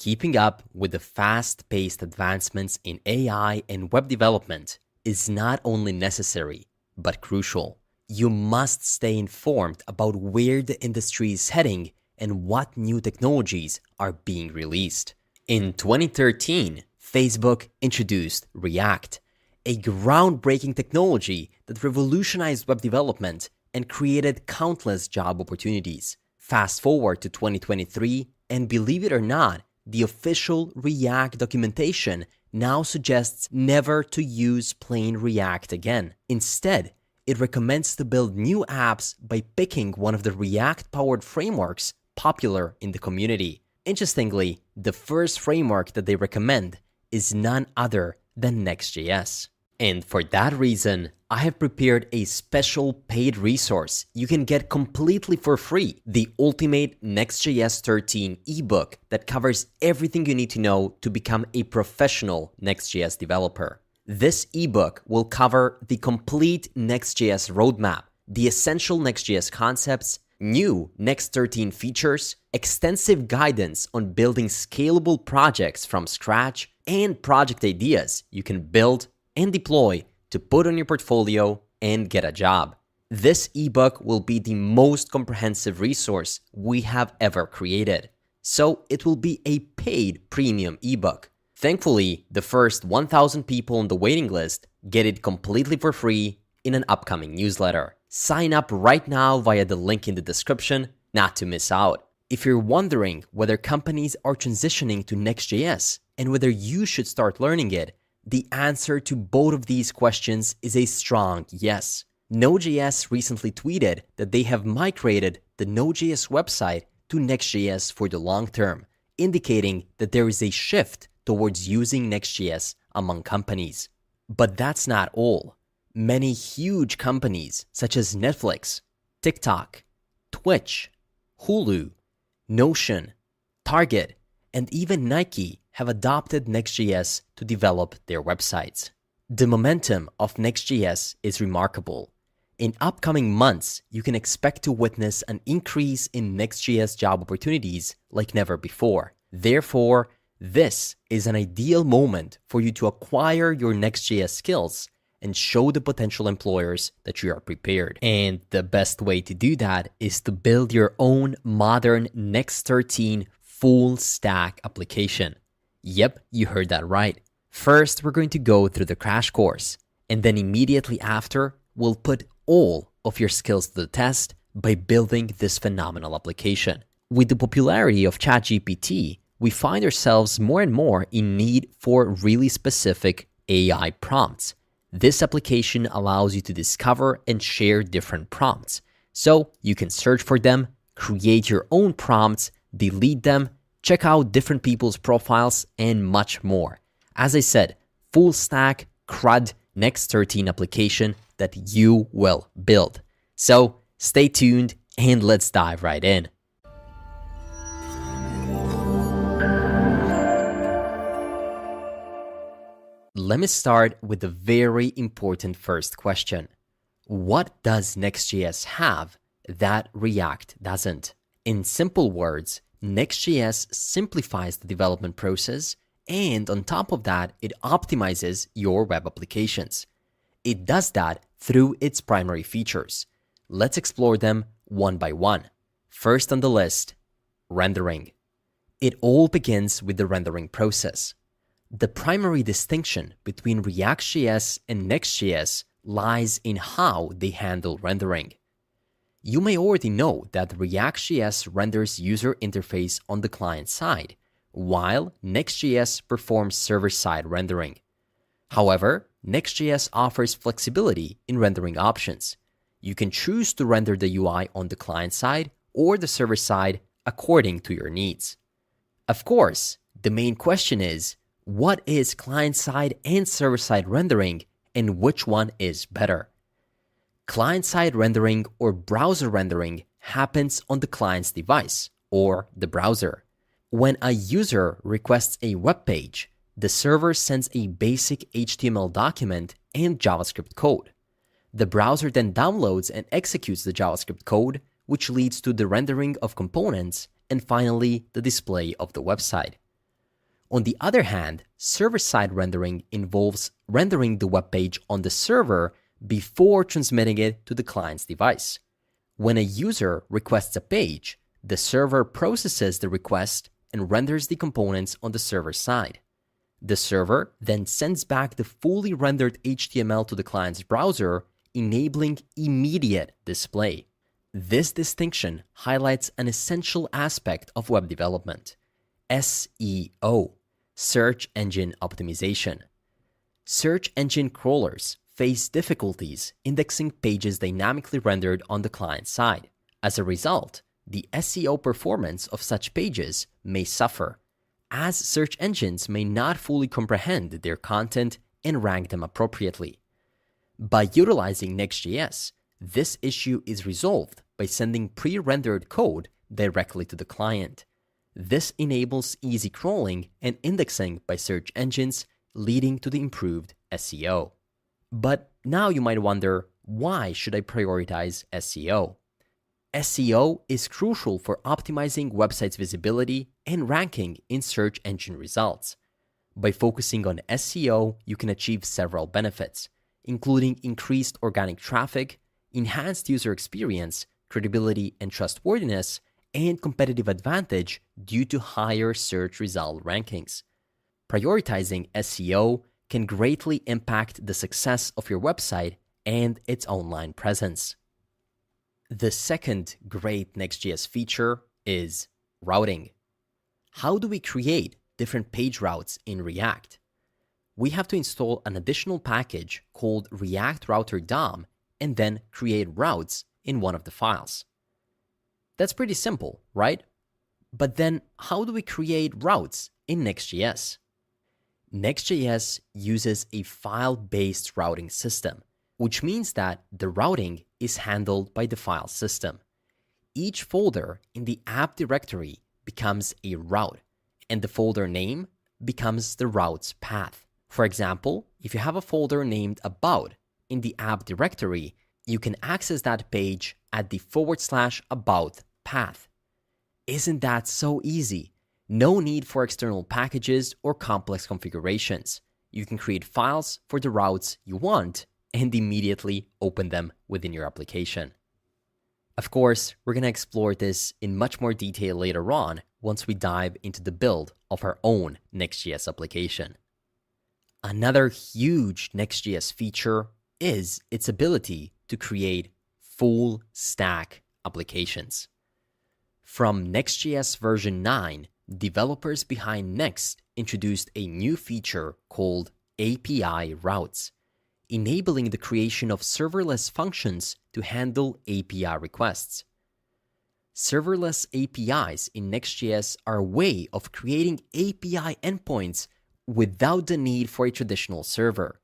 Keeping up with the fast-paced advancements in AI and web development is not only necessary, but crucial. You must stay informed about where the industry is heading and what new technologies are being released. In 2013, Facebook introduced React, a groundbreaking technology that revolutionized web development and created countless job opportunities. Fast forward to 2023, and believe it or not, the official React documentation now suggests never to use plain React again. Instead, it recommends to build new apps by picking one of the React-powered frameworks popular in the community. Interestingly, the first framework that they recommend is none other than Next.js. And for that reason, I have prepared a special paid resource you can get completely for free, the Ultimate Next.js 13 ebook that covers everything you need to know to become a professional Next.js developer. This ebook will cover the complete Next.js roadmap, the essential Next.js concepts, new Next 13 features, extensive guidance on building scalable projects from scratch, and project ideas you can build and deploy to put on your portfolio and get a job. This ebook will be the most comprehensive resource we have ever created, so it will be a paid premium ebook. Thankfully, the first 1,000 people on the waiting list get it completely for free in an upcoming newsletter. Sign up right now via the link in the description not to miss out. If you're wondering whether companies are transitioning to Next.js and whether you should start learning it, the answer to both of these questions is a strong yes. Node.js recently tweeted that they have migrated the Node.js website to Next.js for the long term, indicating that there is a shift towards using Next.js among companies. But that's not all. Many huge companies such as Netflix, TikTok, Twitch, Hulu, Notion, Target, and even Nike have adopted Next.js to develop their websites. The momentum of Next.js is remarkable. In upcoming months, you can expect to witness an increase in Next.js job opportunities like never before. Therefore, this is an ideal moment for you to acquire your Next.js skills and show the potential employers that you are prepared. And the best way to do that is to build your own modern Next 13 full stack application. Yep, you heard that right. First, we're going to go through the crash course, and then immediately after, we'll put all of your skills to the test by building this phenomenal application. With the popularity of ChatGPT, we find ourselves more and more in need for really specific AI prompts. This application allows you to discover and share different prompts. So you can search for them, create your own prompts, delete them, check out different people's profiles, and much more. As I said, full stack, CRUD, Next 13 application that you will build. So stay tuned and let's dive right in. Let me start with the very important first question. What does Next.js have that React doesn't? In simple words, Next.js simplifies the development process, and on top of that, it optimizes your web applications. It does that through its primary features. Let's explore them one by one. First on the list, rendering. It all begins with the rendering process. The primary distinction between React.js and Next.js lies in how they handle rendering. You may already know that React.js renders user interface on the client side, while Next.js performs server-side rendering. However, Next.js offers flexibility in rendering options. You can choose to render the UI on the client side or the server side according to your needs. Of course, the main question is, what is client-side and server-side rendering, and which one is better? Client-side rendering or browser rendering happens on the client's device or the browser. When a user requests a web page, the server sends a basic HTML document and JavaScript code. The browser then downloads and executes the JavaScript code, which leads to the rendering of components and finally the display of the website. On the other hand, server-side rendering involves rendering the web page on the server before transmitting it to the client's device. When a user requests a page, the server processes the request and renders the components on the server side. The server then sends back the fully rendered HTML to the client's browser, enabling immediate display. This distinction highlights an essential aspect of web development: SEO, search engine optimization. Search engine crawlers face difficulties indexing pages dynamically rendered on the client side. As a result, the SEO performance of such pages may suffer, as search engines may not fully comprehend their content and rank them appropriately. By utilizing Next.js, this issue is resolved by sending pre-rendered code directly to the client. This enables easy crawling and indexing by search engines, leading to the improved SEO. But now you might wonder, why should I prioritize SEO? SEO is crucial for optimizing websites' visibility and ranking in search engine results. By focusing on SEO, you can achieve several benefits, including increased organic traffic, enhanced user experience, credibility and trustworthiness, and competitive advantage due to higher search result rankings. Prioritizing SEO can greatly impact the success of your website and its online presence. The second great Next.js feature is routing. How do we create different page routes in React? We have to install an additional package called React Router DOM and then create routes in one of the files. That's pretty simple, right? But then how do we create routes in Next.js? Next.js uses a file-based routing system, which means that the routing is handled by the file system. Each folder in the app directory becomes a route, and the folder name becomes the route's path. For example, if you have a folder named About in the app directory, you can access that page at the /about path. Isn't that so easy? No need for external packages or complex configurations. You can create files for the routes you want and immediately open them within your application. Of course, we're going to explore this in much more detail later on once we dive into the build of our own Next.js application. Another huge Next.js feature is its ability to create full stack applications. From Next.js version 9, developers behind Next introduced a new feature called API routes, enabling the creation of serverless functions to handle API requests. Serverless APIs in Next.js are a way of creating API endpoints without the need for a traditional server.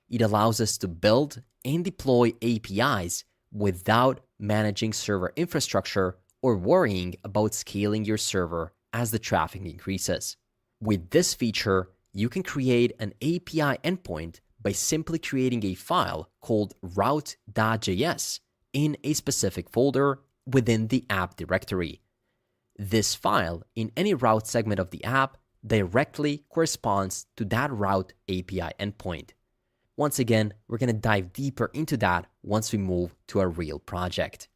It allows us to build and deploy APIs without managing server infrastructure or worrying about scaling your server as the traffic increases. With this feature, you can create an API endpoint by simply creating a file called route.js in a specific folder within the app directory. This file in any route segment of the app directly corresponds to that route API endpoint. Once again, we're going to dive deeper into that once we move to our real project.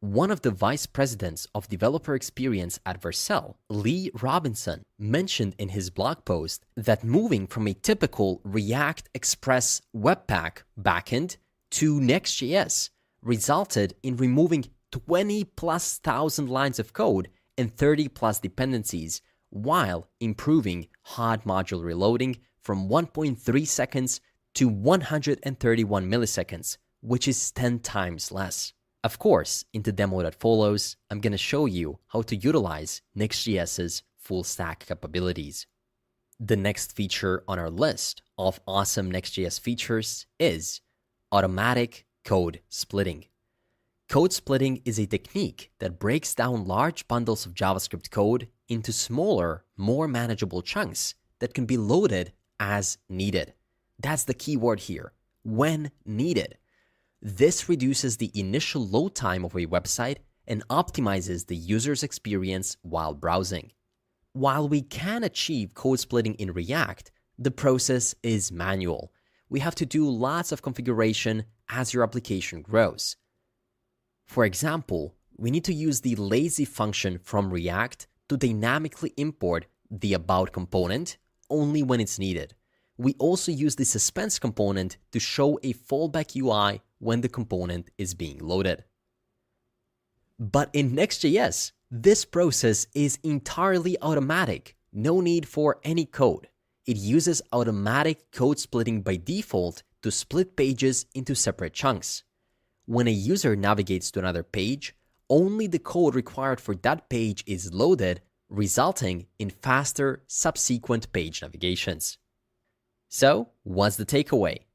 One of the vice presidents of developer experience at Vercel, Lee Robinson, mentioned in his blog post that moving from a typical React Express Webpack backend to Next.js resulted in removing 20,000+ lines of code and 30+ dependencies, while improving hot module reloading from 1.3 seconds to 131 milliseconds, which is 10 times less. Of course, in the demo that follows, I'm going to show you how to utilize Next.js's full stack capabilities. The next feature on our list of awesome Next.js features is automatic code splitting. Code splitting is a technique that breaks down large bundles of JavaScript code into smaller, more manageable chunks that can be loaded as needed. That's the key word here, when needed. This reduces the initial load time of a website and optimizes the user's experience while browsing. While we can achieve code splitting in React, the process is manual. We have to do lots of configuration as your application grows. For example, we need to use the lazy function from React to dynamically import the about component only when it's needed. We also use the suspense component to show a fallback UI when the component is being loaded. But in Next.js, this process is entirely automatic, no need for any code. It uses automatic code splitting by default to split pages into separate chunks. When a user navigates to another page, only the code required for that page is loaded, resulting in faster subsequent page navigations. So, what's the takeaway?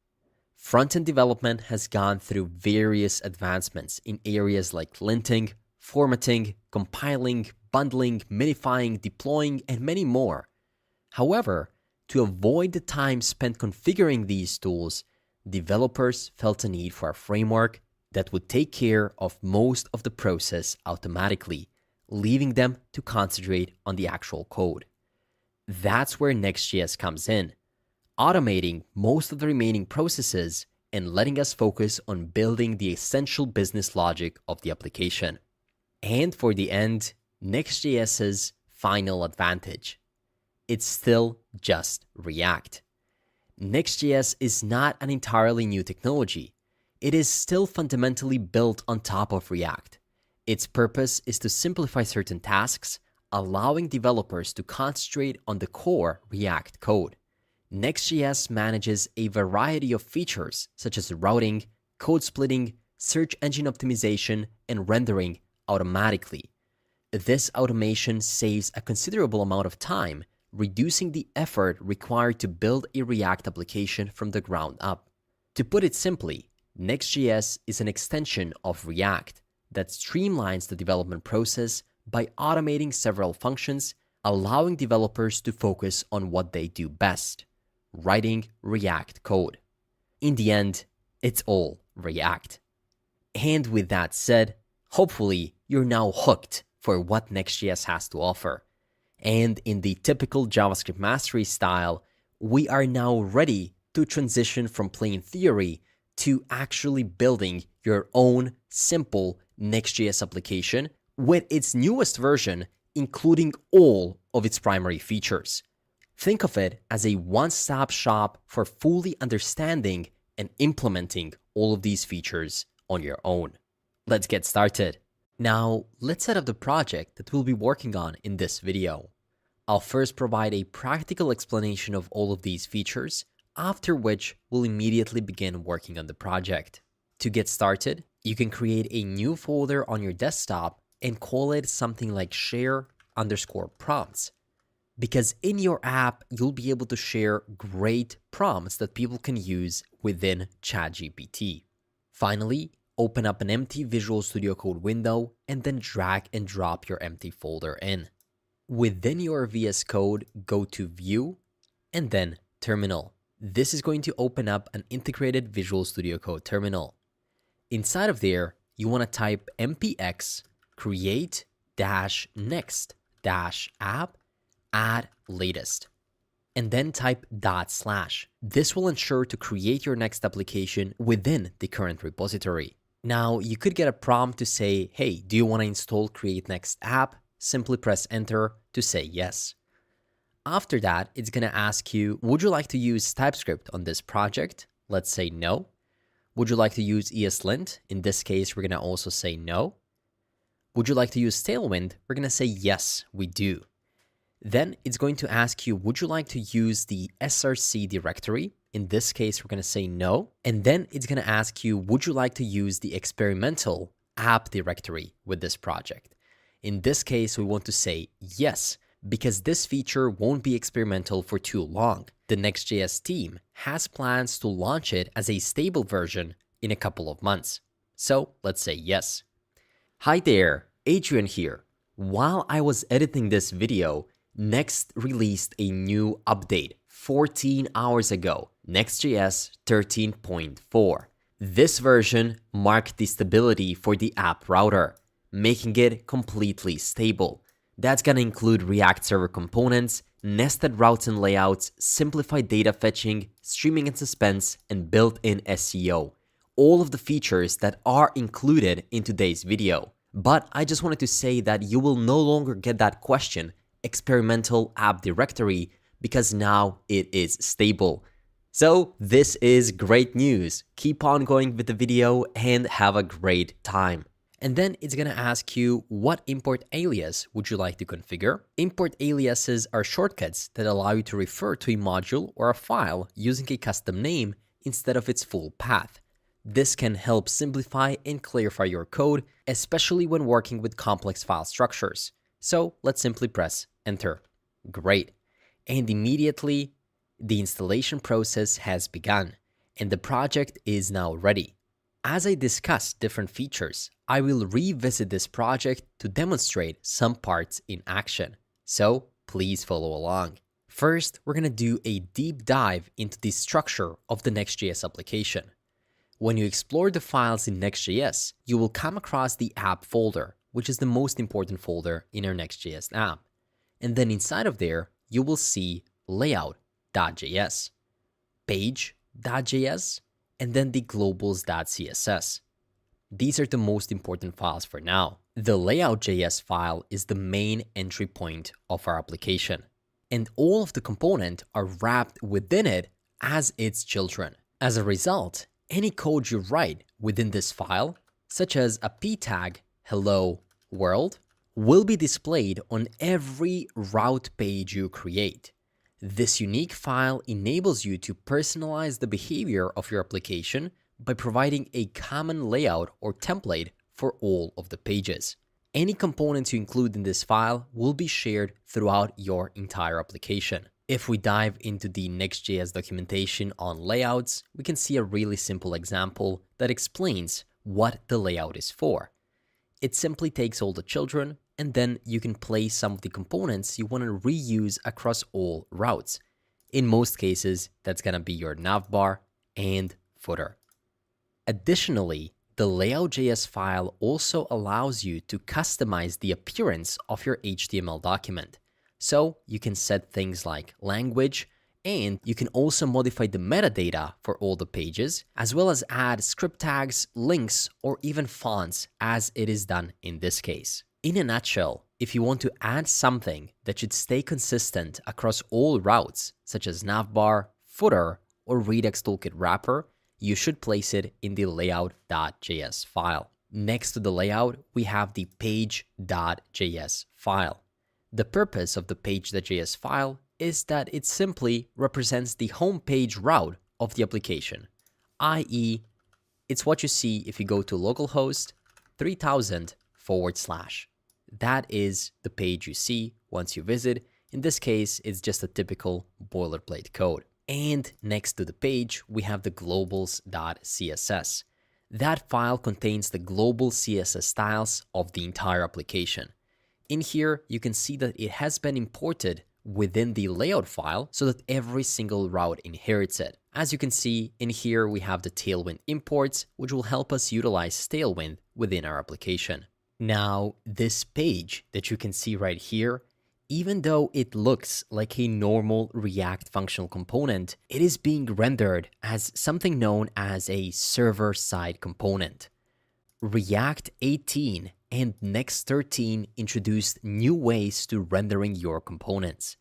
Front-end development has gone through various advancements in areas like linting, formatting, compiling, bundling, minifying, deploying, and many more. However, to avoid the time spent configuring these tools, developers felt a need for a framework that would take care of most of the process automatically, leaving them to concentrate on the actual code. That's where Next.js comes in, automating most of the remaining processes and letting us focus on building the essential business logic of the application. And for the end, Next.js's final advantage. It's still just React. Next.js is not an entirely new technology. It is still fundamentally built on top of React. Its purpose is to simplify certain tasks, allowing developers to concentrate on the core React code. Next.js manages a variety of features such as routing, code splitting, search engine optimization, and rendering automatically. This automation saves a considerable amount of time, reducing the effort required to build a React application from the ground up. To put it simply, Next.js is an extension of React that streamlines the development process by automating several functions, allowing developers to focus on what they do best: writing React code. In the end, it's all React. And with that said, hopefully you're now hooked for what Next.js has to offer. And in the typical JavaScript mastery style, we are now ready to transition from plain theory to actually building your own simple Next.js application with its newest version, including all of its primary features. Think of it as a one-stop shop for fully understanding and implementing all of these features on your own. Let's get started. Now, let's set up the project that we'll be working on in this video. I'll first provide a practical explanation of all of these features, after which we'll immediately begin working on the project. To get started, you can create a new folder on your desktop and call it something like share_prompts. Because in your app, you'll be able to share great prompts that people can use within ChatGPT. Finally, open up an empty Visual Studio Code window and then drag and drop your empty folder in. Within your VS Code, go to View and then Terminal. This is going to open up an integrated Visual Studio Code terminal. Inside of there, you want to type npx create-next-app add latest, and then type /. This will ensure to create your next application within the current repository. Now, you could get a prompt to say, hey, do you want to install create next app? Simply press enter to say yes. After that, it's going to ask you, would you like to use TypeScript on this project? Let's say no. Would you like to use ESLint? In this case, we're going to also say no. Would you like to use Tailwind? We're going to say yes, we do. Then it's going to ask you, would you like to use the src directory? In this case, we're going to say no. And then it's going to ask you, would you like to use the experimental app directory with this project? In this case, we want to say yes, because this feature won't be experimental for too long. The Next.js team has plans to launch it as a stable version in a couple of months. So let's say yes. Hi there, Adrian here. While I was editing this video, Next released a new update 14 hours ago, Next.js 13.4. This version marked the stability for the app router, making it completely stable. That's gonna include React Server components, nested routes and layouts, simplified data fetching, streaming and suspense, and built-in SEO. All of the features that are included in today's video. But I just wanted to say that you will no longer get that question, experimental app directory, because now it is stable. So this is great news. Keep on going with the video and have a great time. And then it's gonna ask you, what import alias would you like to configure? Import aliases are shortcuts that allow you to refer to a module or a file using a custom name instead of its full path. This can help simplify and clarify your code, especially when working with complex file structures. So let's simply press enter. Great. And immediately, the installation process has begun, and the project is now ready. As I discuss different features, I will revisit this project to demonstrate some parts in action. So please follow along. First, we're gonna do a deep dive into the structure of the Next.js application. When you explore the files in Next.js, you will come across the app folder, which is the most important folder in our Next.js app. And then inside of there, you will see layout.js, page.js, and then the globals.css. These are the most important files for now. The layout.js file is the main entry point of our application, and all of the components are wrapped within it as its children. As a result, any code you write within this file, such as a p tag hello world, will be displayed on every route page you create. This unique file enables you to personalize the behavior of your application by providing a common layout or template for all of the pages. Any components you include in this file will be shared throughout your entire application. If we dive into the Next.js documentation on layouts, we can see a really simple example that explains what the layout is for. It simply takes all the children, and then you can place some of the components you want to reuse across all routes. In most cases, that's going to be your navbar and footer. Additionally, the layout.js file also allows you to customize the appearance of your HTML document. So you can set things like language, and you can also modify the metadata for all the pages, as well as add script tags, links, or even fonts, as it is done in this case. In a nutshell, if you want to add something that should stay consistent across all routes, such as navbar, footer, or Redux Toolkit wrapper, you should place it in the layout.js file. Next to the layout, we have the page.js file. The purpose of the page.js file is that it simply represents the home page route of the application, i.e., it's what you see if you go to localhost 3000 /. That is the page you see once you visit. In this case, it's just a typical boilerplate code. And next to the page, we have the globals.css. That file contains the global CSS styles of the entire application. In here, you can see that it has been imported within the layout file so that every single route inherits it. As you can see, in here we have the Tailwind imports, which will help us utilize Tailwind within our application. Now, this page that you can see right here, even though it looks like a normal React functional component, it is being rendered as something known as a server-side component. React 18 and Next 13 introduced new ways to rendering your components.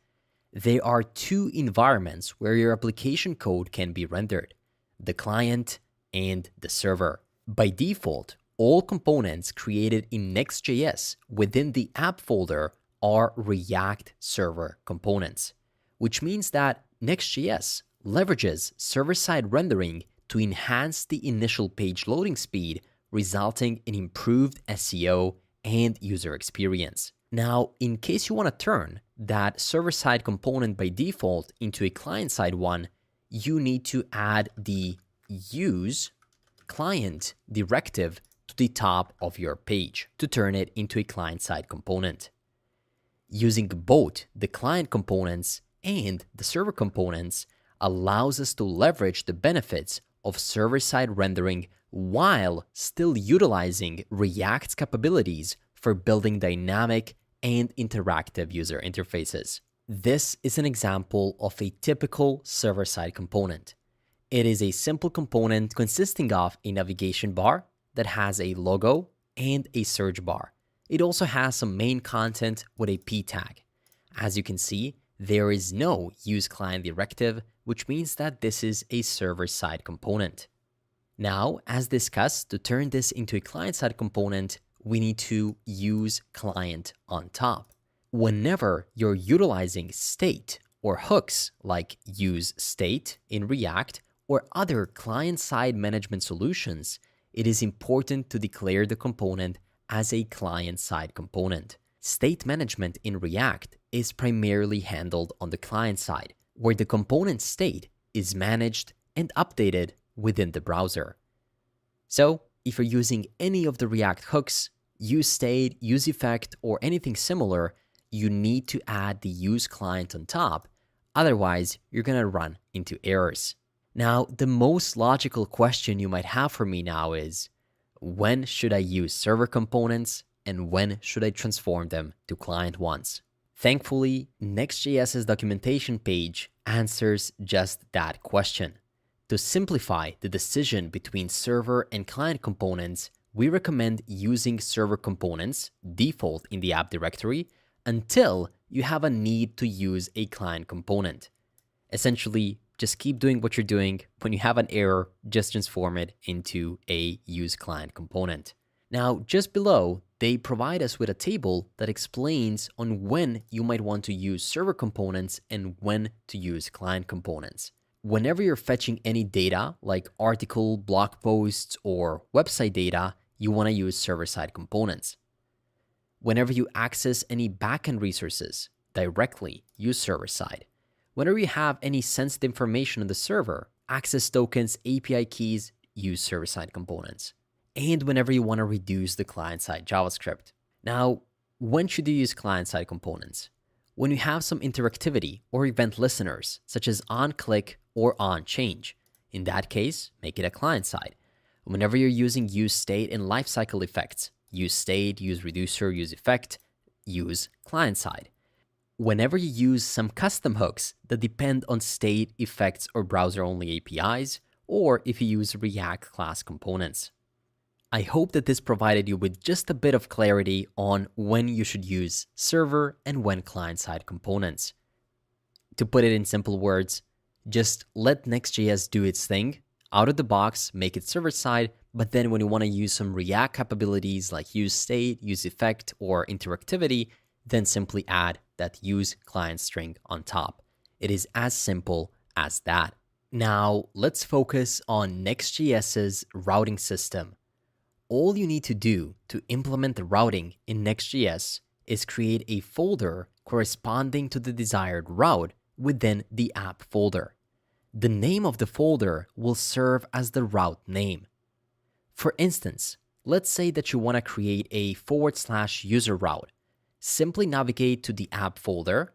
There are two environments where your application code can be rendered: the client and the server. By default, all components created in Next.js within the app folder are React server components, which means that Next.js leverages server-side rendering to enhance the initial page loading speed, resulting in improved SEO and user experience. Now, in case you want to turn that server-side component by default into a client-side one, you need to add the use client directive to the top of your page to turn it into a client-side component. Using both the client components and the server components allows us to leverage the benefits of server-side rendering while still utilizing React's capabilities for building dynamic and interactive user interfaces. This is an example of a typical server-side component. It is a simple component consisting of a navigation bar that has a logo and a search bar. It also has some main content with a p tag. As you can see, there is no use client directive, which means that this is a server-side component. Now, as discussed, to turn this into a client-side component, we need to use client on top. Whenever you're utilizing state or hooks like use state in React or other client-side management solutions, it is important to declare the component as a client-side component. State management in React is primarily handled on the client side, where the component state is managed and updated within the browser. So, if you're using any of the React hooks, useState, useEffect, or anything similar, you need to add the use client on top, otherwise you're gonna run into errors. Now, the most logical question you might have for me now is, when should I use server components and when should I transform them to client ones? Thankfully, Next.js's documentation page answers just that question. To simplify the decision between server and client components, we recommend using server components, default in the app directory, until you have a need to use a client component. Essentially, just keep doing what you're doing. When you have an error, just transform it into a use client component. Now, just below, they provide us with a table that explains on when you might want to use server components and when to use client components. Whenever you're fetching any data like article, blog posts, or website data, you want to use server-side components. Whenever you access any backend resources directly, use server-side. Whenever you have any sensitive information on the server, access tokens, API keys, use server-side components. And whenever you want to reduce the client-side JavaScript. Now, when should you use client-side components? When you have some interactivity or event listeners, such as onClick or onChange. In that case, make it a client-side. Whenever you're using useState and lifecycle effects, useState, useReducer, useEffect, use client-side. Whenever you use some custom hooks that depend on state, effects, or browser-only APIs, or if you use React class components. I hope that this provided you with just a bit of clarity on when you should use server and when client-side components. To put it in simple words, just let Next.js do its thing, out of the box, make it server-side, but then when you want to use some React capabilities like useState, useEffect, or interactivity, then simply add that use client string on top. It is as simple as that. Now, let's focus on Next.js's routing system. All you need to do to implement the routing in Next.js is create a folder corresponding to the desired route within the app folder. The name of the folder will serve as the route name. For instance, let's say that you want to create a /user route. Simply navigate to the app folder,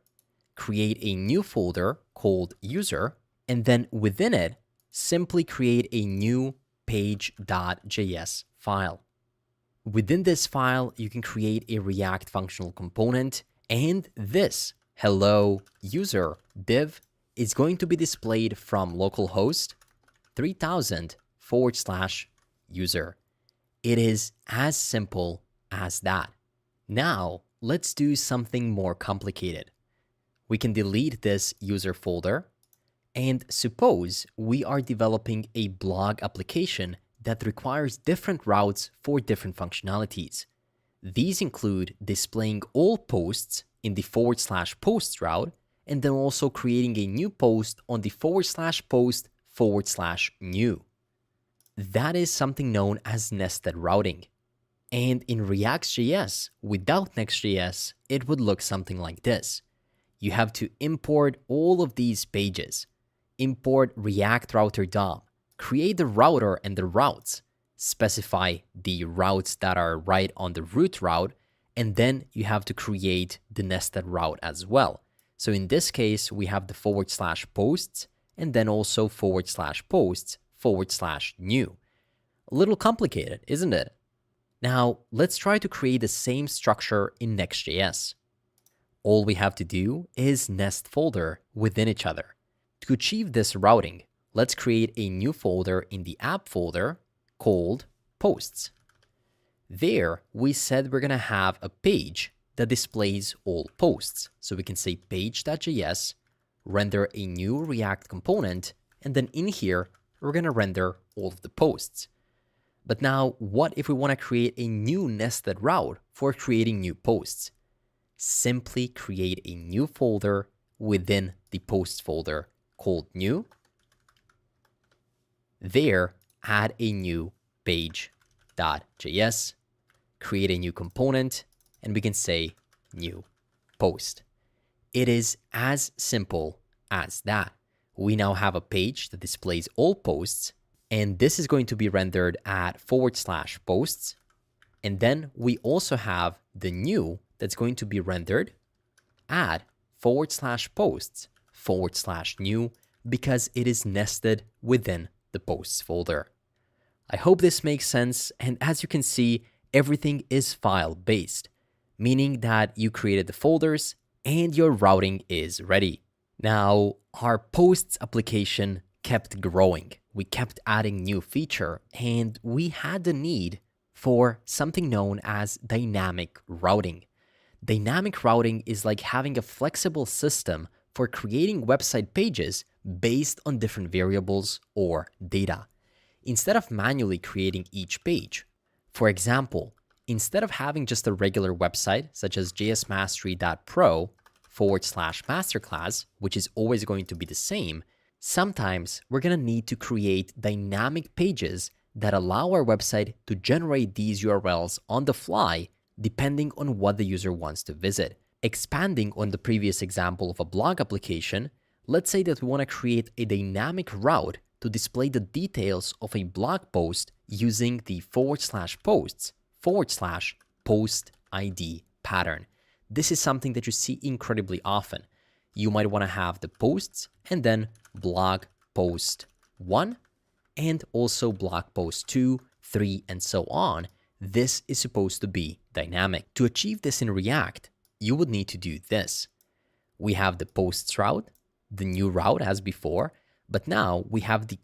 create a new folder called user, and then within it, simply create a new page.js file. Within this file, you can create a React functional component, and this hello user div is going to be displayed from localhost 3000/user. It is as simple as that. Now, let's do something more complicated. We can delete this user folder, and suppose we are developing a blog application that requires different routes for different functionalities. These include displaying all posts in the /post route, and then also creating a new post on the /post/new. That is something known as nested routing. And in React.js, without Next.js, it would look something like this. You have to import all of these pages. Import React Router DOM. Create the router and the routes. Specify the routes that are right on the root route, and then you have to create the nested route as well. So in this case, we have the /posts, and then also /posts/new. A little complicated, isn't it? Now, let's try to create the same structure in Next.js. All we have to do is nest folder within each other. To achieve this routing, let's create a new folder in the app folder called posts. There, we said we're going to have a page that displays all posts. So we can say page.js, render a new React component, and then in here, we're going to render all of the posts. But now, what if we want to create a new nested route for creating new posts? Simply create a new folder within the posts folder called new. There, add a new page.js, create a new component, and we can say new post. It is as simple as that. We now have a page that displays all posts, and this is going to be rendered at /posts. And then we also have the new that's going to be rendered at /posts/new because it is nested within the posts folder. I hope this makes sense. And as you can see, everything is file-based, meaning that you created the folders and your routing is ready. Now, our posts application kept growing. We kept adding new feature, and we had the need for something known as dynamic routing. Dynamic routing is like having a flexible system for creating website pages based on different variables or data, instead of manually creating each page. For example, instead of having just a regular website, such as jsmastery.pro/masterclass, which is always going to be the same, sometimes we're going to need to create dynamic pages that allow our website to generate these URLs on the fly, depending on what the user wants to visit. Expanding on the previous example of a blog application, let's say that we want to create a dynamic route to display the details of a blog post using the /posts/post ID pattern. This is something that you see incredibly often. You might want to have the posts and then blog post 1 and also blog post 2, 3, and so on. This is supposed to be dynamic. To achieve this in React, you would need to do this. We have the posts route, the new route as before, but now we have the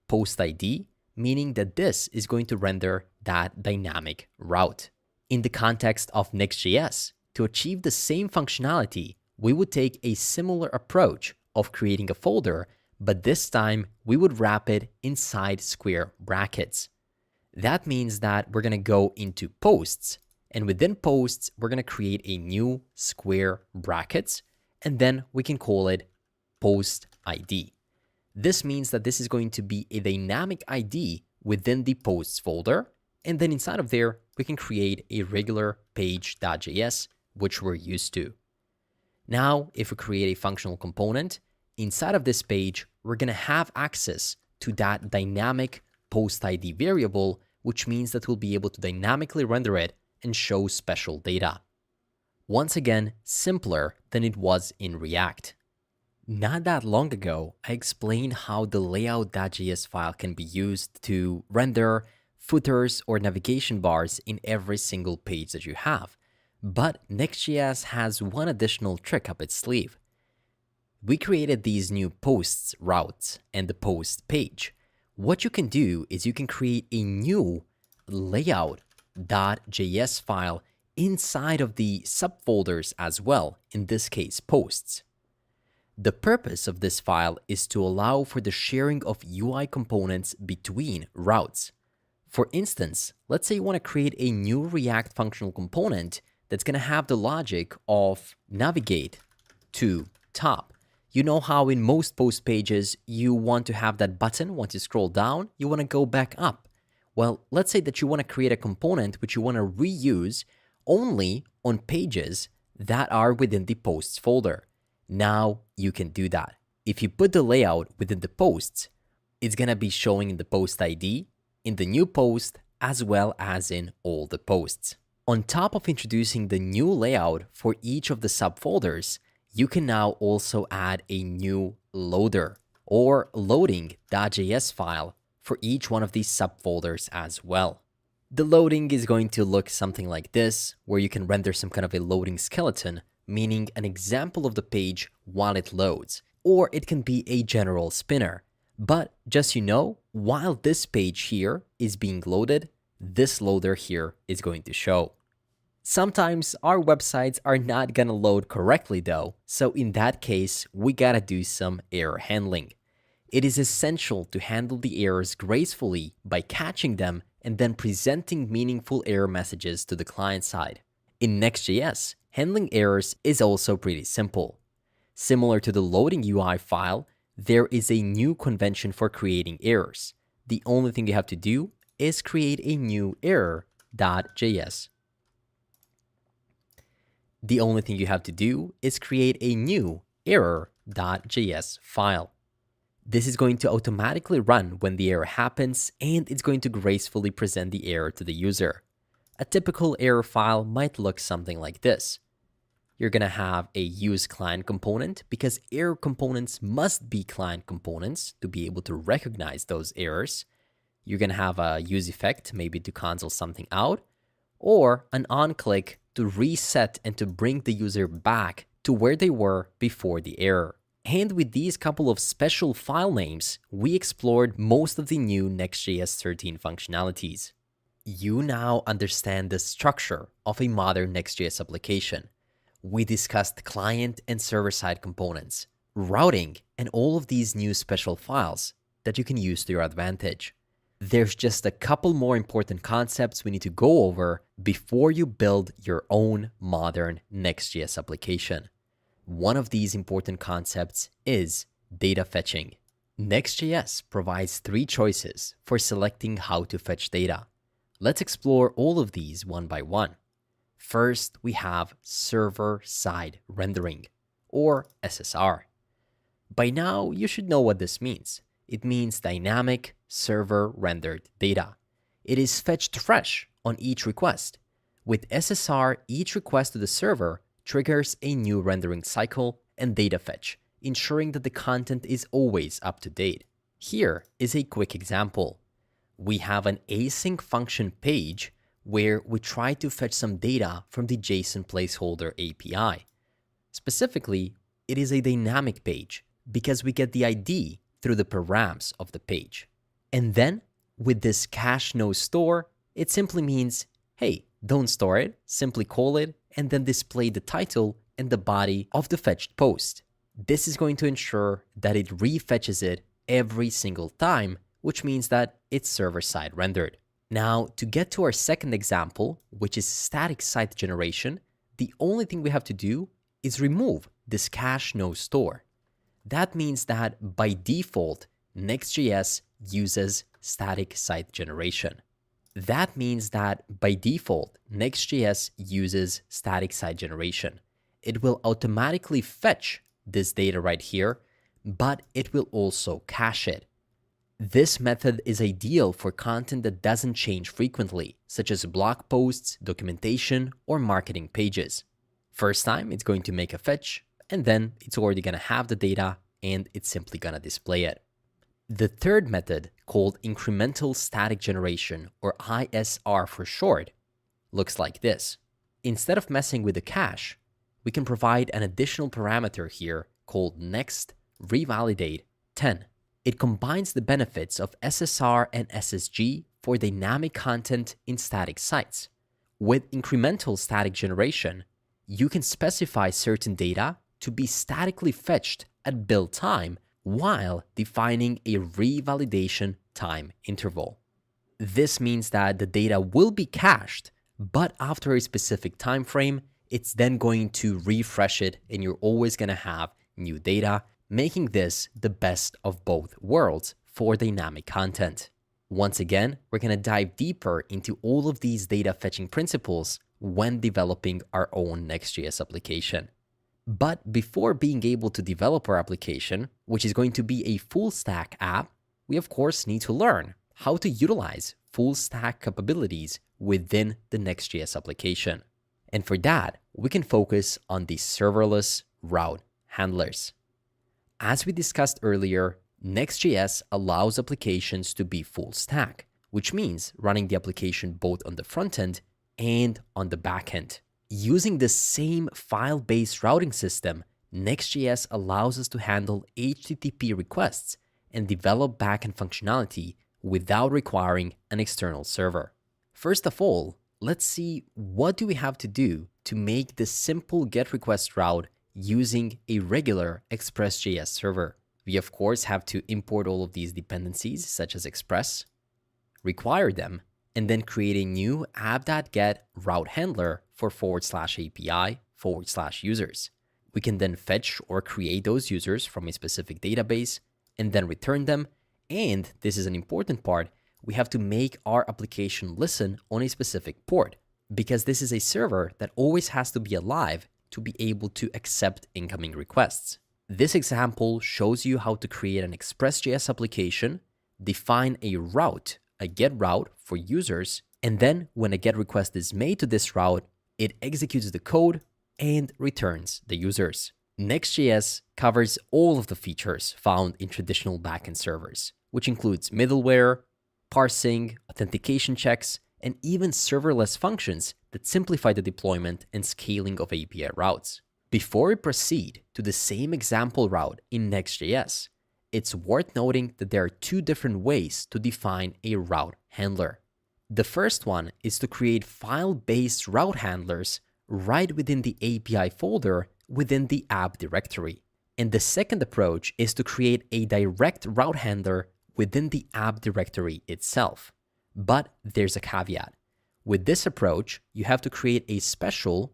:post ID, meaning that this is going to render that dynamic route. In the context of Next.js, to achieve the same functionality, we would take a similar approach of creating a folder, but this time we would wrap it inside square brackets. That means that we're going to go into posts, and within posts, we're going to create a new square brackets, and then we can call it post ID. This means that this is going to be a dynamic ID within the posts folder, and then inside of there, we can create a regular page.js, which we're used to. Now, if we create a functional component, inside of this page, we're going to have access to that dynamic post ID variable, which means that we'll be able to dynamically render it and show special data. Once again, simpler than it was in React. Not that long ago, I explained how the layout.js file can be used to render footers or navigation bars in every single page that you have. But Next.js has one additional trick up its sleeve. We created these new posts routes and the post page. What you can do is you can create a new layout.js file inside of the subfolders as well, in this case, posts. The purpose of this file is to allow for the sharing of UI components between routes. For instance, let's say you want to create a new React functional component that's going to have the logic of navigate to top. You know how in most post pages, you want to have that button. Once you scroll down, you want to go back up. Well, let's say that you want to create a component which you want to reuse only on pages that are within the posts folder. Now you can do that. If you put the layout within the posts, it's going to be showing in the post ID, in the new post, as well as in all the posts. On top of introducing the new layout for each of the subfolders, you can now also add a new loader or loading.js file for each one of these subfolders as well. The loading is going to look something like this, where you can render some kind of a loading skeleton, meaning an example of the page while it loads, or it can be a general spinner. But just so you know, while this page here is being loaded, this loader here is going to show. Sometimes our websites are not gonna load correctly though, so in that case, we gotta do some error handling. It is essential to handle the errors gracefully by catching them and then presenting meaningful error messages to the client side. In Next.js, handling errors is also pretty simple. Similar to the loading UI file, there is a new convention for creating errors. The only thing you have to do is create a new error.js. The only thing you have to do is create a new error.js file. This is going to automatically run when the error happens, and it's going to gracefully present the error to the user. A typical error file might look something like this. You're going to have a use client component because error components must be client components to be able to recognize those errors. You're going to have a use effect, maybe to cancel something out, or an on-click to reset and to bring the user back to where they were before the error. And with these couple of special file names, we explored most of the new Next.js 13 functionalities. You now understand the structure of a modern Next.js application. We discussed client and server-side components, routing, and all of these new special files that you can use to your advantage. There's just a couple more important concepts we need to go over before you build your own modern Next.js application. One of these important concepts is data fetching. Next.js provides 3 choices for selecting how to fetch data. Let's explore all of these one by one. First, we have server-side rendering, or SSR. By now, you should know what this means. It means dynamic server-rendered data. It is fetched fresh on each request. With SSR, each request to the server triggers a new rendering cycle and data fetch, ensuring that the content is always up to date. Here is a quick example. We have an async function page where we try to fetch some data from the JSON placeholder API. Specifically, it is a dynamic page because we get the ID through the params of the page. And then, with this cache no store, it simply means, hey, don't store it, simply call it, and then display the title and the body of the fetched post. This is going to ensure that it refetches it every single time, which means that it's server-side rendered. Now, to get to our second example, which is static site generation, the only thing we have to do is remove this cache no store. That means that by default, Next.js uses static site generation. That means that by default, Next.js uses static site generation. It will automatically fetch this data right here, but it will also cache it. This method is ideal for content that doesn't change frequently, such as blog posts, documentation, or marketing pages. First time, it's going to make a fetch, and then it's already going to have the data, and it's simply going to display it. The third method, called incremental static generation, or ISR for short, looks like this. Instead of messing with the cache, we can provide an additional parameter here called next revalidate 10. It combines the benefits of SSR and SSG for dynamic content in static sites. With incremental static generation, you can specify certain data to be statically fetched at build time while defining a revalidation time interval. This means that the data will be cached, but after a specific time frame, it's then going to refresh it and you're always going to have new data, making this the best of both worlds for dynamic content. Once again, we're going to dive deeper into all of these data fetching principles when developing our own Next.js application. But before being able to develop our application, which is going to be a full stack app, we of course need to learn how to utilize full stack capabilities within the Next.js application. And for that, we can focus on the serverless route handlers. As we discussed earlier, Next.js allows applications to be full stack, which means running the application both on the front end and on the back end. Using the same file-based routing system, Next.js allows us to handle HTTP requests and develop backend functionality without requiring an external server. First of all, let's see what do we have to do to make this simple GET request route using a regular Express.js server. We of course have to import all of these dependencies such as Express, require them, and then create a new app.get route handler for /API/users. We can then fetch or create those users from a specific database and then return them. And this is an important part, we have to make our application listen on a specific port because this is a server that always has to be alive to be able to accept incoming requests. This example shows you how to create an Express.js application, define a route, a GET route for users, and then when a GET request is made to this route, it executes the code and returns the users. Next.js covers all of the features found in traditional backend servers, which includes middleware, parsing, authentication checks, and even serverless functions that simplify the deployment and scaling of API routes. Before we proceed to the same example route in Next.js, it's worth noting that there are two different ways to define a route handler. The first one is to create file-based route handlers right within the API folder within the app directory. And the second approach is to create a direct route handler within the app directory itself. But there's a caveat. With this approach, you have to create a special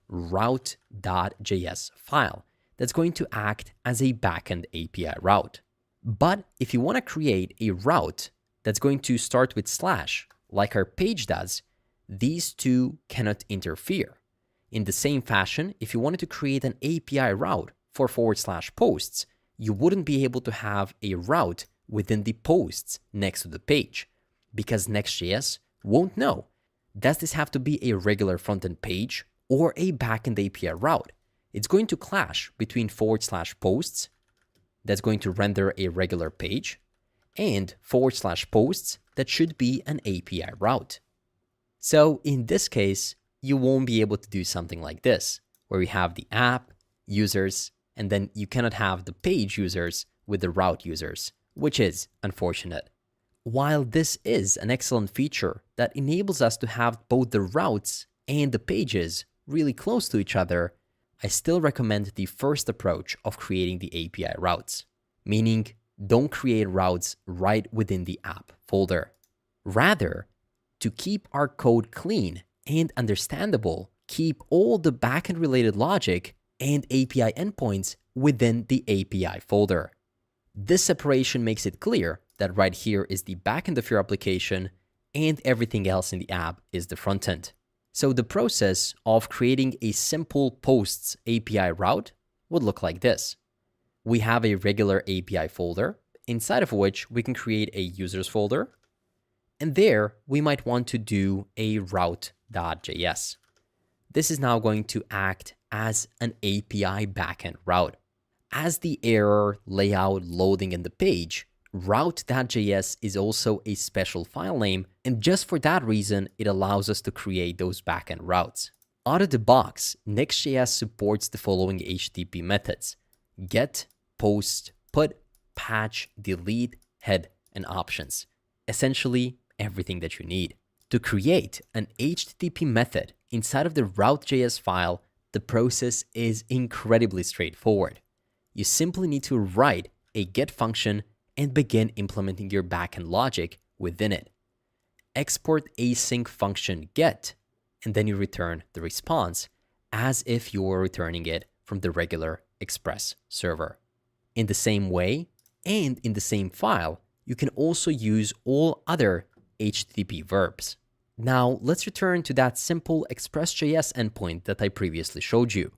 route.js file that's going to act as a backend API route. But if you want to create a route that's going to start with / like our page does, these two cannot interfere. In the same fashion, if you wanted to create an API route for /posts, you wouldn't be able to have a route within the posts next to the page because Next.js won't know. Does this have to be a regular frontend page or a backend API route? It's going to clash between /posts that's going to render a regular page and /posts that should be an API route. So in this case, you won't be able to do something like this, where we have the app, users, and then you cannot have the page users with the route users, which is unfortunate. While this is an excellent feature that enables us to have both the routes and the pages really close to each other, I still recommend the first approach of creating the API routes, meaning don't create routes right within the app folder. Rather, to keep our code clean and understandable, keep all the backend related logic and API endpoints within the API folder. This separation makes it clear that right here is the backend of your application and everything else in the app is the frontend. So the process of creating a simple posts API route would look like this. We have a regular API folder, inside of which we can create a users folder, and there we might want to do a route.js. This is now going to act as an API backend route. As the error, layout, loading, and the page, route.js is also a special file name, and just for that reason, it allows us to create those backend routes. Out of the box, Next.js supports the following HTTP methods: get, post, put, patch, delete, head, and options. Essentially, everything that you need. To create an HTTP method inside of the route.js file, the process is incredibly straightforward. You simply need to write a get function and begin implementing your backend logic within it. Export async function get, and then you return the response as if you were returning it from the regular Express server. In the same way, and in the same file, you can also use all other HTTP verbs. Now, let's return to that simple Express.js endpoint that I previously showed you.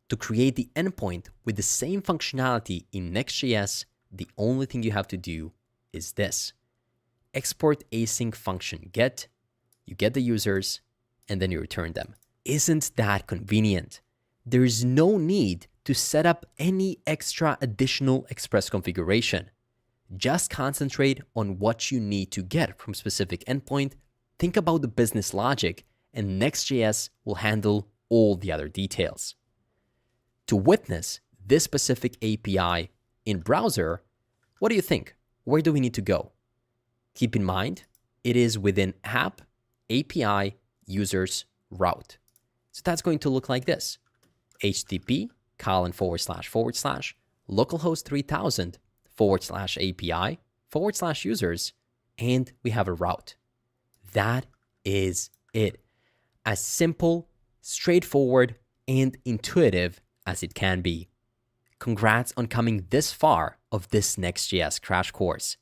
To create the endpoint with the same functionality in Next.js, the only thing you have to do is this. Export async function get, you get the users, and then you return them. Isn't that convenient? There is no need to set up any extra additional Express configuration. Just concentrate on what you need to get from specific endpoint, think about the business logic, and Next.js will handle all the other details. To witness this specific API in browser, what do you think? Where do we need to go? Keep in mind, it is within app, API, users, route. So that's going to look like this. HTTP, localhost 3000 /API /users, and we have a route. That is it. As simple, straightforward, and intuitive as it can be. Congrats on coming this far of this Next.js crash course.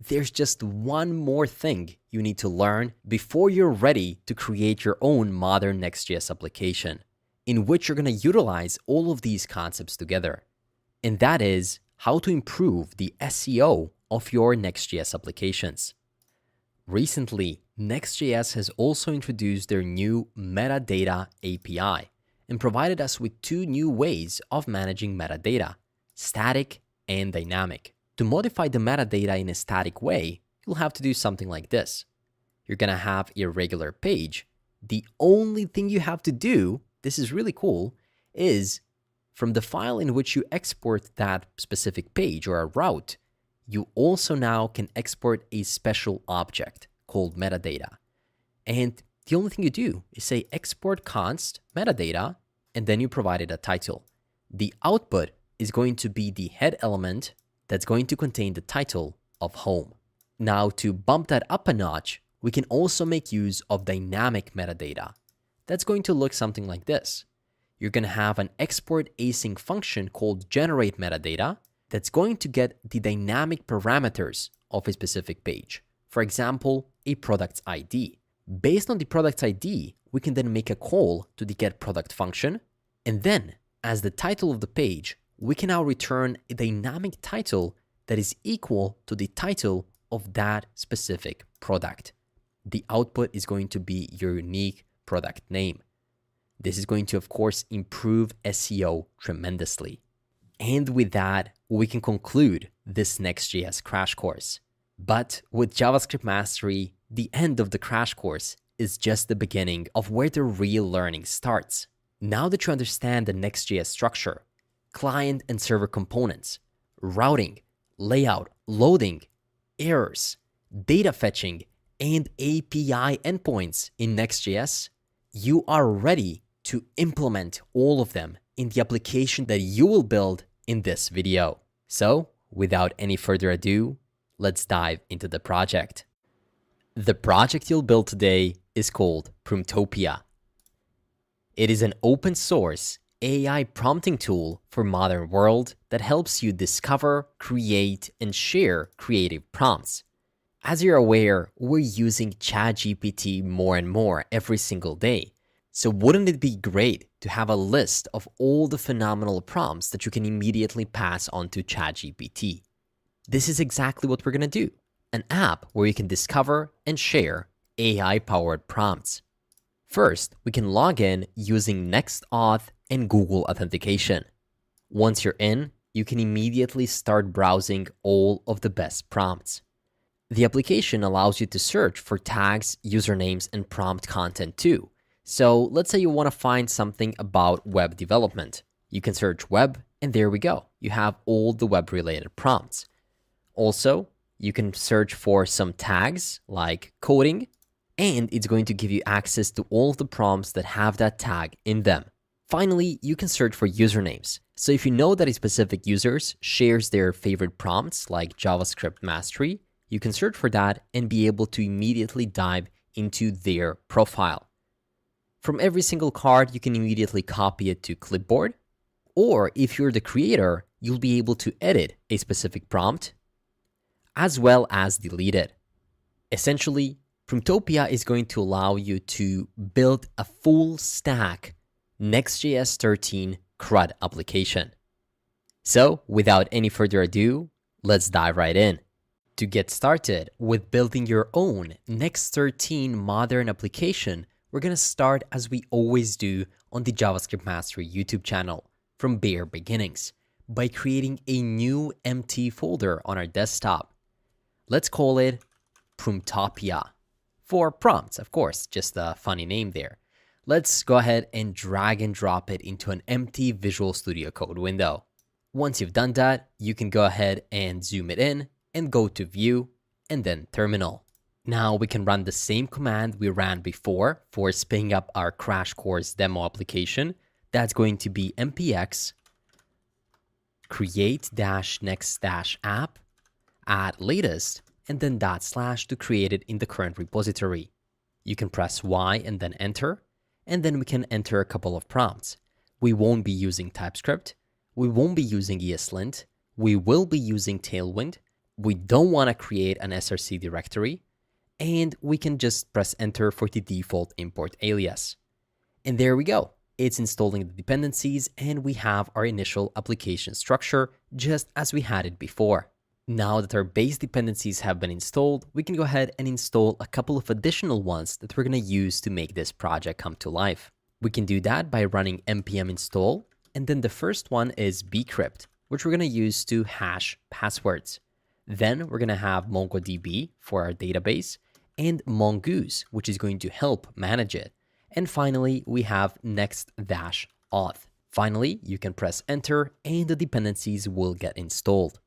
There's just one more thing you need to learn before you're ready to create your own modern Next.js application, in which you're going to utilize all of these concepts together. And that is how to improve the SEO of your Next.js applications. Recently, Next.js has also introduced their new metadata API and provided us with two new ways of managing metadata, static and dynamic. To modify the metadata in a static way, you'll have to do something like this. You're going to have a regular page. The only thing you have to do, this is really cool, is from the file in which you export that specific page or a route, you also now can export a special object called metadata. And the only thing you do is say export const metadata, and then you provide it a title. The output is going to be the head element that's going to contain the title of home. Now, to bump that up a notch, we can also make use of dynamic metadata. That's going to look something like this. You're going to have an export async function called generate metadata that's going to get the dynamic parameters of a specific page. For example, a product's ID. Based on the product's ID, we can then make a call to the getProduct function, and then, as the title of the page, we can now return a dynamic title that is equal to the title of that specific product. The output is going to be your unique product name. This is going to, of course, improve SEO tremendously. And with that, we can conclude this Next.js crash course. But with JavaScript Mastery, the end of the crash course is just the beginning of where the real learning starts. Now that you understand the Next.js structure, client and server components, routing, layout, loading, errors, data fetching, and API endpoints in Next.js, you are ready to implement all of them in the application that you will build in this video. So, without any further ado, let's dive into the project. The project you'll build today is called Promptopia. It is an open source AI prompting tool for modern world that helps you discover, create, and share creative prompts. As you're aware, we're using ChatGPT more and more every single day. So wouldn't it be great to have a list of all the phenomenal prompts that you can immediately pass on to ChatGPT? This is exactly what we're going to do. An app where you can discover and share AI-powered prompts. First, we can log in using NextAuth and Google Authentication. Once you're in, you can immediately start browsing all of the best prompts. The application allows you to search for tags, usernames, and prompt content too. So let's say you want to find something about web development. You can search web, and there we go. You have all the web-related prompts. Also, you can search for some tags like coding, and it's going to give you access to all of the prompts that have that tag in them. Finally, you can search for usernames. So if you know that a specific user shares their favorite prompts like JavaScript Mastery, you can search for that and be able to immediately dive into their profile. From every single card, you can immediately copy it to Clipboard. Or if you're the creator, you'll be able to edit a specific prompt as well as delete it. Essentially, Promptopia is going to allow you to build a full stack Next.js 13 CRUD application. So, without any further ado, let's dive right in. To get started with building your own Next 13 modern application, we're going to start as we always do on the JavaScript Mastery YouTube channel, from bare beginnings, by creating a new empty folder on our desktop. Let's call it Promptopia. For prompts, of course, just a funny name there. Let's go ahead and drag and drop it into an empty Visual Studio Code window. Once you've done that, you can go ahead and zoom it in and go to View and then Terminal. Now we can run the same command we ran before for spinning up our Crash Course demo application. That's going to be npx create-next-app, add latest, and then / to create it in the current repository. You can press Y and then enter, and then we can enter a couple of prompts. We won't be using TypeScript. We won't be using ESLint. We will be using Tailwind. We don't want to create an SRC directory. And we can just press enter for the default import alias. And there we go. It's installing the dependencies and we have our initial application structure just as we had it before. Now that our base dependencies have been installed, we can go ahead and install a couple of additional ones that we're going to use to make this project come to life. We can do that by running npm install, and then the first one is bcrypt, which we're going to use to hash passwords. Then we're going to have MongoDB for our database, and Mongoose, which is going to help manage it. And finally, we have next-auth. Finally, you can press enter and the dependencies will get installed.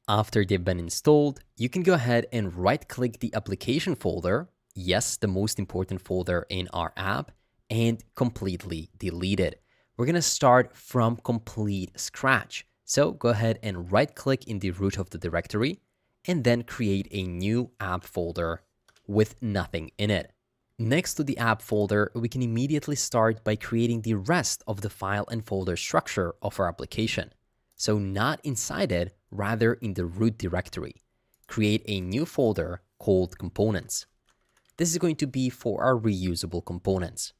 After they've been installed, you can go ahead and right-click the application folder, yes, the most important folder in our app, and completely delete it. We're going to start from complete scratch. So go ahead and right-click in the root of the directory and then create a new app folder with nothing in it. Next to the app folder, we can immediately start by creating the rest of the file and folder structure of our application. So not inside it, rather in the root directory. Create a new folder called components. This is going to be for our reusable components.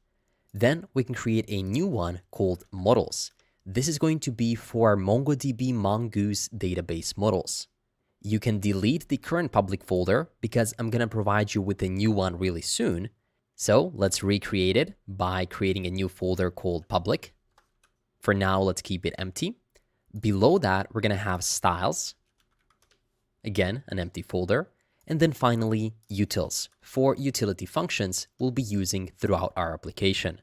Then we can create a new one called models. This is going to be for our MongoDB Mongoose database models. You can delete the current public folder because I'm going to provide you with a new one really soon. So let's recreate it by creating a new folder called public. For now, let's keep it empty. Below that, we're going to have styles. Again, an empty folder. And then finally, utils for utility functions we'll be using throughout our application.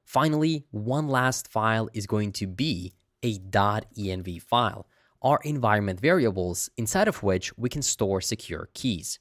Finally, one last file is going to be a .env file, our environment variables inside of which we can store secure keys.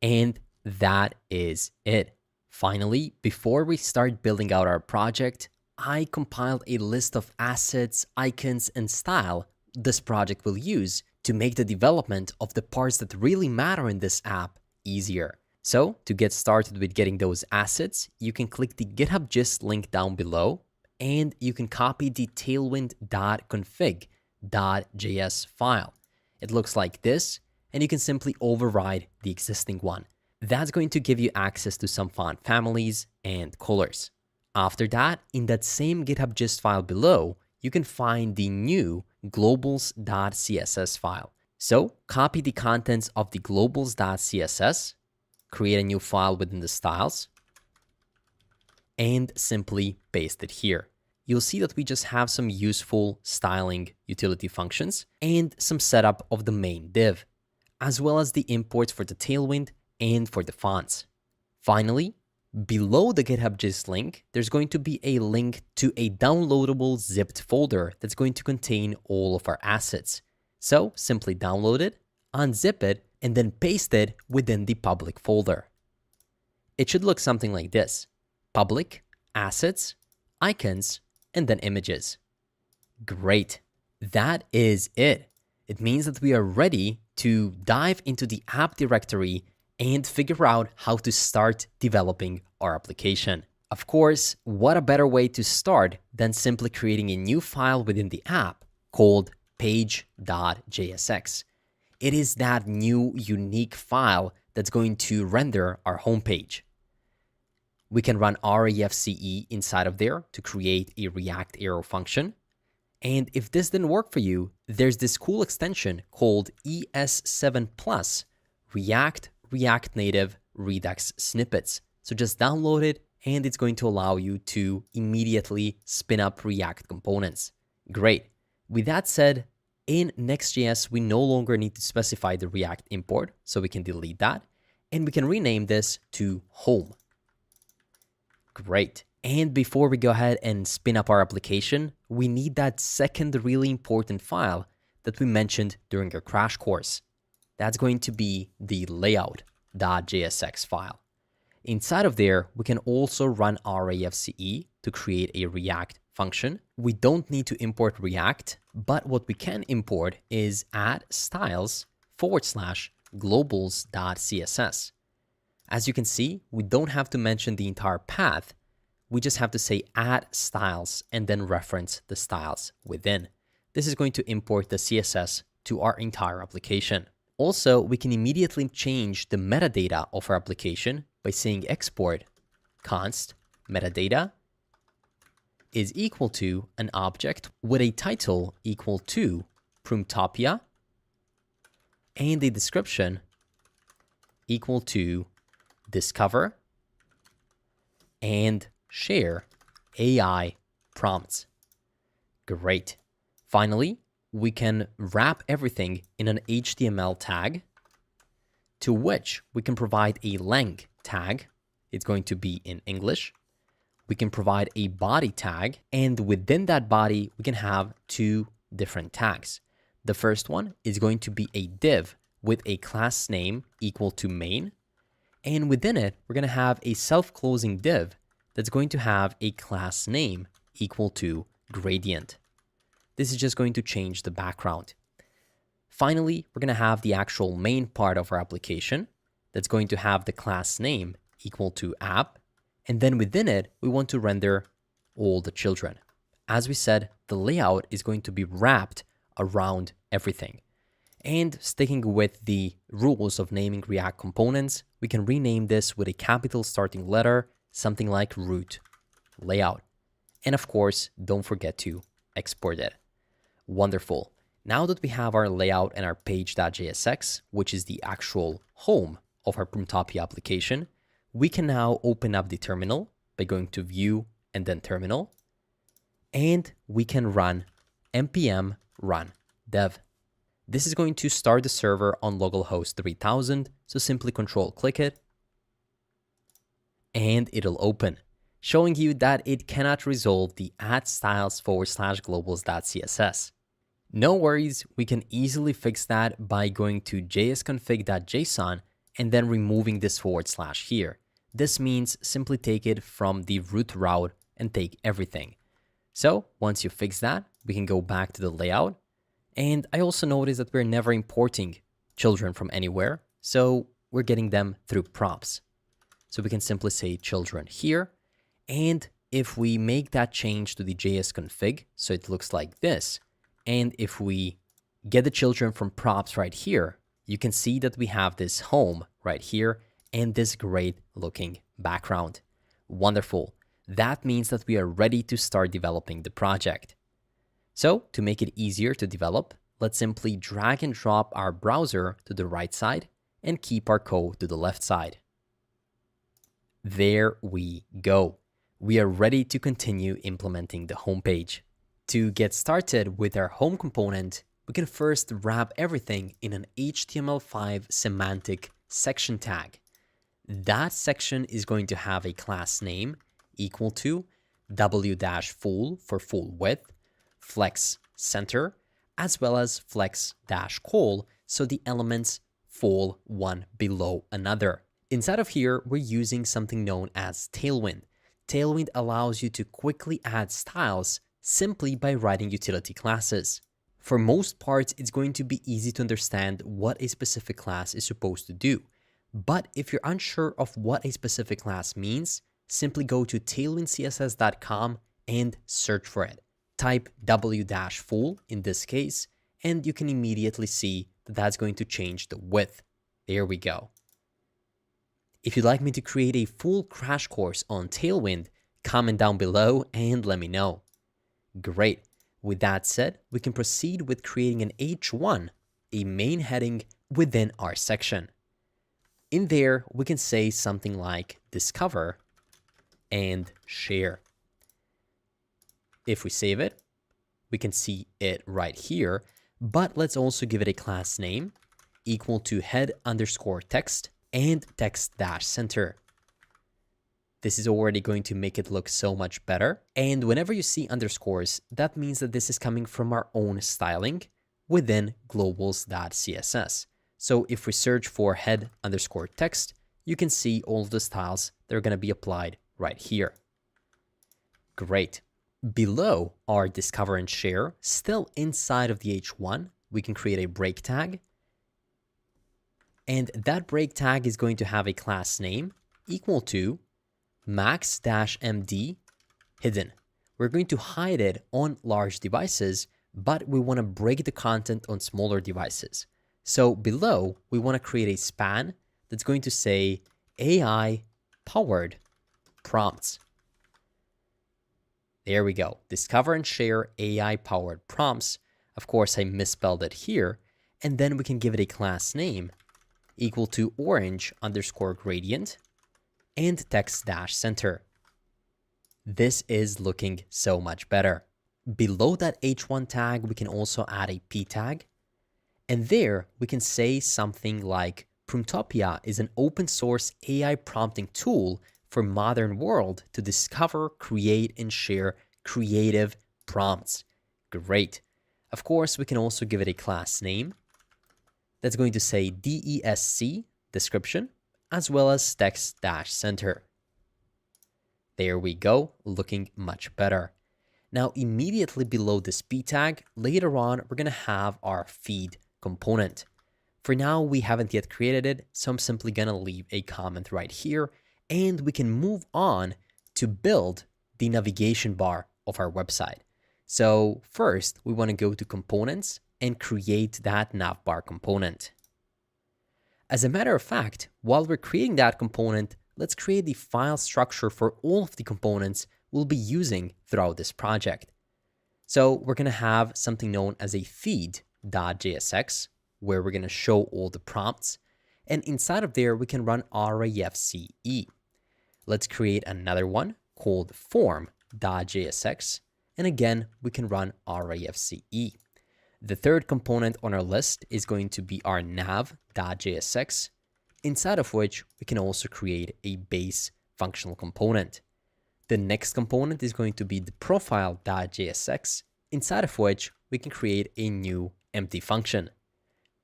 And that is it. Finally, before we start building out our project, I compiled a list of assets, icons, and style this project will use to make the development of the parts that really matter in this app easier. So to get started with getting those assets, you can click the GitHub gist link down below, and you can copy the tailwind.config.js file. It looks like this, and you can simply override the existing one. That's going to give you access to some font families and colors. After that, in that same GitHub gist file below, you can find the new globals.css file. So copy the contents of the globals.css, create a new file within the styles, and simply paste it here. You'll see that we just have some useful styling utility functions and some setup of the main div, as well as the imports for the Tailwind and for the fonts. Finally, below the GitHub gist link, there's going to be a link to a downloadable zipped folder that's going to contain all of our assets. So simply download it, unzip it, and then paste it within the public folder. It should look something like this: public, assets, icons, and then images. Great. That is it. It means that we are ready to dive into the app directory and figure out how to start developing our application. Of course, what a better way to start than simply creating a new file within the app called page.jsx. It is that new unique file that's going to render our homepage. We can run refce inside of there to create a React arrow function. And if this didn't work for you, there's this cool extension called ES7 Plus React Native Redux snippets. So just download it and it's going to allow you to immediately spin up React components. Great. With that said, in Next.js, we no longer need to specify the React import, so we can delete that. And we can rename this to home. Great. And before we go ahead and spin up our application, we need that second really important file that we mentioned during our crash course. That's going to be the layout.jsx file. Inside of there, we can also run RAFCE to create a React function. We don't need to import React, but what we can import is add styles/globals.css. As you can see, we don't have to mention the entire path. We just have to say add styles and then reference the styles within. This is going to import the CSS to our entire application. Also, we can immediately change the metadata of our application by saying export const metadata is equal to an object with a title equal to Prumtopia and a description equal to discover and share AI prompts. Great. Finally, we can wrap everything in an HTML tag to which we can provide a lang tag. It's going to be in English. We can provide a body tag, and within that body, we can have two different tags. The first one is going to be a div with a class name equal to main. And within it, we're going to have a self-closing div that's going to have a class name equal to gradient. This is just going to change the background. Finally, we're going to have the actual main part of our application that's going to have the class name equal to app. And then within it, we want to render all the children. As we said, the layout is going to be wrapped around everything. And sticking with the rules of naming React components, we can rename this with a capital starting letter, something like root layout. And of course, don't forget to export it. Wonderful. Now that we have our layout and our page.jsx, which is the actual home of our Prumtopia application, we can now open up the terminal by going to view and then terminal. And we can run npm run dev. This is going to start the server on localhost 3000. So simply click it and it'll open, showing you that it cannot resolve the add styles/globals.css. No worries, we can easily fix that by going to jsconfig.json and then removing this / here. This means simply take it from the root route and take everything. So once you fix that, we can go back to the layout. And I also noticed that we're never importing children from anywhere. So we're getting them through prompts. So we can simply say children here. And if we make that change to the JSConfig, so it looks like this, and if we get the children from props right here, you can see that we have this home right here and this great looking background. Wonderful. That means that we are ready to start developing the project. So to make it easier to develop, let's simply drag and drop our browser to the right side and keep our code to the left side. There we go. We are ready to continue implementing the homepage. To get started with our home component, we can first wrap everything in an HTML5 semantic section tag. That section is going to have a class name equal to w-full for full width, flex center, as well as flex-call, so the elements fall one below another. Inside of here, we're using something known as Tailwind. Tailwind allows you to quickly add styles simply by writing utility classes. For most parts, it's going to be easy to understand what a specific class is supposed to do. But if you're unsure of what a specific class means, simply go to tailwindcss.com and search for it. Type w-full in this case, and you can immediately see that that's going to change the width. There we go. If you'd like me to create a full crash course on Tailwind, comment down below and let me know. Great. With that said, we can proceed with creating an H1, a main heading within our section. In there, we can say something like discover and share. If we save it, we can see it right here, but let's also give it a class name equal to head_text and text-center. This is already going to make it look so much better. And whenever you see underscores, that means that this is coming from our own styling within globals.css. So if we search for head_text, you can see all of the styles that are going to be applied right here. Great. Below our discover and share, still inside of the H1, we can create a break tag. And that break tag is going to have a class name equal to max-md hidden. We're going to hide it on large devices, but we want to break the content on smaller devices. So below, we want to create a span that's going to say AI-powered prompts. There we go. Discover and share AI-powered prompts. Of course, I misspelled it here. And then we can give it a class name equal to orange_gradient and text-center. This is looking so much better. Below that H1 tag, we can also add a P tag. And there we can say something like Promptopia is an open source AI prompting tool for modern world to discover, create, and share creative prompts. Great. Of course, we can also give it a class name that's going to say DESC, description, as well as text-center. There we go, looking much better. Now, immediately below this P tag, later on, we're going to have our feed component. For now, we haven't yet created it, so I'm simply going to leave a comment right here, and we can move on to build the navigation bar of our website. So first, we want to go to components and create that navbar component. As a matter of fact, while we're creating that component, let's create the file structure for all of the components we'll be using throughout this project. So we're going to have something known as a feed.jsx, where we're going to show all the prompts. And inside of there, we can run RAFCE. Let's create another one called form.jsx. And again, we can run RAFCE. The third component on our list is going to be our nav.jsx, inside of which we can also create a base functional component. The next component is going to be the profile.jsx, inside of which we can create a new empty function.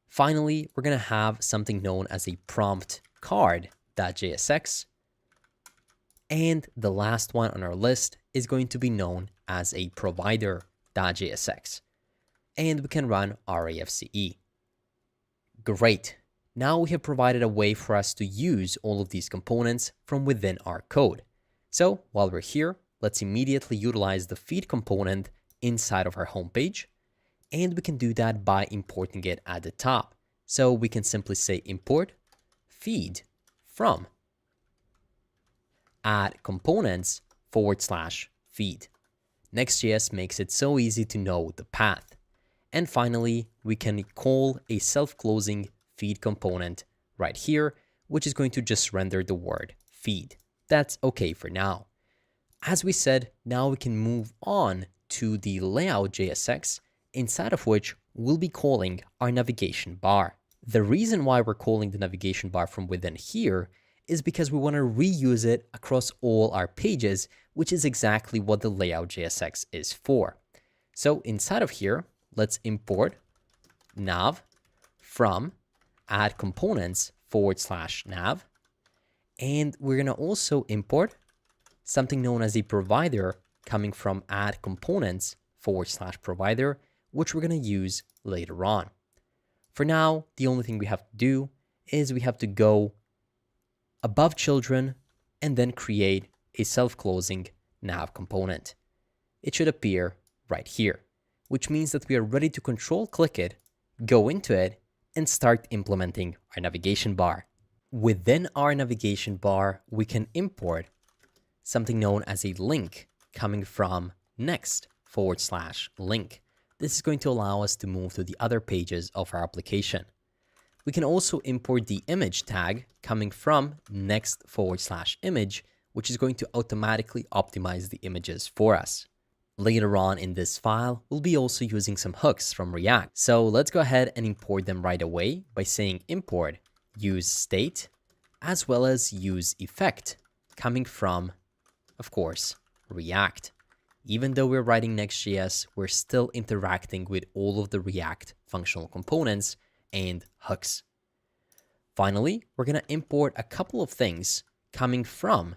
Finally, we're going to have something known as a prompt card.jsx. And the last one on our list is going to be known as a provider.jsx. And we can run RAFCE. Great. Now we have provided a way for us to use all of these components from within our code. So while we're here, let's immediately utilize the feed component inside of our homepage. And we can do that by importing it at the top. So we can simply say import feed from add components/feed. Next.js makes it so easy to know the path. And finally, we can call a self-closing feed component right here, which is going to just render the word feed. That's okay for now. As we said, now we can move on to the layout.jsx, inside of which we'll be calling our navigation bar. The reason why we're calling the navigation bar from within here is because we want to reuse it across all our pages, which is exactly what the layout.jsx is for. So inside of here, let's import nav from add components/nav. And we're going to also import something known as a provider coming from add components/provider, which we're going to use later on. For now, the only thing we have to do is we have to go above children and then create a self-closing nav component. It should appear right here, which means that we are ready to control click it, go into it, and start implementing our navigation bar. Within our navigation bar, we can import something known as a link coming from next/link. This is going to allow us to move to the other pages of our application. We can also import the image tag coming from next/image, which is going to automatically optimize the images for us. Later on in this file, we'll be also using some hooks from React. So let's go ahead and import them right away by saying import use state as well as use effect coming from, of course, React. Even though we're writing Next.js, we're still interacting with all of the React functional components and hooks. Finally, we're going to import a couple of things coming from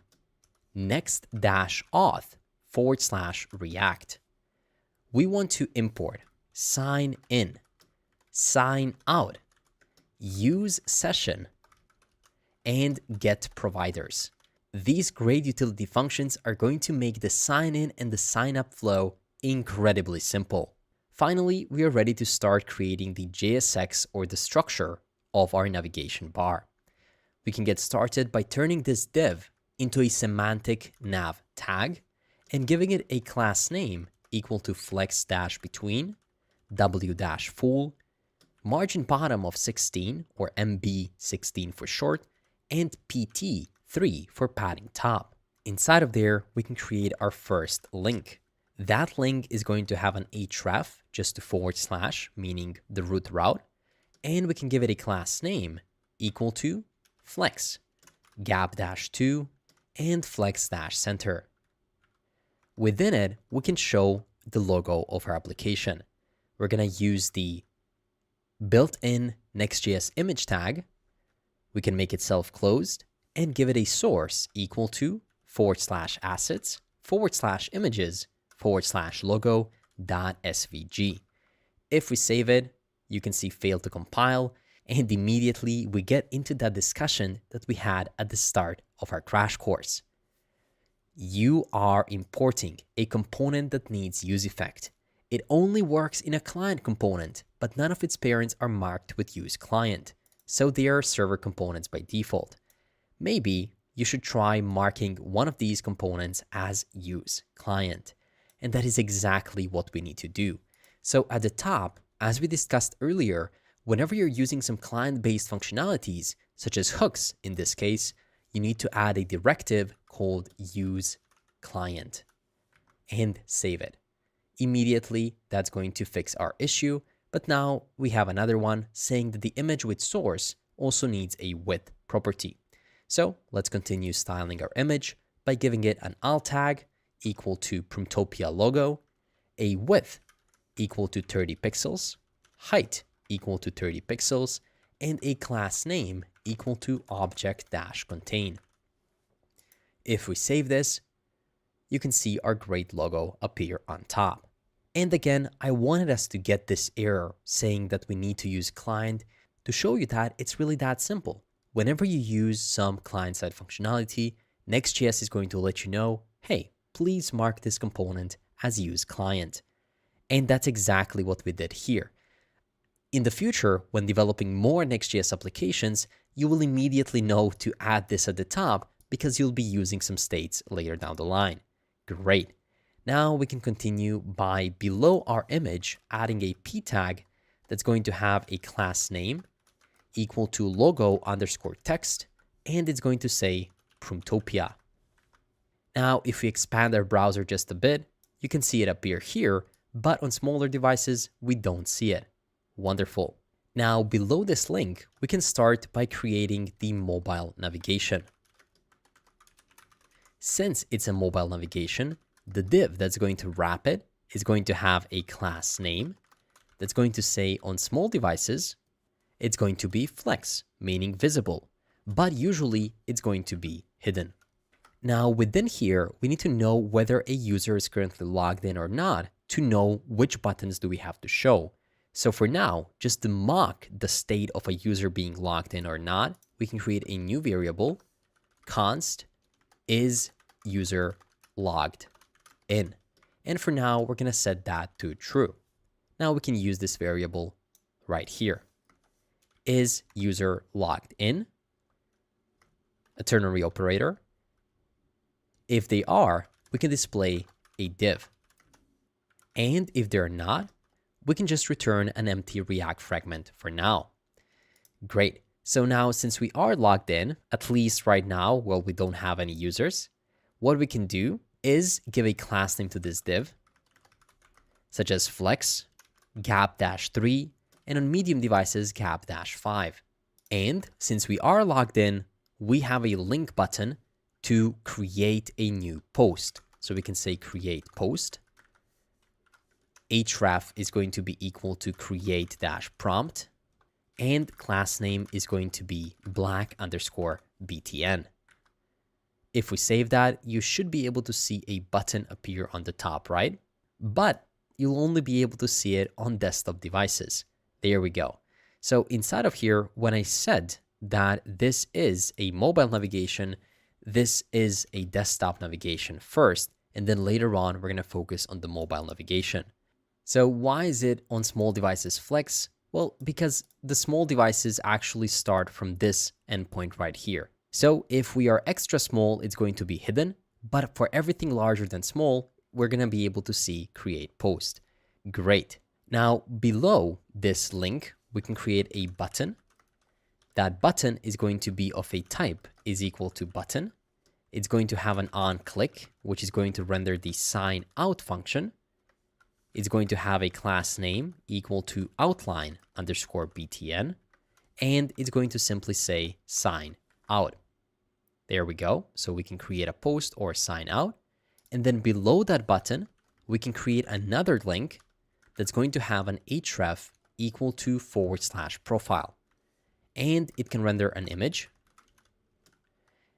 next-auth/React. We want to import sign in, sign out, use session, and get providers. These great utility functions are going to make the sign in and the sign up flow incredibly simple. Finally, we are ready to start creating the JSX or the structure of our navigation bar. We can get started by turning this div into a semantic nav tag and giving it a class name equal to flex-between, w-full, margin bottom of 16 or MB16 for short, and PT3 for padding top. Inside of there, we can create our first link. That link is going to have an href, just a /, meaning the route, and we can give it a class name equal to flex, gap-2, and flex-center. Within it, we can show the logo of our application. We're going to use the built-in Next.js image tag. We can make it self-closed and give it a source equal to /assets /images /logo.svg. If we save it, you can see fail to compile, and immediately we get into that discussion that we had at the start of our crash course. You are importing a component that needs use effect. It only works in a client component, but none of its parents are marked with use client, so they are server components by default. Maybe you should try marking one of these components as use client, and that is exactly what we need to do. So at the top, as we discussed earlier, whenever you're using some client-based functionalities, such as hooks in this case, you need to add a directive called use client and save it. Immediately, that's going to fix our issue, but now we have another one saying that the image with source also needs a width property. So let's continue styling our image by giving it an alt tag equal to Promptopia logo, a width equal to 30 pixels, height equal to 30 pixels, and a class name equal to object-contain. If we save this, you can see our great logo appear on top. And again, I wanted us to get this error saying that we need to use client to show you that it's really that simple. Whenever you use some client-side functionality, Next.js is going to let you know, hey, please mark this component as use client. And that's exactly what we did here. In the future, when developing more Next.js applications, you will immediately know to add this at the top because you'll be using some states later down the line. Great. Now we can continue by below our image adding a p tag that's going to have a class name equal to logo_text, and it's going to say Promptopia. Now, if we expand our browser just a bit, you can see it appear here, but on smaller devices, we don't see it. Wonderful. Now, below this link, we can start by creating the mobile navigation. Since it's a mobile navigation, the div that's going to wrap it is going to have a class name that's going to say on small devices, it's going to be flex, meaning visible, but usually it's going to be hidden. Now, within here, we need to know whether a user is currently logged in or not to know which buttons do we have to show. So for now, just to mock the state of a user being logged in or not, we can create a new variable, const is user logged in. And for now, we're going to set that to true. Now we can use this variable right here. Is user logged in? A ternary operator. If they are, we can display a div. And if they're not, we can just return an empty React fragment for now. Great. So now, since we are logged in, at least right now, we don't have any users, what we can do is give a class name to this div such as Flex, Gap-3, and on medium devices, Gap-5. And since we are logged in, we have a link button to create a new post. So we can say create post. href is going to be equal to create-prompt. And class name is going to be black_btn. If we save that, you should be able to see a button appear on the top right, but you'll only be able to see it on desktop devices. There we go. So inside of here, when I said that this is a mobile navigation, this is a desktop navigation first, and then later on, we're going to focus on the mobile navigation. So why is it on small devices Flex? Well, because the small devices actually start from this endpoint right here. So if we are extra small, it's going to be hidden, but for everything larger than small, we're going to be able to see create post. Great. Now below this link, we can create a button. That button is going to be of a type is equal to button. It's going to have an on click, which is going to render the sign out function. It's going to have a class name equal to outline_btn, and it's going to simply say sign out. There we go. So we can create a post or sign out. And then below that button, we can create another link that's going to have an href equal to /profile. And it can render an image.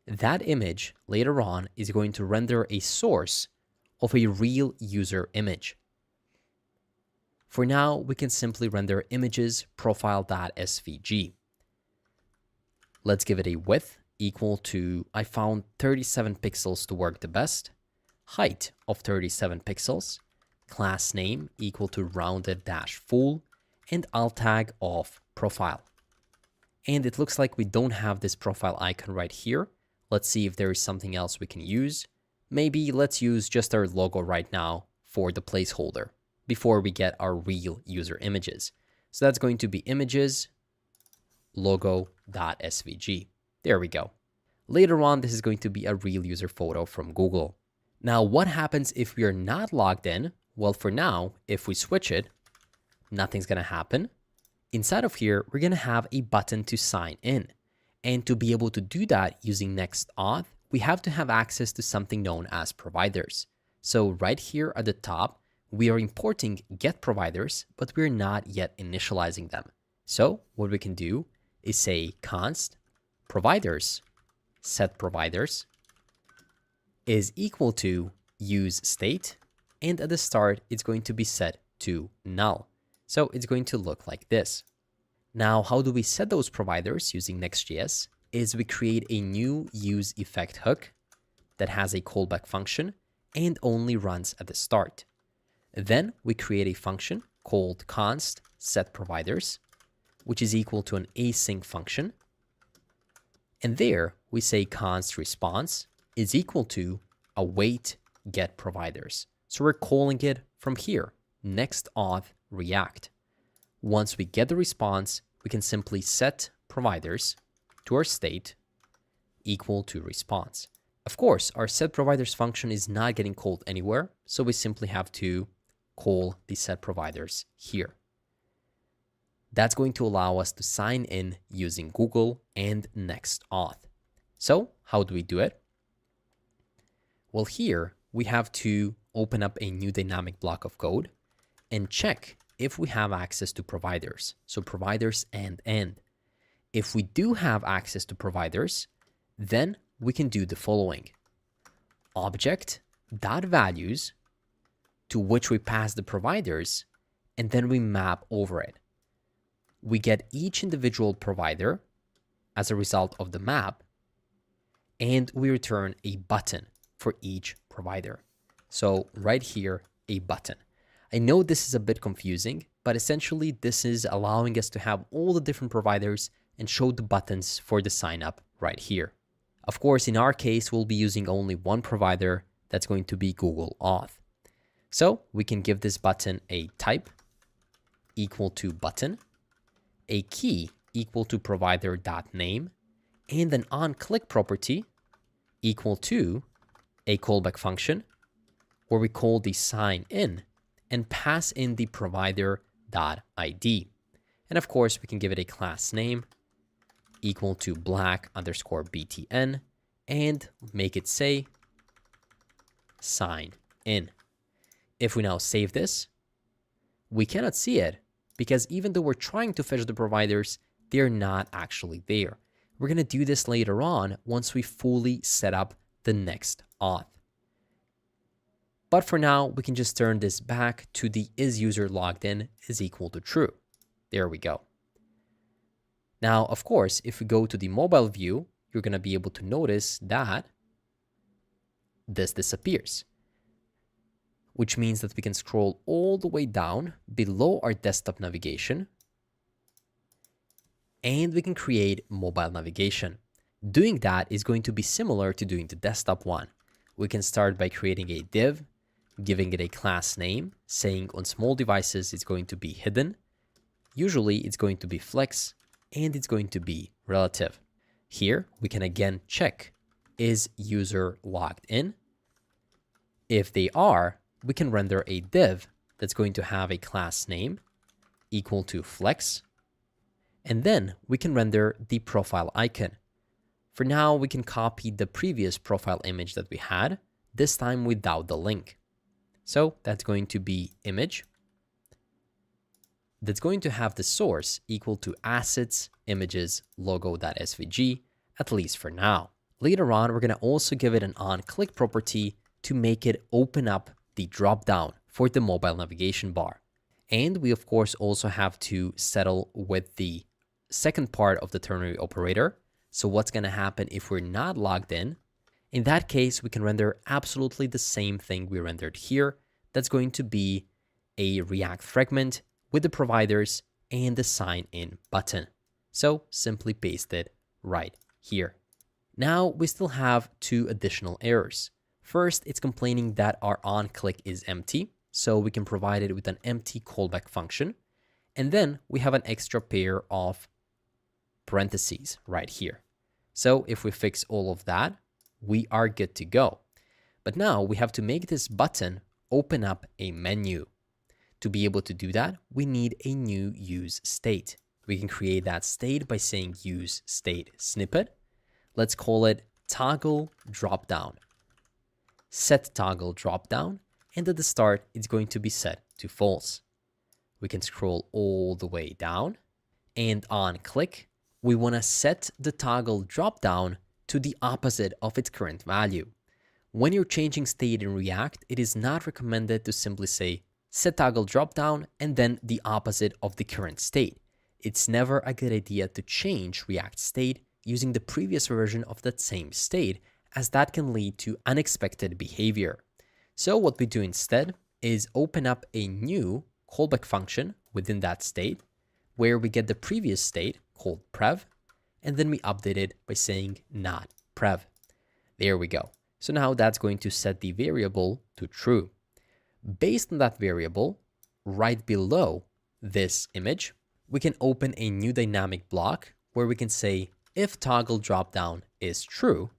That image later on is going to render a source of a real user image. For now, we can simply render images profile.svg. Let's give it a width equal to, I found 37 pixels to work the best, height of 37 pixels, class name equal to rounded-full, and alt tag of profile. And it looks like we don't have this profile icon right here. Let's see if there is something else we can use. Maybe let's use just our logo right now for the placeholder before we get our real user images. So that's going to be images logo.svg. There we go. Later on, this is going to be a real user photo from Google. Now, what happens if we are not logged in? Well, for now, if we switch it, nothing's going to happen. Inside of here, we're going to have a button to sign in. And to be able to do that using NextAuth, we have to have access to something known as providers. So right here at the top, we are importing get providers, but we're not yet initializing them. So what we can do is say const providers set providers is equal to use state, and at the start, it's going to be set to null. So it's going to look like this. Now, how do we set those providers using Next.js? Is we create a new use effect hook that has a callback function and only runs at the start. Then we create a function called const set providers, which is equal to an async function. And there we say const response is equal to await get providers. So we're calling it from here, NextAuth React. Once we get the response, we can simply set providers to our state equal to response. Of course, our set providers function is not getting called anywhere, so we simply have to call the set providers here. That's going to allow us to sign in using Google and NextAuth. So how do we do it? Well, here we have to open up a new dynamic block of code and check if we have access to providers. So providers and end. If we do have access to providers, then we can do the following. Object.values to which we pass the providers, and then we map over it. We get each individual provider as a result of the map, and we return a button for each provider. So right here, a button. I know this is a bit confusing, but essentially this is allowing us to have all the different providers and show the buttons for the sign up right here. Of course, in our case, we'll be using only one provider. That's going to be Google Auth. So we can give this button a type equal to button, a key equal to provider.name, and an onClick property equal to a callback function where we call the sign in and pass in the provider.id. And of course, we can give it a class name equal to black_btn and make it say sign in. If we now save this, we cannot see it because even though we're trying to fetch the providers, they're not actually there. We're going to do this later on once we fully set up the next auth. But for now, we can just turn this back to the isUserLoggedIn is equal to true. There we go. Now, of course, if we go to the mobile view, you're going to be able to notice that this disappears, which means that we can scroll all the way down below our desktop navigation and we can create mobile navigation. Doing that is going to be similar to doing the desktop one. We can start by creating a div, giving it a class name, saying on small devices it's going to be hidden. Usually it's going to be flex and it's going to be relative. Here we can again check, is user logged in? If they are, we can render a div that's going to have a class name equal to flex. And then we can render the profile icon. For now, we can copy the previous profile image that we had, this time without the link. So that's going to be image. That's going to have the source equal to assets, images, logo.svg, at least for now. Later on, we're going to also give it an on-click property to make it open up the dropdown for the mobile navigation bar. And we, of course, also have to settle with the second part of the ternary operator. So what's going to happen if we're not logged in? In that case, we can render absolutely the same thing we rendered here. That's going to be a React fragment with the providers and the sign in button. So simply paste it right here. Now we still have two additional errors. First, it's complaining that our onClick is empty. So we can provide it with an empty callback function. And then we have an extra pair of parentheses right here. So if we fix all of that, we are good to go. But now we have to make this button open up a menu. To be able to do that, we need a new use state. We can create that state by saying use state snippet. Let's call it toggle dropdown. Set toggle dropdown, and at the start, it's going to be set to false. We can scroll all the way down, and on click, we want to set the toggle dropdown to the opposite of its current value. When you're changing state in React, it is not recommended to simply say set toggle dropdown and then the opposite of the current state. It's never a good idea to change React state using the previous version of that same state, as that can lead to unexpected behavior. So what we do instead is open up a new callback function within that state where we get the previous state called prev, and then we update it by saying not prev. There we go. So now that's going to set the variable to true. Based on that variable, right below this image, we can open a new dynamic block where we can say if toggle dropdown is true,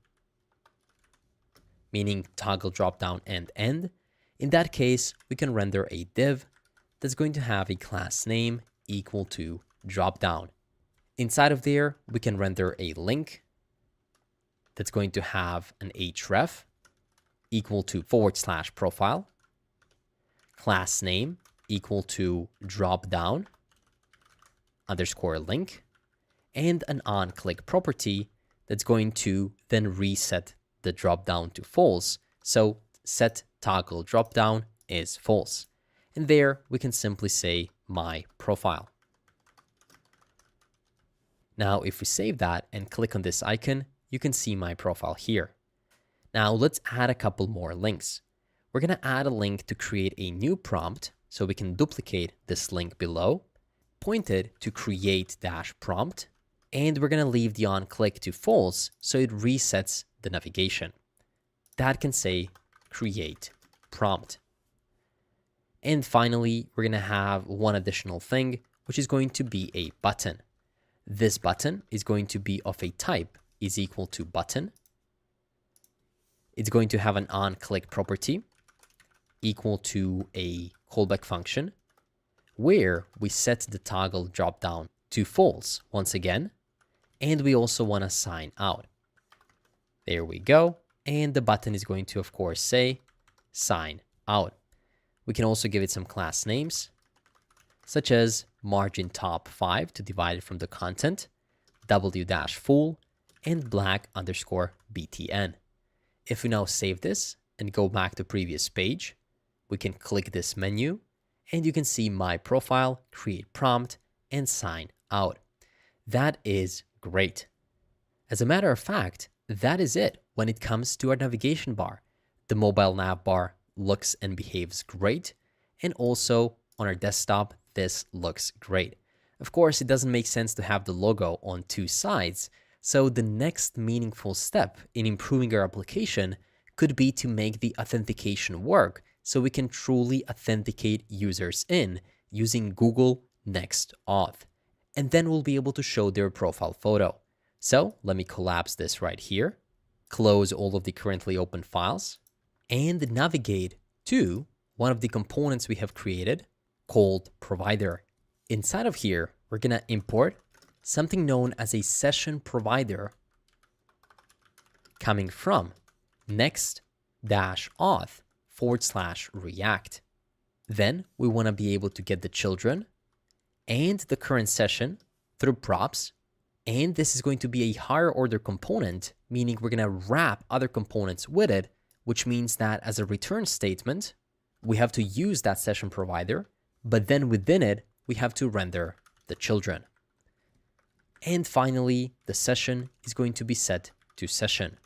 meaning toggle dropdown and end. In that case, we can render a div that's going to have a class name equal to dropdown. Inside of there, we can render a link that's going to have an href equal to /profile, class name equal to dropdown _ link, and an onClick property that's going to then reset the dropdown to false. So set toggle dropdown is false. And there we can simply say my profile. Now, if we save that and click on this icon, you can see my profile here. Now let's add a couple more links. We're going to add a link to create a new prompt. So we can duplicate this link below, point it to create-prompt, and we're going to leave the onClick to false so it resets the navigation. That can say create prompt. And finally, we're going to have one additional thing, which is going to be a button. This button is going to be of a type is equal to button. It's going to have an onClick property equal to a callback function where we set the toggle dropdown to false once again, and we also want to sign out. There we go. And the button is going to, of course, say sign out. We can also give it some class names, such as margin top 5 to divide it from the content, w-full, and black_btn. If we now save this and go back to previous page, we can click this menu and you can see my profile, create prompt, and sign out. That is great. As a matter of fact, that is it when it comes to our navigation bar. The mobile nav bar looks and behaves great, and also on our desktop, this looks great. Of course, it doesn't make sense to have the logo on two sides, so the next meaningful step in improving our application could be to make the authentication work so we can truly authenticate users in using Google Next Auth. And then we'll be able to show their profile photo. So let me collapse this right here, close all of the currently open files, and navigate to one of the components we have created called provider. Inside of here, we're going to import something known as a session provider coming from next-auth/React. Then we want to be able to get the children and the current session through props. And this is going to be a higher order component, meaning we're going to wrap other components with it, which means that as a return statement, we have to use that session provider, but then within it, we have to render the children. And finally, the session is going to be set to session.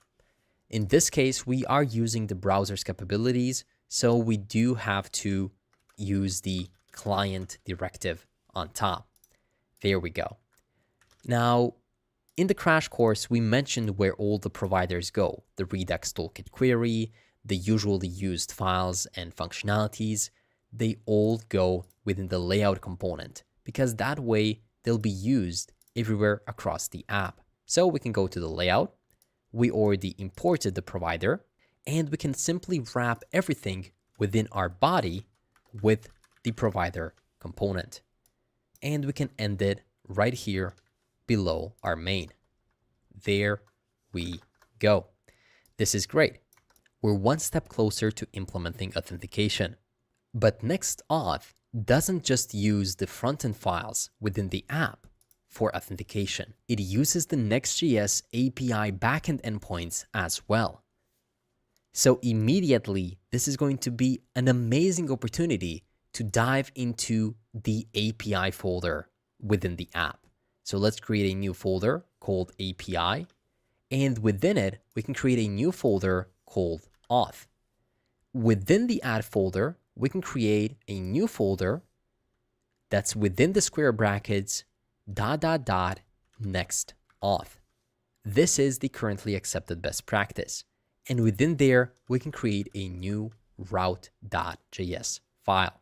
In this case, we are using the browser's capabilities, so we do have to use the client directive on top. There we go. Now, in the crash course, we mentioned where all the providers go, the Redux Toolkit query, the usually used files and functionalities, they all go within the layout component because that way they'll be used everywhere across the app. So we can go to the layout, we already imported the provider, and we can simply wrap everything within our body with the provider component. And we can end it right here below our main. There we go. This is great. We're one step closer to implementing authentication. But NextAuth doesn't just use the front-end files within the app for authentication. It uses the Next.js API backend endpoints as well. So immediately, this is going to be an amazing opportunity to dive into the API folder within the app. So let's create a new folder called API, and within it, we can create a new folder called Auth. Within the add folder, we can create a new folder that's within the square brackets ..next auth. This is the currently accepted best practice. And within there, we can create a new route.js file.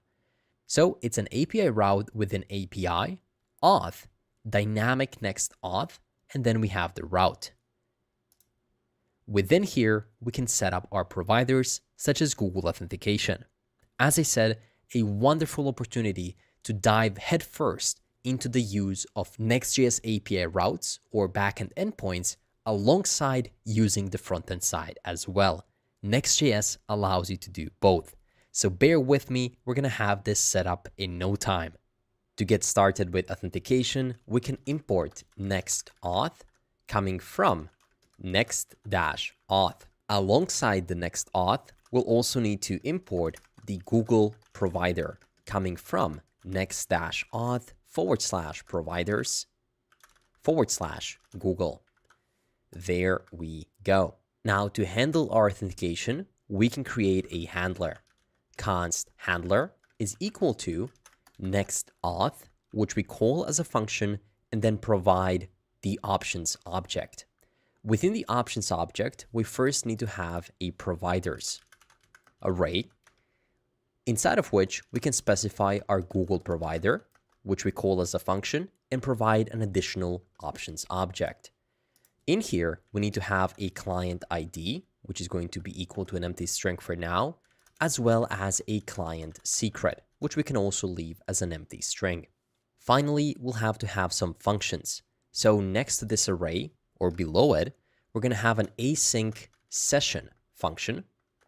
So it's an API route within API, auth, dynamic next auth, and then we have the route. Within here, we can set up our providers such as Google Authentication. As I said, a wonderful opportunity to dive headfirst into the use of Next.js API routes or backend endpoints alongside using the frontend side as well. Next.js allows you to do both. So bear with me, we're going to have this set up in no time. To get started with authentication, we can import NextAuth coming from next-auth. Alongside the NextAuth, we'll also need to import the Google provider coming from next-auth/providers/Google. There we go. Now to handle our authentication, we can create a handler. Const handler is equal to NextAuth, which we call as a function and then provide the options object. Within the options object, we first need to have a providers array, inside of which we can specify our Google provider, which we call as a function, and provide an additional options object. In here, we need to have a client ID, which is going to be equal to an empty string for now, as well as a client secret. which we can also leave as an empty string. Finally, we'll have to have some functions. So next to this array, or below it, we're going to have an async session function,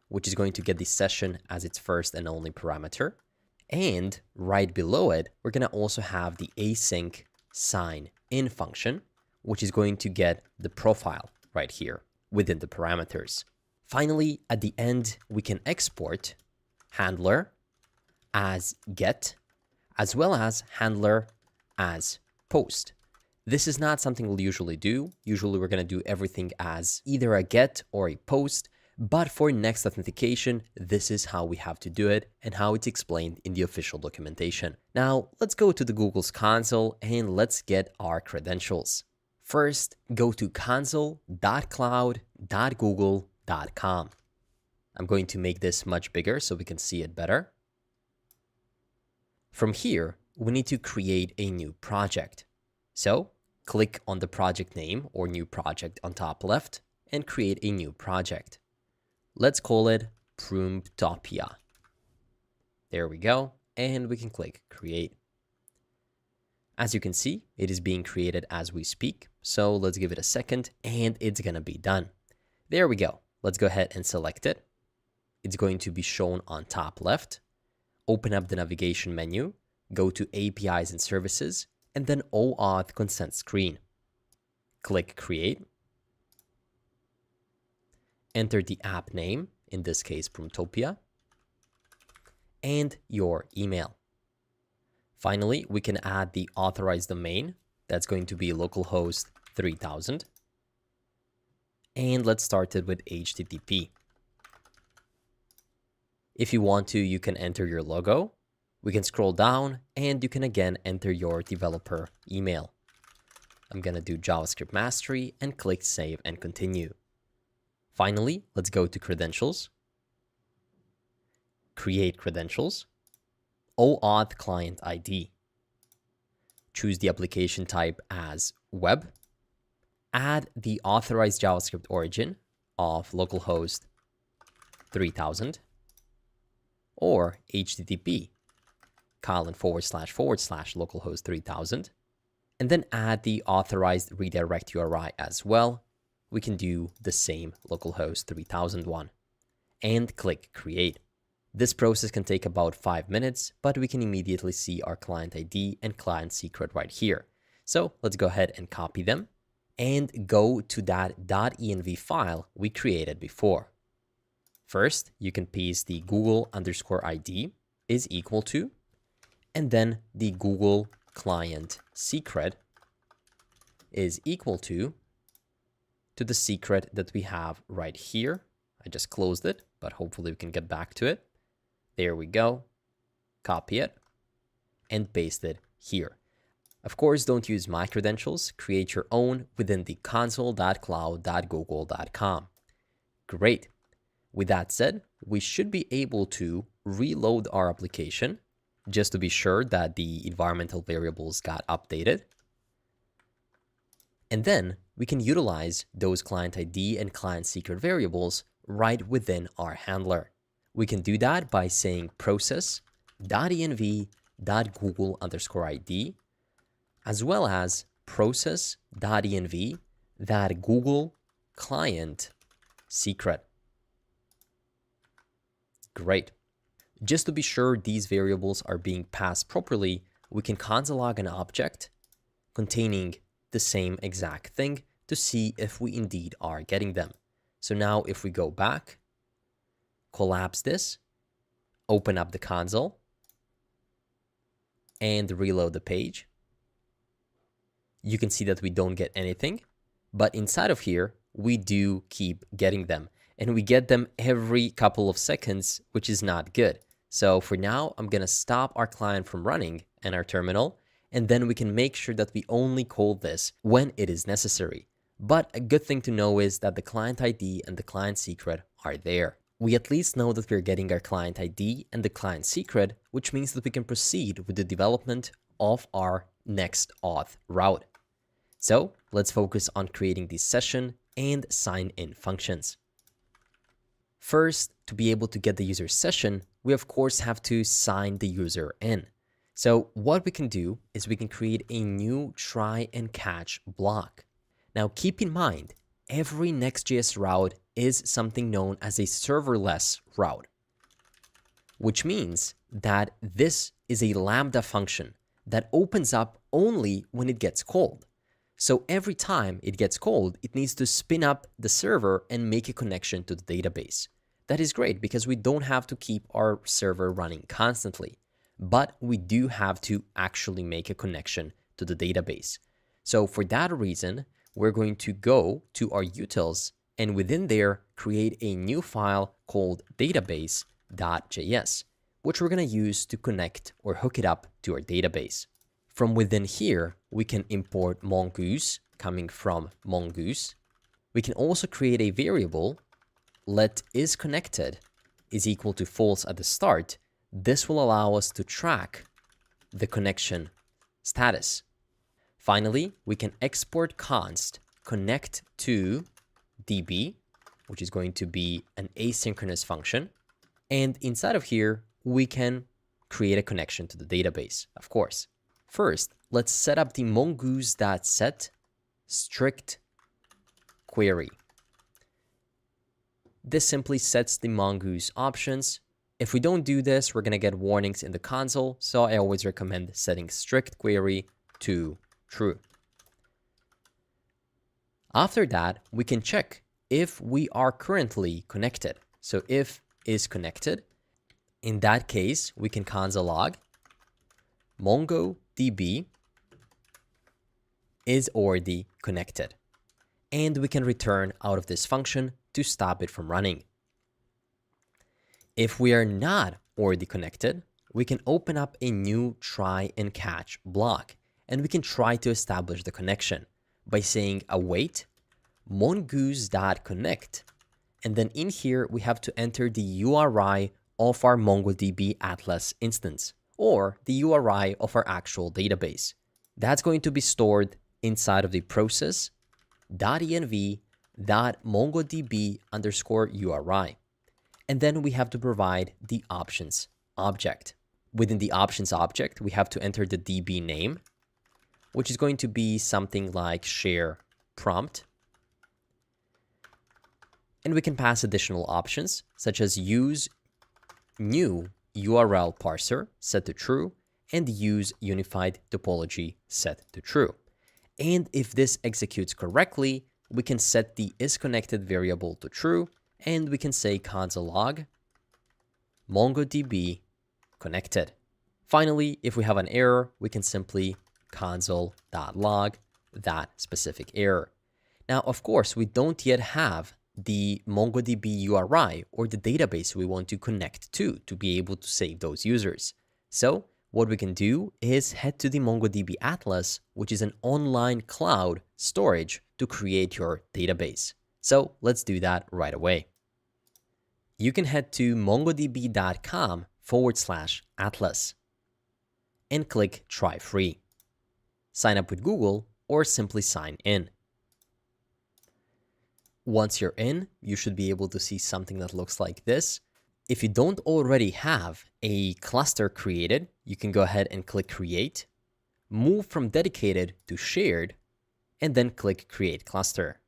which is going to get the session as its first and only parameter. And right below it, we're going to also have the async sign in function, which is going to get the profile right here within the parameters. Finally, at the end, we can export handler as get, as well as handler as post. This is not something we'll usually do. Usually we're going to do everything as either a get or a post, but for next authentication, this is how we have to do it and how it's explained in the official documentation. Now, let's go to the Google's console and let's get our credentials. First, go to console.cloud.google.com. I'm going to make this much bigger so we can see it better. From here, we need to create a new project. So, click on the project name or new project on top left and create a new project. Let's call it Promptopia. There we go, and we can click create. As you can see, it is being created as we speak, so let's give it a second and it's gonna be done. There we go. Let's go ahead and select it. It's going to be shown on top left. Open up the navigation menu, go to APIs and services, and then OAuth consent screen. Click create. Enter the app name, in this case Promptopia, and your email. Finally, we can add the authorized domain. That's going to be localhost 3000. And let's start it with HTTP. If you want to, you can enter your logo. We can scroll down and you can again enter your developer email. I'm going to do JavaScript Mastery and click Save and Continue. Finally, let's go to Credentials, Create Credentials, OAuth Client ID. Choose the application type as Web. Add the authorized JavaScript origin of localhost 3000 or HTTP :// localhost 3000, and then add the authorized redirect URI as well. We can do the same localhost 3000 one and click create. This process can take about 5 minutes, but we can immediately see our client ID and client secret right here. So let's go ahead and copy them and go to that .env file we created before. First, you can paste the Google_ID is equal to, and then the Google client secret is equal to the secret that we have right here. I just closed it, but hopefully we can get back to it. There we go. Copy it and paste it here. Of course, don't use my credentials. Create your own within the console.cloud.google.com. Great. With that said, we should be able to reload our application just to be sure that the environmental variables got updated. And then we can utilize those client ID and client secret variables right within our handler. We can do that by saying process.env.google_ID, as well as process.env.google client secret. Great. Just to be sure these variables are being passed properly, we can console log an object containing the same exact thing to see if we indeed are getting them. So now if we go back, collapse this, open up the console, and reload the page, you can see that we don't get anything, but inside of here, we do keep getting them. And we get them every couple of seconds, which is not good. So for now, I'm going to stop our client from running and our terminal, and then we can make sure that we only call this when it is necessary. But a good thing to know is that the client ID and the client secret are there. We at least know that we're getting our client ID and the client secret, which means that we can proceed with the development of our next auth route. So let's focus on creating the session and sign in functions. First, to be able to get the user session, we of course have to sign the user in. So what we can do is we can create a new try and catch block. Now keep in mind, every Next.js route is something known as a serverless route, which means that this is a Lambda function that opens up only when it gets called. So every time it gets called, it needs to spin up the server and make a connection to the database. That is great because we don't have to keep our server running constantly, but we do have to actually make a connection to the database. So for that reason, we're going to go to our utils and within there create a new file called database.js, which we're going to use to connect or hook it up to our database. From within here, we can import mongoose coming from mongoose. We can also create a variable let is connected is equal to false at the start. This will allow us to track the connection status. Finally, we can export const connect to db, which is going to be an asynchronous function. And inside of here, we can create a connection to the database, of course. First, let's set up the mongoose.set strict query. This simply sets the mongoose options. If we don't do this, we're going to get warnings in the console, so I always recommend setting strict query to true. After that, we can check if we are currently connected. So if is connected, in that case, we can console log MongoDB is already connected. And we can return out of this function to stop it from running. If we are not already connected, we can open up a new try and catch block, and we can try to establish the connection by saying await mongoose.connect, and then in here we have to enter the URI of our MongoDB Atlas instance, or the URI of our actual database. That's going to be stored inside of the process.env.mongodb_URI. And then we have to provide the options object. Within the options object, we have to enter the DB name, which is going to be something like share prompt. And we can pass additional options, such as use new URL parser set to true and use unified topology set to true. And if this executes correctly, we can set the isConnected variable to true, and we can say console log MongoDB connected. Finally, if we have an error, we can simply console.log that specific error. Now, of course, we don't yet have the MongoDB URI or the database we want to connect to be able to save those users. So what we can do is head to the MongoDB Atlas, which is an online cloud storage to create your database. So let's do that right away. You can head to mongodb.com/atlas and click try free. Sign up with Google or simply sign in. Once you're in, you should be able to see something that looks like this. If you don't already have a cluster created, you can go ahead and click create, move from dedicated to shared, and then click create cluster.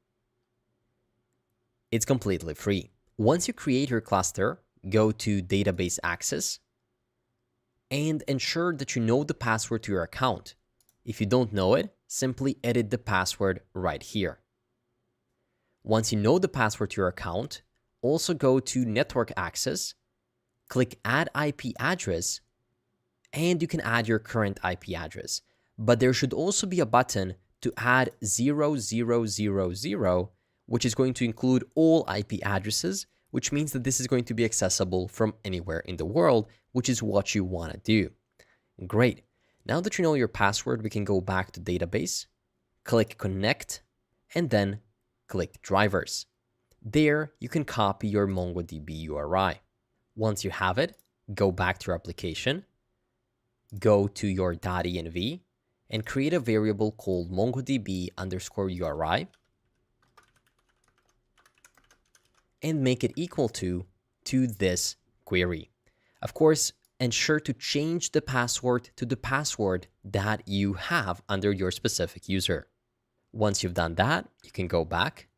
It's completely free. Once you create your cluster, go to database access and ensure that you know the password to your account. If you don't know it, simply edit the password right here. Once you know the password to your account, also go to network access, click add IP address, and you can add your current IP address. But there should also be a button to add 0000, which is going to include all IP addresses, which means that this is going to be accessible from anywhere in the world, which is what you want to do. Great. Now that you know your password, we can go back to database, click connect, and then click drivers. There, you can copy your MongoDB URI. Once you have it, go back to your application, go to your .env, and create a variable called MongoDB_URI, and make it equal to this query. Of course, ensure to change the password to the password that you have under your specific user. Once you've done that, you can go back,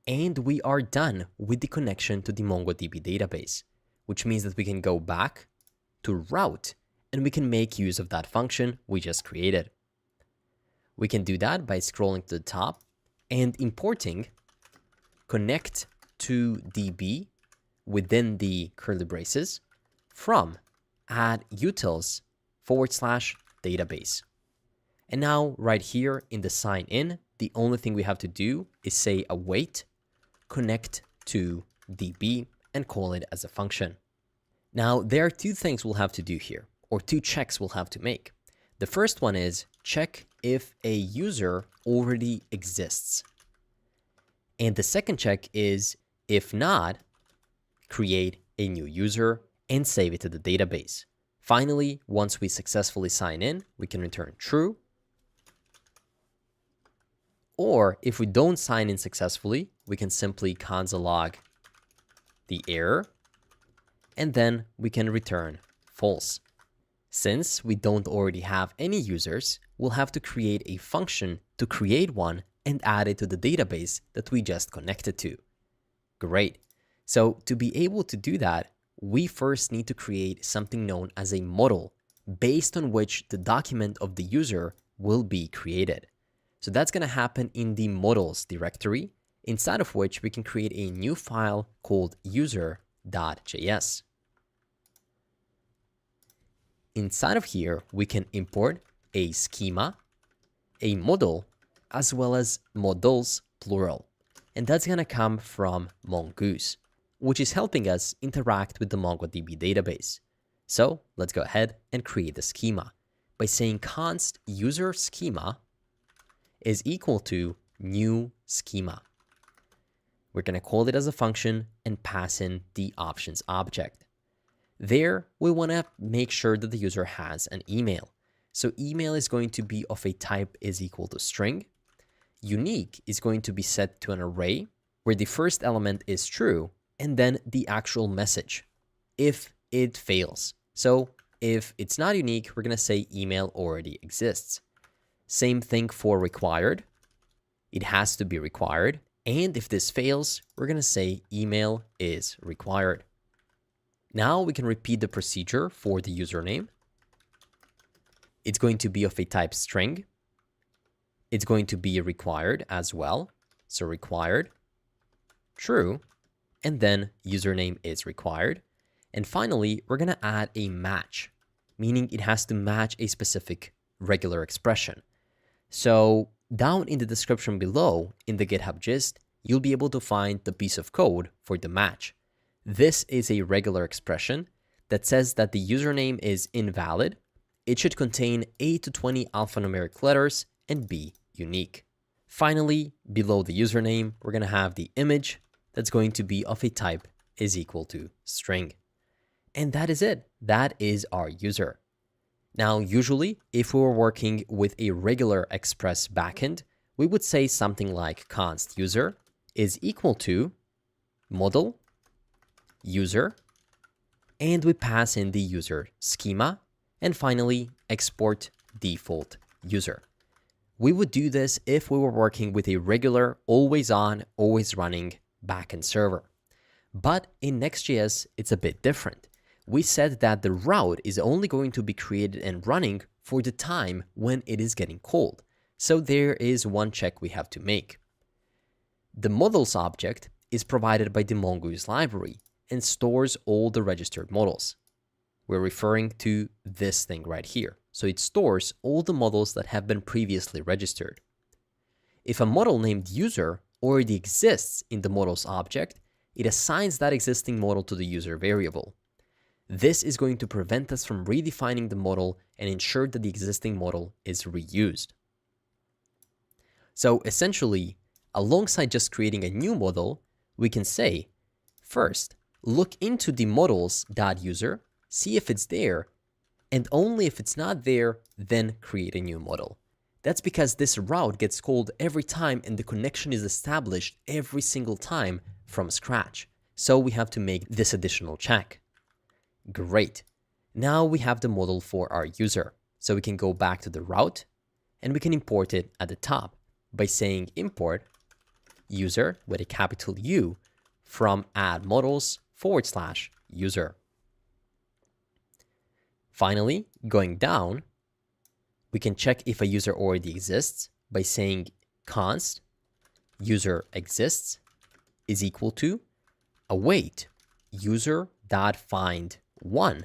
and we are done with the connection to the MongoDB database, which means that we can go back to route and we can make use of that function we just created. We can do that by scrolling to the top and importing connect to DB within the curly braces from add utils /database. And now right here in the sign in, the only thing we have to do is say await connect to DB and call it as a function. Now there are two things we'll have to do here, or two checks we'll have to make. The first one is check if a user already exists. And the second check is, if not, create a new user and save it to the database. Finally, once we successfully sign in, we can return true. Or if we don't sign in successfully, we can simply console log the error, and then we can return false. Since we don't already have any users, we'll have to create a function to create one and add it to the database that we just connected to. Great. So to be able to do that, we first need to create something known as a model based on which the document of the user will be created. So that's going to happen in the models directory, inside of which we can create a new file called user.js. Inside of here, we can import a schema, a model, as well as models, plural. And that's going to come from Mongoose, which is helping us interact with the MongoDB database. So let's go ahead and create the schema by saying const user schema is equal to new schema. We're going to call it as a function and pass in the options object. There, we want to make sure that the user has an email. So email is going to be of a type is equal to string. Unique is going to be set to an array where the first element is true and then the actual message if it fails. So if it's not unique, we're going to say email already exists. Same thing for required. It has to be required. And if this fails, we're going to say email is required. Now we can repeat the procedure for the username. It's going to be of a type string. It's going to be required as well. So required, true, and then username is required. And finally, we're going to add a match, meaning it has to match a specific regular expression. So down in the description below in the GitHub gist, you'll be able to find the piece of code for the match. This is a regular expression that says that the username is invalid. It should contain 8 to 20 alphanumeric letters and be unique. Finally, below the username, we're going to have the image that's going to be of a type is equal to string. And that is it. That is our user. Now, usually, if we were working with a regular Express backend, we would say something like const user is equal to model user, and we pass in the user schema, and finally export default user. We would do this if we were working with a regular, always on, always running backend server. But in Next.js, it's a bit different. We said that the route is only going to be created and running for the time when it is getting called. So there is one check we have to make. The models object is provided by the Mongoose library and stores all the registered models. We're referring to this thing right here. So it stores all the models that have been previously registered. If a model named user already exists in the models object, it assigns that existing model to the user variable. This is going to prevent us from redefining the model and ensure that the existing model is reused. So essentially, alongside just creating a new model, we can say, first, look into the models.user, see if it's there, and only if it's not there, then create a new model. That's because this route gets called every time and the connection is established every single time from scratch. So we have to make this additional check. Great. Now we have the model for our user. So we can go back to the route and we can import it at the top by saying import user with a capital U from add models/user. Finally, going down, we can check if a user already exists by saying const user exists is equal to await user.find1,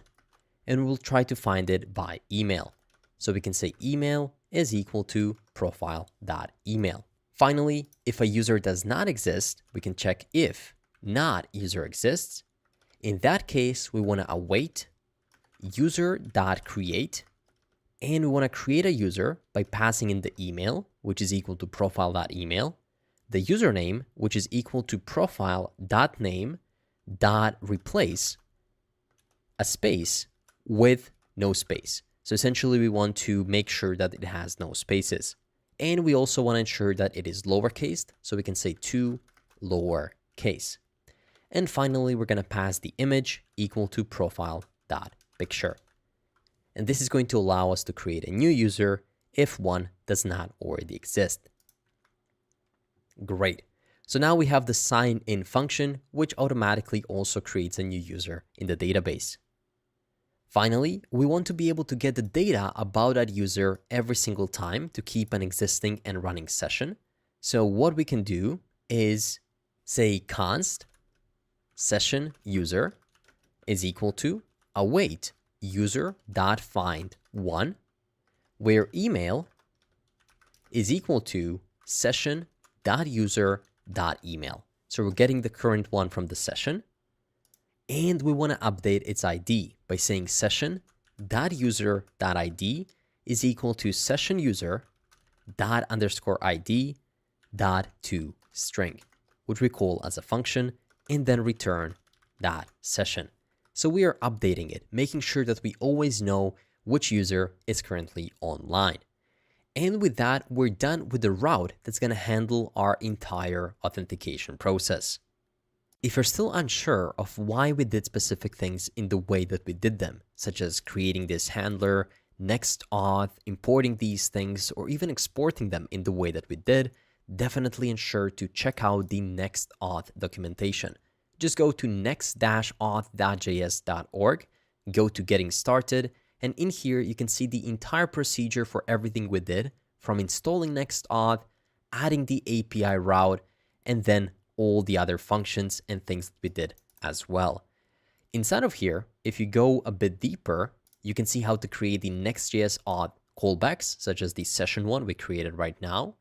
and we'll try to find it by email. So we can say email is equal to profile.email. Finally, if a user does not exist, we can check if not user exists. In that case, we want to await user.create, and we want to create a user by passing in the email, which is equal to profile.email, the username, which is equal to profile.name.replace a space with no space. So essentially, we want to make sure that it has no spaces. And we also want to ensure that it is lowercase, so we can say to lowercase. And finally, we're going to pass the image equal to profile.picture. And this is going to allow us to create a new user if one does not already exist. Great. So now we have the sign in function, which automatically also creates a new user in the database. Finally, we want to be able to get the data about that user every single time to keep an existing and running session. So what we can do is say const session user is equal to await user.find1, where email is equal to session.user.email. So we're getting the current one from the session, and we want to update its ID by saying session.user.id is equal to session_id.toString, which we call as a function, and then return that session. So we are updating it, making sure that we always know which user is currently online. And with that, we're done with the route that's going to handle our entire authentication process. If you're still unsure of why we did specific things in the way that we did them, such as creating this handler, next auth, importing these things, or even exporting them in the way that we did, definitely ensure to check out the next auth documentation. Just go to next-auth.js.org, go to getting started, and in here you can see the entire procedure for everything we did, from installing next auth, adding the API route, and then all the other functions and things that we did as well. Inside of here, if you go a bit deeper, you can see how to create the Next.js auth callbacks, such as the session one we created right now.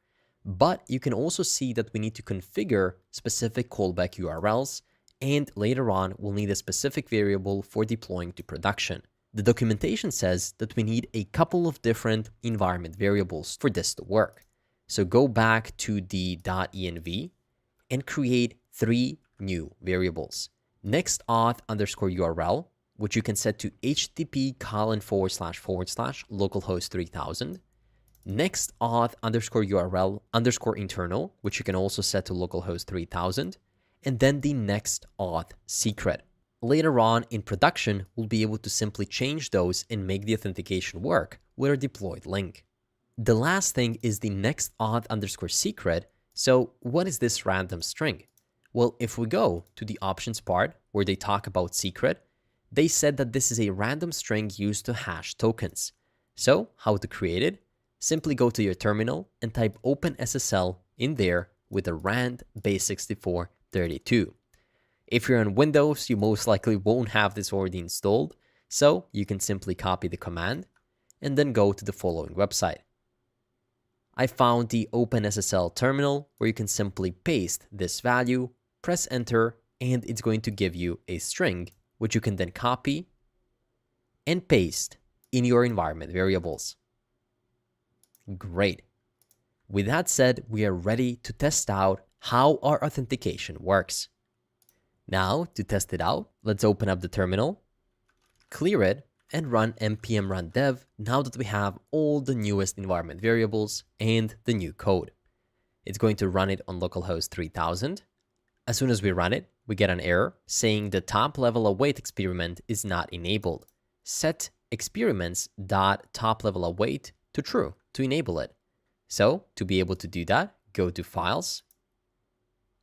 But you can also see that we need to configure specific callback URLs, and later on, we'll need a specific variable for deploying to production. The documentation says that we need a couple of different environment variables for this to work. So go back to the .env and create 3 new variables. Next auth _ URL, which you can set to http://localhost 3000. Next auth _ URL _ internal, which you can also set to localhost 3000. And then the next auth secret. Later on in production, we'll be able to simply change those and make the authentication work with our deployed link. The last thing is the next auth _ secret. So what is this random string? Well, if we go to the options part where they talk about secret, they said that this is a random string used to hash tokens. So how to create it? Simply go to your terminal and type OpenSSL in there with a rand base6432. If you're on Windows, you most likely won't have this already installed, so you can simply copy the command and then go to the following website. I found the OpenSSL terminal where you can simply paste this value, press enter, and it's going to give you a string, which you can then copy and paste in your environment variables. Great. With that said, we are ready to test out how our authentication works. Now, to test it out, let's open up the terminal, clear it, and run npm run dev now that we have all the newest environment variables and the new code. It's going to run it on localhost 3000. As soon as we run it, we get an error saying the top level await experiment is not enabled. set experiments.toplevelawait to true to enable it. So to be able to do that, go to Files,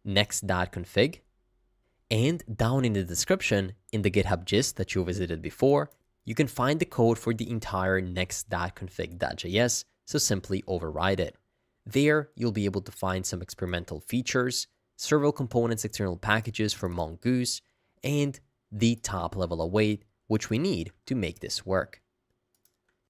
next.config, and down in the description in the GitHub gist that you visited before, you can find the code for the entire next.config.js, so simply override it. There, you'll be able to find some experimental features, several components external packages for Mongoose, and the top level await, which we need to make this work.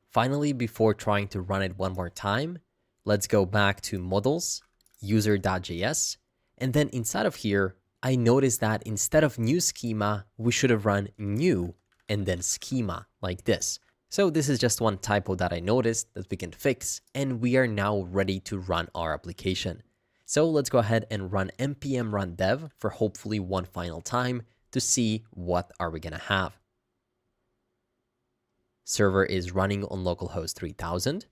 Finally, before trying to run it one more time, let's go back to models, user.js, and then inside of here, I noticed that instead of new schema, we should have run new and then schema like this. So this is just one typo that I noticed that we can fix, and we are now ready to run our application. So let's go ahead and run npm run dev for hopefully one final time to see what are we gonna have. Server is running on localhost 3000,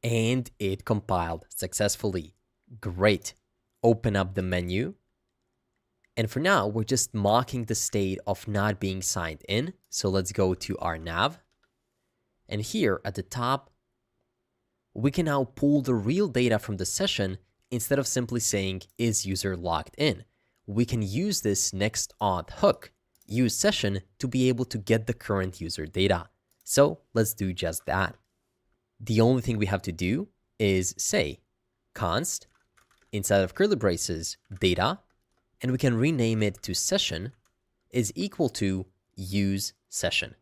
and it compiled successfully. Great. Open up the menu. And for now, we're just mocking the state of not being signed in. So let's go to our nav. And here at the top, we can now pull the real data from the session instead of simply saying, is user logged in? We can use this next auth hook, use session, to be able to get the current user data. So let's do just that. The only thing we have to do is say const inside of curly braces data, and we can rename it to session is equal to use session.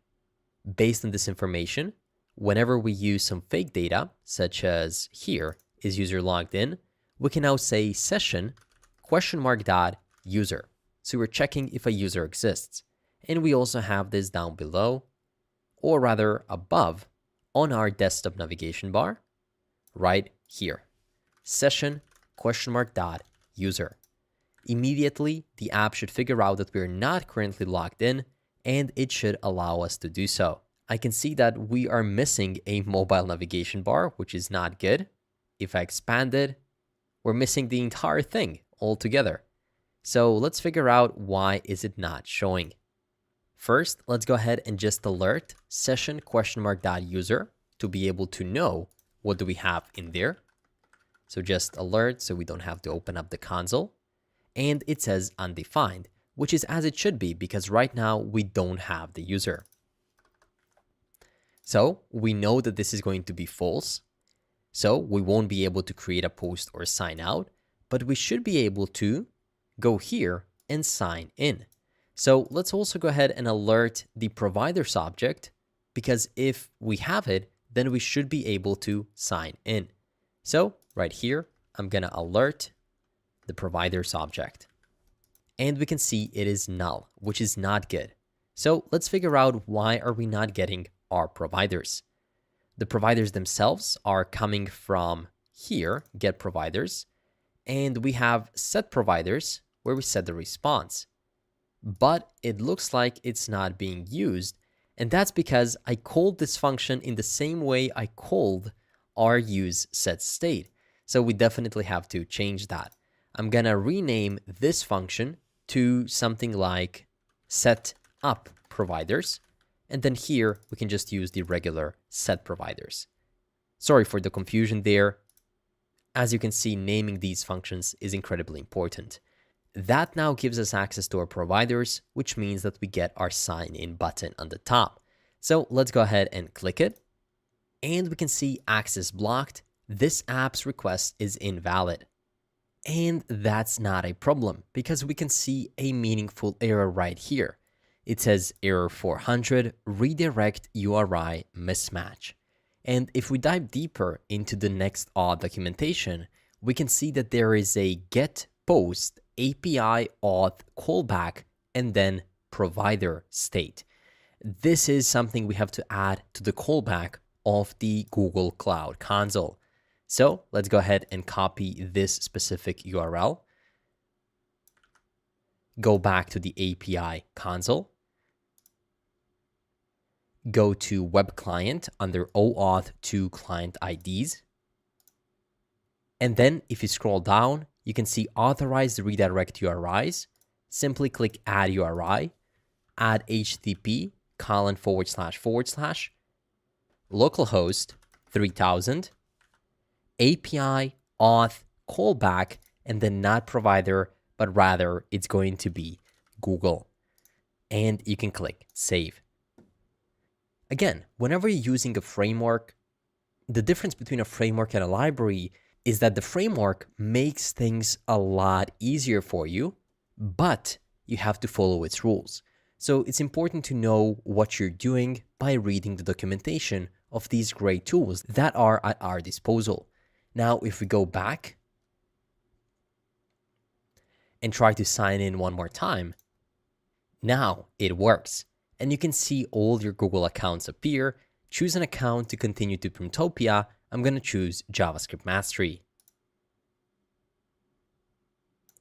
Based on this information, whenever we use some fake data, such as here, is user logged in, we can now say session (user). So we're checking if a user exists. And we also have this down below, or rather above, on our desktop navigation bar, right here. Session (user). Immediately, the app should figure out that we're not currently logged in, and it should allow us to do so. I can see that we are missing a mobile navigation bar, which is not good. If I expand it, we're missing the entire thing altogether. So let's figure out why is it not showing. First, let's go ahead and just alert session (user) to be able to know what do we have in there. So just alert so we don't have to open up the console. And it says undefined, which is as it should be because right now we don't have the user. So we know that this is going to be false. So we won't be able to create a post or sign out, but we should be able to go here and sign in. So let's also go ahead and alert the provider's object, because if we have it, then we should be able to sign in. So right here, I'm gonna alert the provider's object. And we can see it is null, which is not good. So let's figure out why are we not getting our providers. The providers themselves are coming from here, get providers, and we have set providers where we set the response. But it looks like it's not being used, and that's because I called this function in the same way I called our use set state. So we definitely have to change that. I'm gonna rename this function to something like set up providers, and then here we can just use the regular set providers. Sorry for the confusion there. As you can see, naming these functions is incredibly important. That now gives us access to our providers, which means that we get our sign in button on the top. So let's go ahead and click it, and we can see access blocked. This app's request is invalid. And that's not a problem because we can see a meaningful error right here. It says error 400, redirect URI mismatch. And if we dive deeper into the next auth documentation, we can see that there is a get post API auth callback and then provider state. This is something we have to add to the callback of the Google Cloud Console. So let's go ahead and copy this specific URL. Go back to the API console. Go to web client under OAuth 2 client IDs. And then if you scroll down, you can see authorized redirect URIs. Simply click add URI, add HTTP, // localhost 3000 API auth callback, and then not provider, but rather it's going to be Google. And you can click save. Again, whenever you're using a framework, the difference between a framework and a library is that the framework makes things a lot easier for you, but you have to follow its rules. So it's important to know what you're doing by reading the documentation of these great tools that are at our disposal. Now, if we go back and try to sign in one more time, now it works. And you can see all your Google accounts appear. Choose an account to continue to Promtopia. I'm going to choose JavaScript Mastery.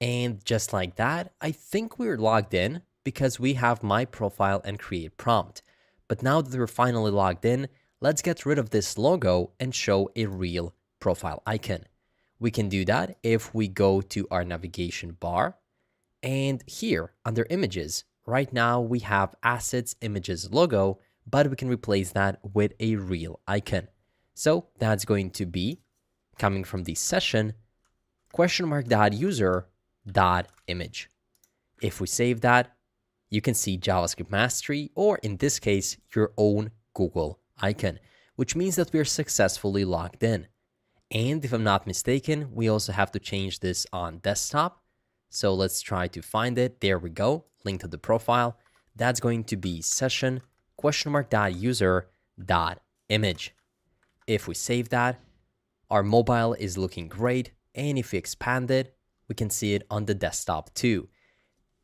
And just like that, I think we're logged in because we have my profile and create prompt. But now that we're finally logged in, let's get rid of this logo and show a real profile icon. We can do that if we go to our navigation bar, and here under images, right now we have assets images logo, but we can replace that with a real icon. So that's going to be coming from the session !user.image. If we save that, you can see JavaScript Mastery, or in this case, your own Google icon, which means that we're successfully logged in. And if I'm not mistaken, we also have to change this on desktop. So let's try to find it. There we go. Link to the profile. That's going to be session !user.image. If we save that, our mobile is looking great. And if we expand it, we can see it on the desktop too.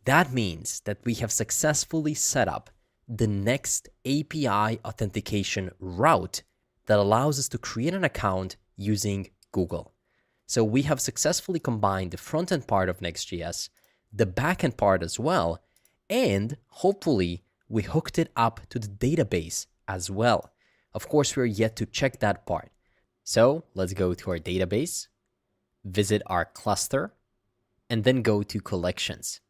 That means that we have successfully set up the next API authentication route that allows us to create an account using Google. So we have successfully combined the front-end part of Next.js, the back-end part as well, and hopefully we hooked it up to the database as well. Of course, we're yet to check that part. So let's go to our database, visit our cluster, and then go to collections.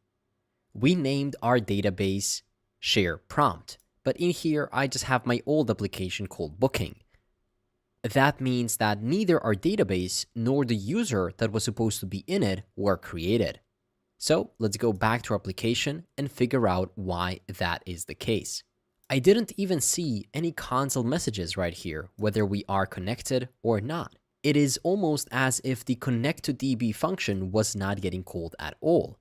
We named our database Share Prompt, but in here, I just have my old application called Booking. That means that neither our database nor the user that was supposed to be in it were created. So let's go back to our application and figure out why that is the case. I didn't even see any console messages right here, whether we are connected or not. It is almost as if the connect to DB function was not getting called at all.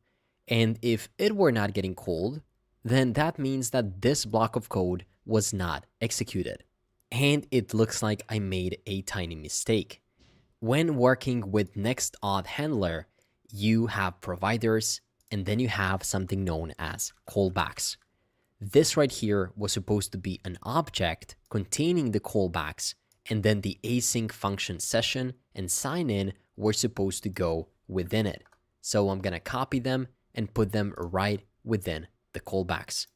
And if it were not getting called, then that means that this block of code was not executed. And it looks like I made a tiny mistake. When working with Next Auth Handler, you have providers, and then you have something known as callbacks. This right here was supposed to be an object containing the callbacks, and then the async function session and sign in were supposed to go within it. So I'm going to copy them and put them right within the callbacks.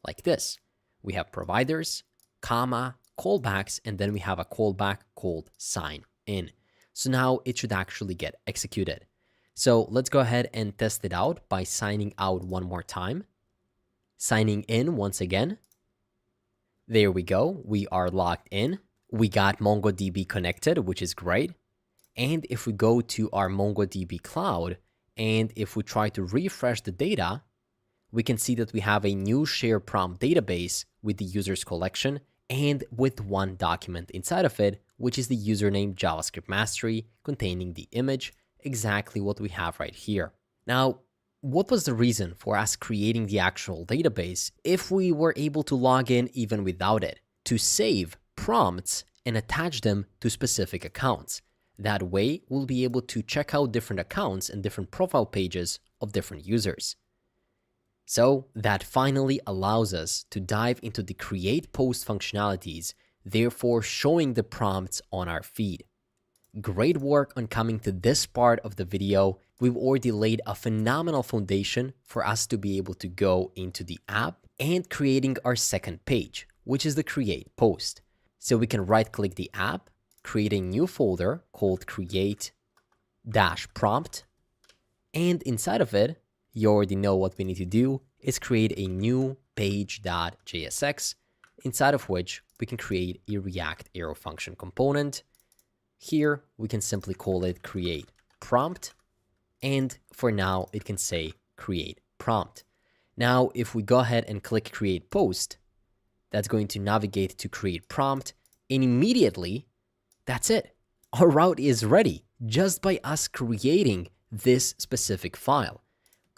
Like this. We have providers, comma, callbacks, and then we have a callback called sign in. So now it should actually get executed. So let's go ahead and test it out by signing out one more time. Signing in once again. There we go. We are logged in. We got MongoDB connected, which is great. And if we go to our MongoDB cloud, and if we try to refresh the data, we can see that we have a new share prompt database with the users collection and with one document inside of it, which is the username JavaScript Mastery containing the image, exactly what we have right here. Now, what was the reason for us creating the actual database if we were able to log in even without it? To save prompts and attach them to specific accounts. That way, we'll be able to check out different accounts and different profile pages of different users. So that finally allows us to dive into the create post functionalities, therefore showing the prompts on our feed. Great work on coming to this part of the video. We've already laid a phenomenal foundation for us to be able to go into the app and creating our second page, which is the create post. So we can right click the app, create a new folder called create-prompt. And inside of it, you already know what we need to do is create a new page.jsx inside of which we can create a React arrow function component. Here, we can simply call it create prompt. And for now, it can say create prompt. Now, if we go ahead and click create post, that's going to navigate to create prompt. And immediately, that's it. Our route is ready just by us creating this specific file.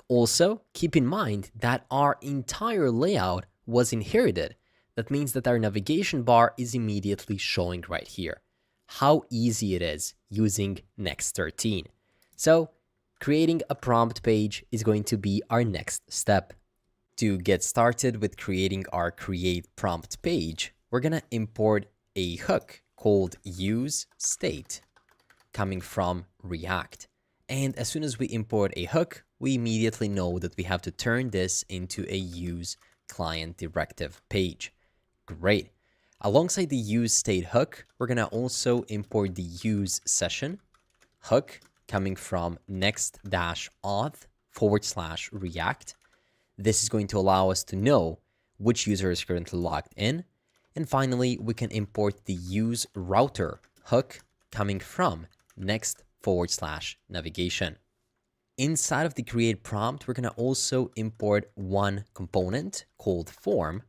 Also, keep in mind that our entire layout was inherited. That means that our navigation bar is immediately showing right here. How easy it is using Next13. So, creating a prompt page is going to be our next step. To get started with creating our create prompt page, we're going to import a hook called useState coming from React. And as soon as we import a hook, we immediately know that we have to turn this into a use client directive page. Great. Alongside the useState hook, we're going to also import the use session hook coming from next-auth/React. This is going to allow us to know which user is currently logged in. And finally, we can import the use router hook coming from next/navigation. Inside of the create prompt, we're going to also import one component called form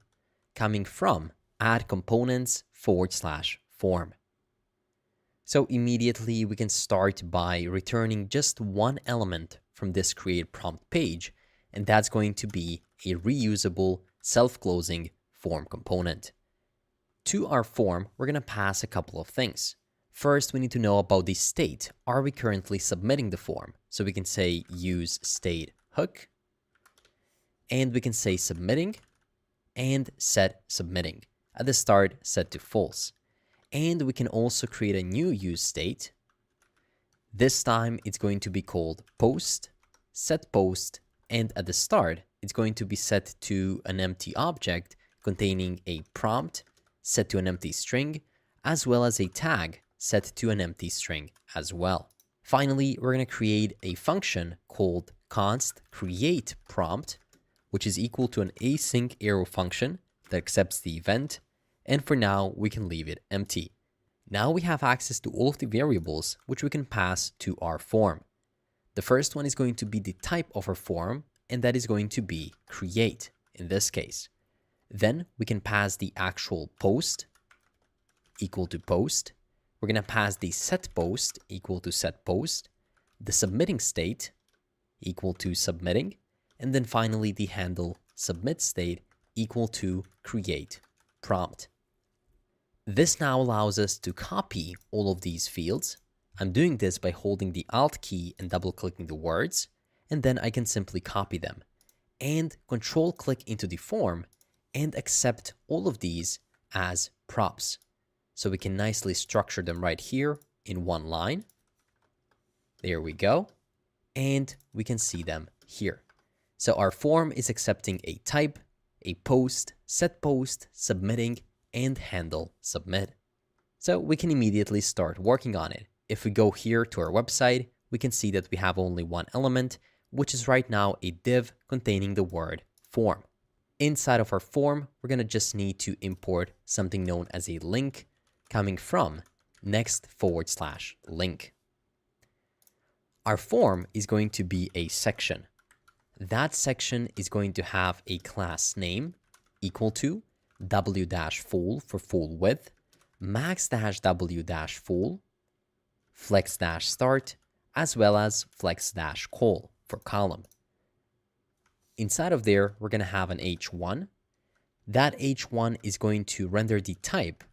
coming from add components/form. So immediately we can start by returning just one element from this create prompt page, and that's going to be a reusable self-closing form component. To our form, we're going to pass a couple of things. First, we need to know about the state. Are we currently submitting the form? So we can say use state hook, and we can say submitting and set submitting. At the start, set to false. And we can also create a new use state. This time it's going to be called post, set post, and at the start, it's going to be set to an empty object containing a prompt set to an empty string, as well as a tag set to an empty string as well. Finally, we're going to create a function called const create prompt, which is equal to an async arrow function that accepts the event. And for now, we can leave it empty. Now we have access to all of the variables which we can pass to our form. The first one is going to be the type of our form, and that is going to be create in this case. Then we can pass the actual post equal to post. We're going to pass the set post equal to set post, the submitting state equal to submitting, and then finally the handle submit state equal to create prompt. This now allows us to copy all of these fields. I'm doing this by holding the Alt key and double-clicking the words, and then I can simply copy them and Control-click into the form and accept all of these as props. So we can nicely structure them right here in one line. There we go. And we can see them here. So our form is accepting a type, a post, set post, submitting, and handle submit. So we can immediately start working on it. If we go here to our website, we can see that we have only one element, which is right now a div containing the word form. Inside of our form, we're going to just need to import something known as a link coming from next/link. Our form is going to be a section. That section is going to have a class name equal to w-full for full width, max-w-full, flex-start, as well as flex-call for column. Inside of there, we're going to have an h1. That h1 is going to render the type,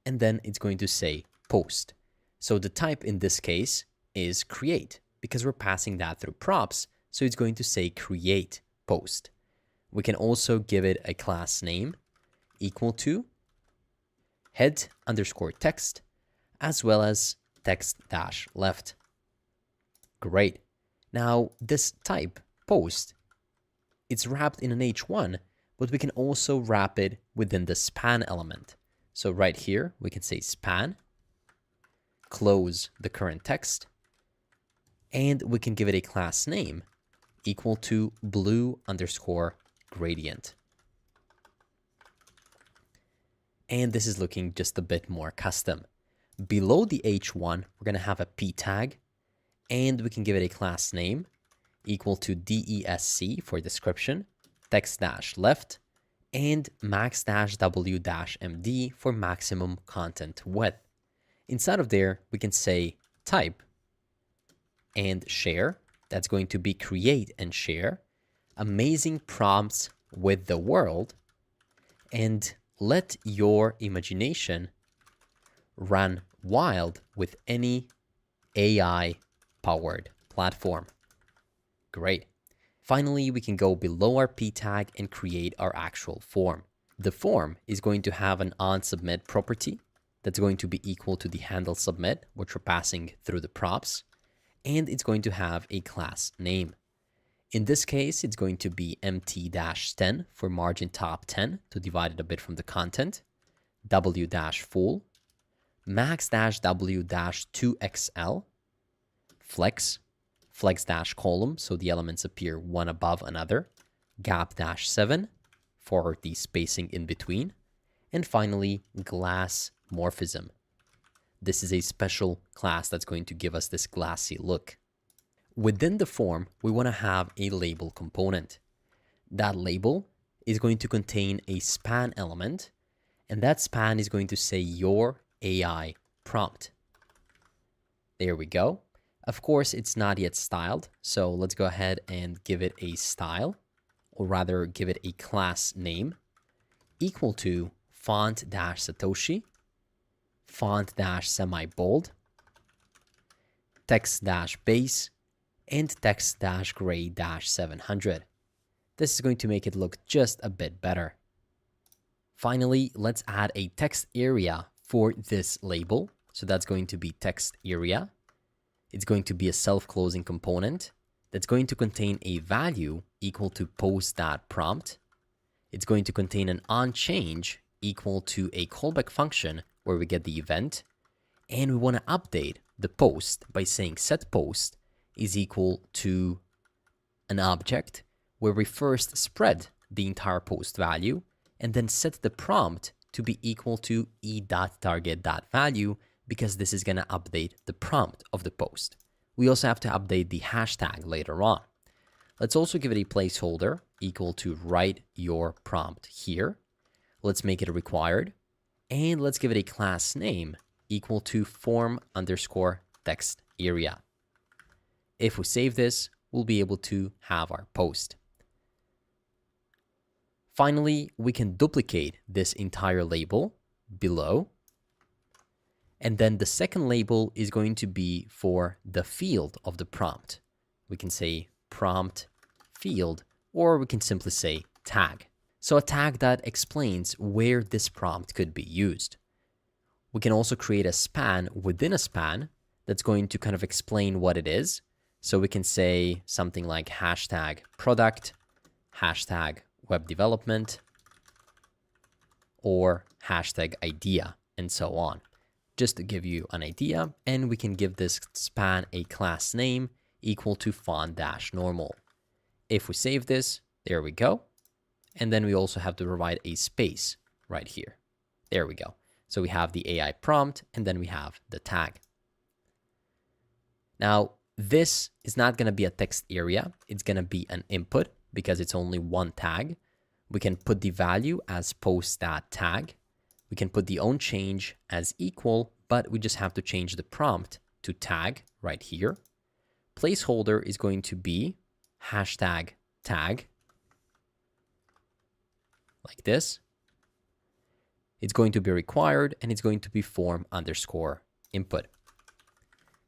and then it's going to say post. So the type in this case is create, because we're passing that through props, so it's going to say create post. We can also give it a class name equal to head_text, as well as text-left. Great. Now this type, post, it's wrapped in an h1, but we can also wrap it within the span element. So right here, we can say span, close the current text, and we can give it a class name equal to blue_gradient. And this is looking just a bit more custom. Below the H1, we're going to have a P tag, and we can give it a class name equal to DESC for description, text-left, and max-w-md for maximum content width. Inside of there, we can say type and share. That's going to be create and share amazing prompts with the world, and let your imagination run wild with any AI-powered platform. Great. Finally, we can go below our P tag and create our actual form. The form is going to have an onSubmit property that's going to be equal to the handle submit, which we're passing through the props, and it's going to have a class name. In this case, it's going to be mt-10 for margin top 10 to divide it a bit from the content, w-full, max-w-2xl, flex-column, so the elements appear one above another, gap-7 for the spacing in between, and finally, glass morphism. This is a special class that's going to give us this glassy look. Within the form, we want to have a label component. That label is going to contain a span element, and that span is going to say your AI prompt. There we go. Of course, it's not yet styled, so let's go ahead and give it a style, or rather give it a class name equal to font-Satoshi, font-semi-bold, text-base, and text-gray-700. This is going to make it look just a bit better. Finally, let's add a text area for this label. So that's going to be text area. It's going to be a self-closing component that's going to contain a value equal to post.prompt. It's going to contain an onChange equal to a callback function where we get the event. And we want to update the post by saying setPost is equal to an object where we first spread the entire post value and then set the prompt to be equal to e.target.value, because this is going to update the prompt of the post. We also have to update the hashtag later on. Let's also give it a placeholder equal to write your prompt here. Let's make it required, and let's give it a class name equal to form_text area. If we save this, we'll be able to have our post. Finally, we can duplicate this entire label below. And then the second label is going to be for the field of the prompt. We can say prompt field, or we can simply say tag. So a tag that explains where this prompt could be used. We can also create a span within a span that's going to kind of explain what it is. So we can say something like hashtag product, hashtag web development, or hashtag idea, and so on. Just to give you an idea, and we can give this span a class name equal to font-normal. If we save this, there we go. And then we also have to provide a space right here. There we go. So we have the AI prompt, and then we have the tag. Now, this is not going to be a text area. It's going to be an input because it's only one tag. We can put the value as post.tag. We can put the onChange as equal, but we just have to change the prompt to tag right here. Placeholder is going to be hashtag tag, like this. It's going to be required, and it's going to be form_input.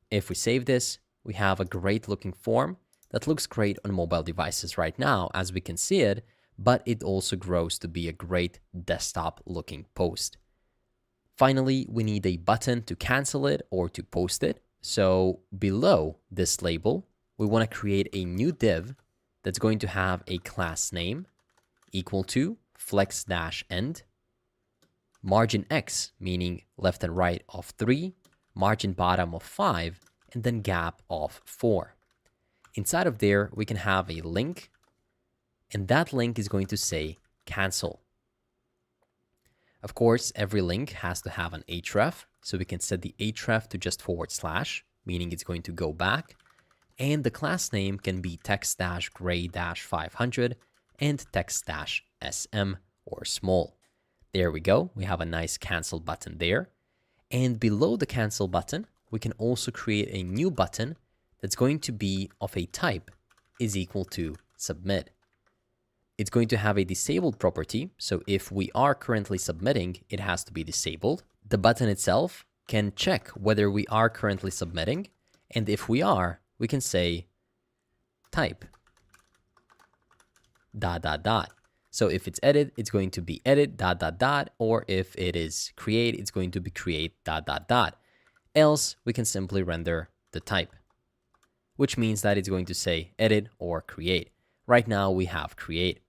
If we save this, we have a great looking form that looks great on mobile devices right now, as we can see it, but it also grows to be a great desktop looking post. Finally, we need a button to cancel it or to post it. So below this label, we want to create a new div that's going to have a class name equal to flex-end, margin X, meaning left and right of 3, margin bottom of 5, and then gap of 4. Inside of there, we can have a link, and that link is going to say cancel. Of course, every link has to have an href, so we can set the href to just /, meaning it's going to go back. And the class name can be text-gray-500 and text-sm or small. There we go. We have a nice cancel button there. And below the cancel button, we can also create a new button that's going to be of a type is equal to submit. It's going to have a disabled property. So if we are currently submitting, it has to be disabled. The button itself can check whether we are currently submitting. And if we are, we can say type ... So if it's edit, it's going to be edit ... or if it is create, it's going to be create ... Else we can simply render the type, which means that it's going to say edit or create. Right now we have create.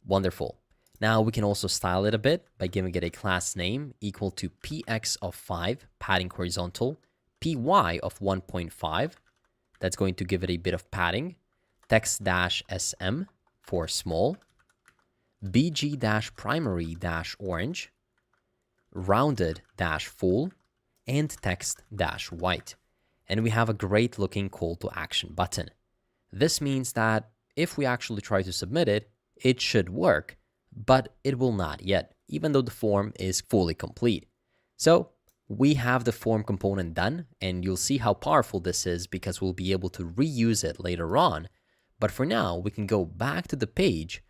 Wonderful. Now we can also style it a bit by giving it a class name equal to px of 5, padding horizontal, py of 1.5, that's going to give it a bit of padding, text-sm for small, bg-primary-orange, rounded-full, and text-white. And we have a great looking call to action button. This means that if we actually try to submit it, it should work, but it will not yet, even though the form is fully complete. So we have the form component done, and you'll see how powerful this is because we'll be able to reuse it later on. But for now, we can go back to the page,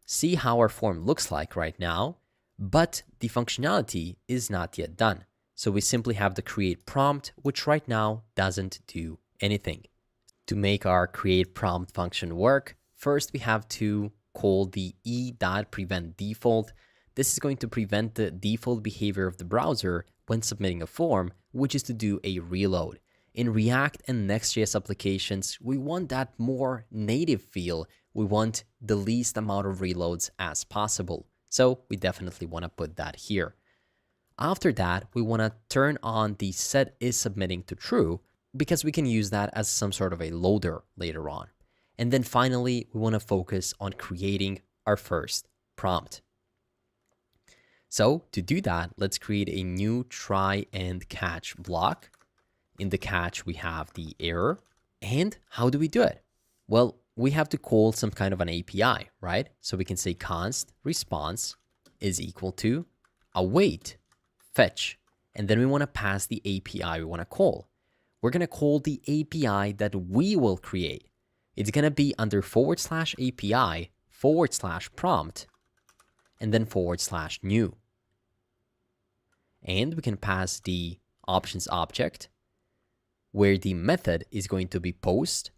see how our form looks like right now, but the functionality is not yet done. So we simply have the create prompt, which right now doesn't do anything. To make our create prompt function work, first we have to call the e.preventDefault. This is going to prevent the default behavior of the browser when submitting a form, which is to do a reload. In React and Next.js applications, we want that more native feel. We want the least amount of reloads as possible. So we definitely want to put that here. After that, we want to turn on the set is submitting to true because we can use that as some sort of a loader later on. And then finally, we want to focus on creating our first prompt. So to do that, let's create a new try and catch block. In the catch, we have the error. And how do we do it? Well, we have to call some kind of an API, right? So we can say const response is equal to await fetch. And then we want to pass the API we want to call. We're going to call the API that we will create. It's going to be under /API /prompt and then /new. And we can pass the options object where the method is going to be post,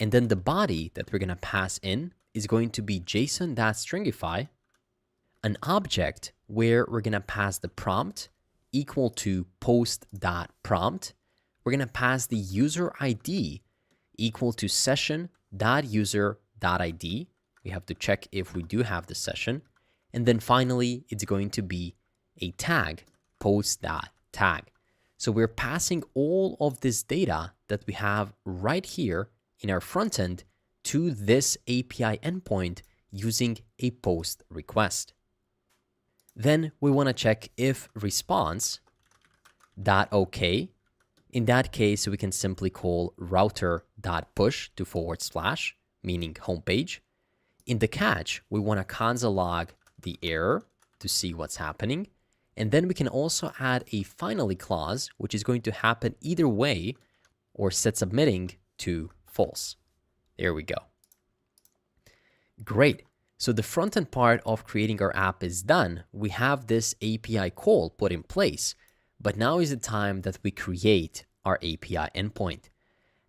and then the body that we're going to pass in is going to be JSON.stringify, an object where we're going to pass the prompt equal to post.prompt. We're going to pass the user ID equal to session.user.id. We have to check if we do have the session. And then finally, it's going to be a tag, post.tag. So we're passing all of this data that we have right here in our front end to this API endpoint using a post request. Then we want to check if response.OK. In that case, we can simply call router.push to /, meaning homepage. In the catch, we want to console log the error to see what's happening. And then we can also add a finally clause, which is going to happen either way, or set submitting to false. There we go. Great. So the front-end part of creating our app is done. We have this API call put in place, but now is the time that we create our API endpoint.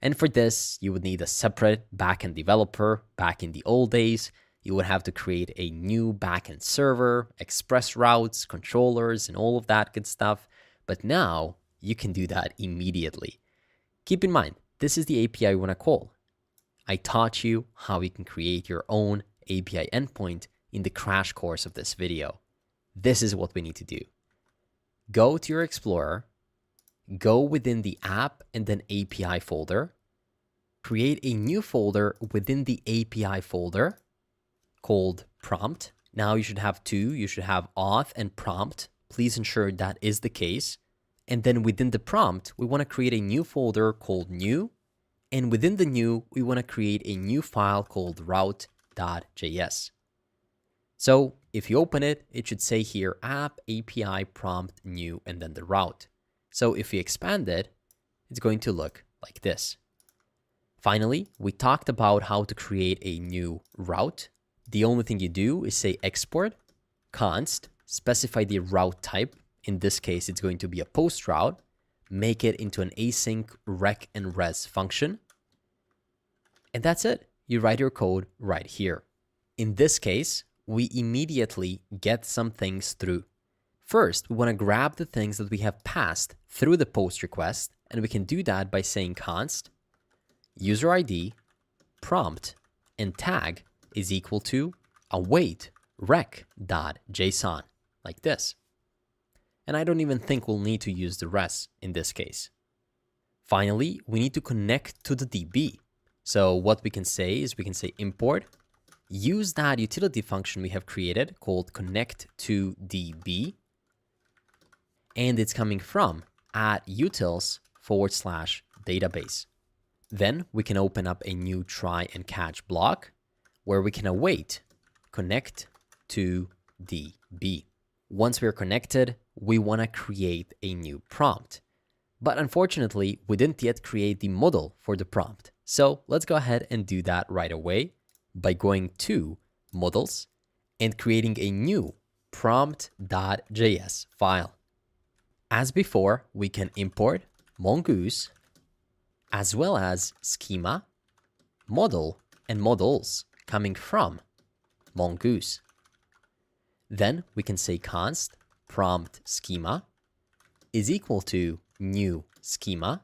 And for this, you would need a separate backend developer. Back in the old days, you would have to create a new backend server, express routes, controllers, and all of that good stuff. But now you can do that immediately. Keep in mind, this is the API we want to call. I taught you how you can create your own API endpoint in the crash course of this video. This is what we need to do. Go to your Explorer, go within the app and then API folder, create a new folder within the API folder called prompt, Now you should have two. You should have auth and prompt. Please ensure that is the case. And then within the prompt, we want to create a new folder called new. And within the new, we want to create a new file called route.js. So if you open it, it should say here app API prompt new and then the route. So if we expand it, it's going to look like this. Finally, we talked about how to create a new route. The only thing you do is say export, const, specify the route type. In this case, it's going to be a post route. Make it into an async rec and res function. And that's it. You write your code right here. In this case, we immediately get some things through. First, we want to grab the things that we have passed through the post request, and we can do that by saying const user ID prompt and tag is equal to await rec.json, like this. And I don't even think we'll need to use the res in this case. Finally, we need to connect to the DB. So what we can say is we can say import, use that utility function we have created called connect to DB, and it's coming from @utils/database. Then we can open up a new try and catch block where we can await connect to DB. Once we're connected, we want to create a new prompt. But unfortunately, we didn't yet create the model for the prompt. So let's go ahead and do that right away by going to models and creating a new prompt.js file. As before, we can import mongoose as well as schema, model, and models coming from mongoose. Then we can say const prompt schema is equal to new schema.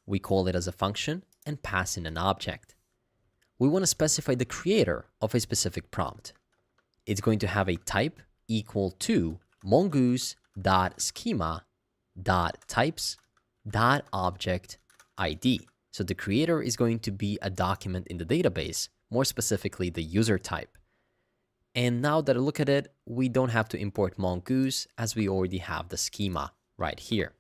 We call it as a function and pass in an object. We want to specify the creator of a specific prompt. It's going to have a type equal to mongoose.schema.types.object ID. So the creator is going to be a document in the database, more specifically the user type. And now that I look at it, we don't have to import mongoose as we already have the schema right here.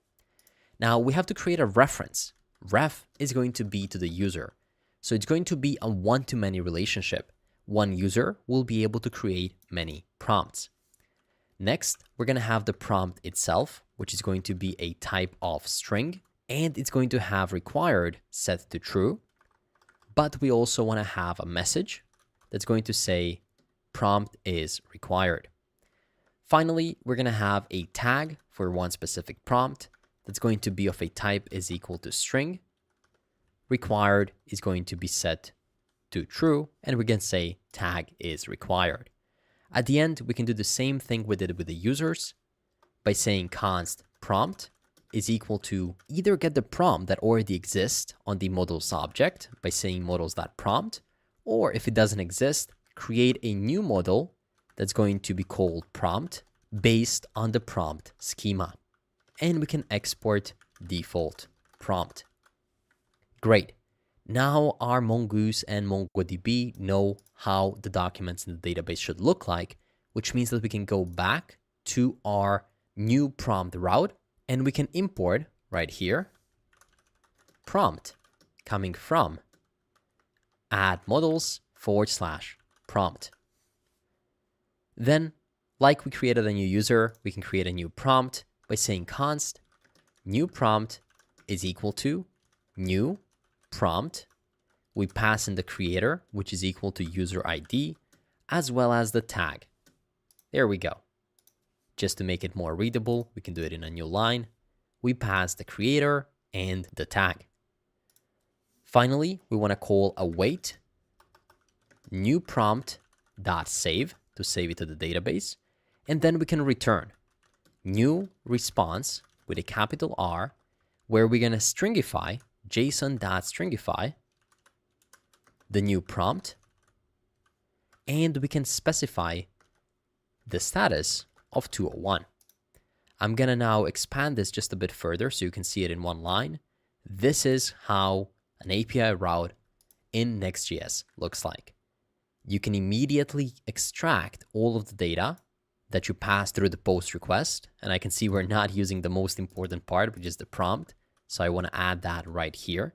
Now we have to create a reference. Ref is going to be to the user. So it's going to be a one-to-many relationship. One user will be able to create many prompts. Next, we're going to have the prompt itself, which is going to be a type of string, and it's going to have required set to true. But we also want to have a message that's going to say prompt is required. Finally, we're going to have a tag for one specific prompt that's going to be of a type is equal to string. Required is going to be set to true, and we can say tag is required. At the end, we can do the same thing we did with the users by saying const prompt is equal to either get the prompt that already exists on the models object by saying models.prompt, or if it doesn't exist, create a new model that's going to be called prompt based on the prompt schema. And we can export default prompt. Great. Now our Mongoose and MongoDB know how the documents in the database should look like, which means that we can go back to our new prompt route and we can import right here prompt coming from add models/prompt. Then, like we created a new user, we can create a new prompt by saying const new prompt is equal to new prompt. We pass in the creator, which is equal to user ID, as well as the tag. There we go. Just to make it more readable, we can do it in a new line. We pass the creator and the tag. Finally, we want to call await new prompt.save to save it to the database. And then we can return new response with a capital R, where we're going to stringify JSON.stringify the new prompt, and we can specify the status of 201. I'm going to now expand this just a bit further so you can see it in one line. This is how an API route in Next.js looks like. you can immediately extract all of the data that you pass through the post request. And I can see we're not using the most important part, which is the prompt. So I want to add that right here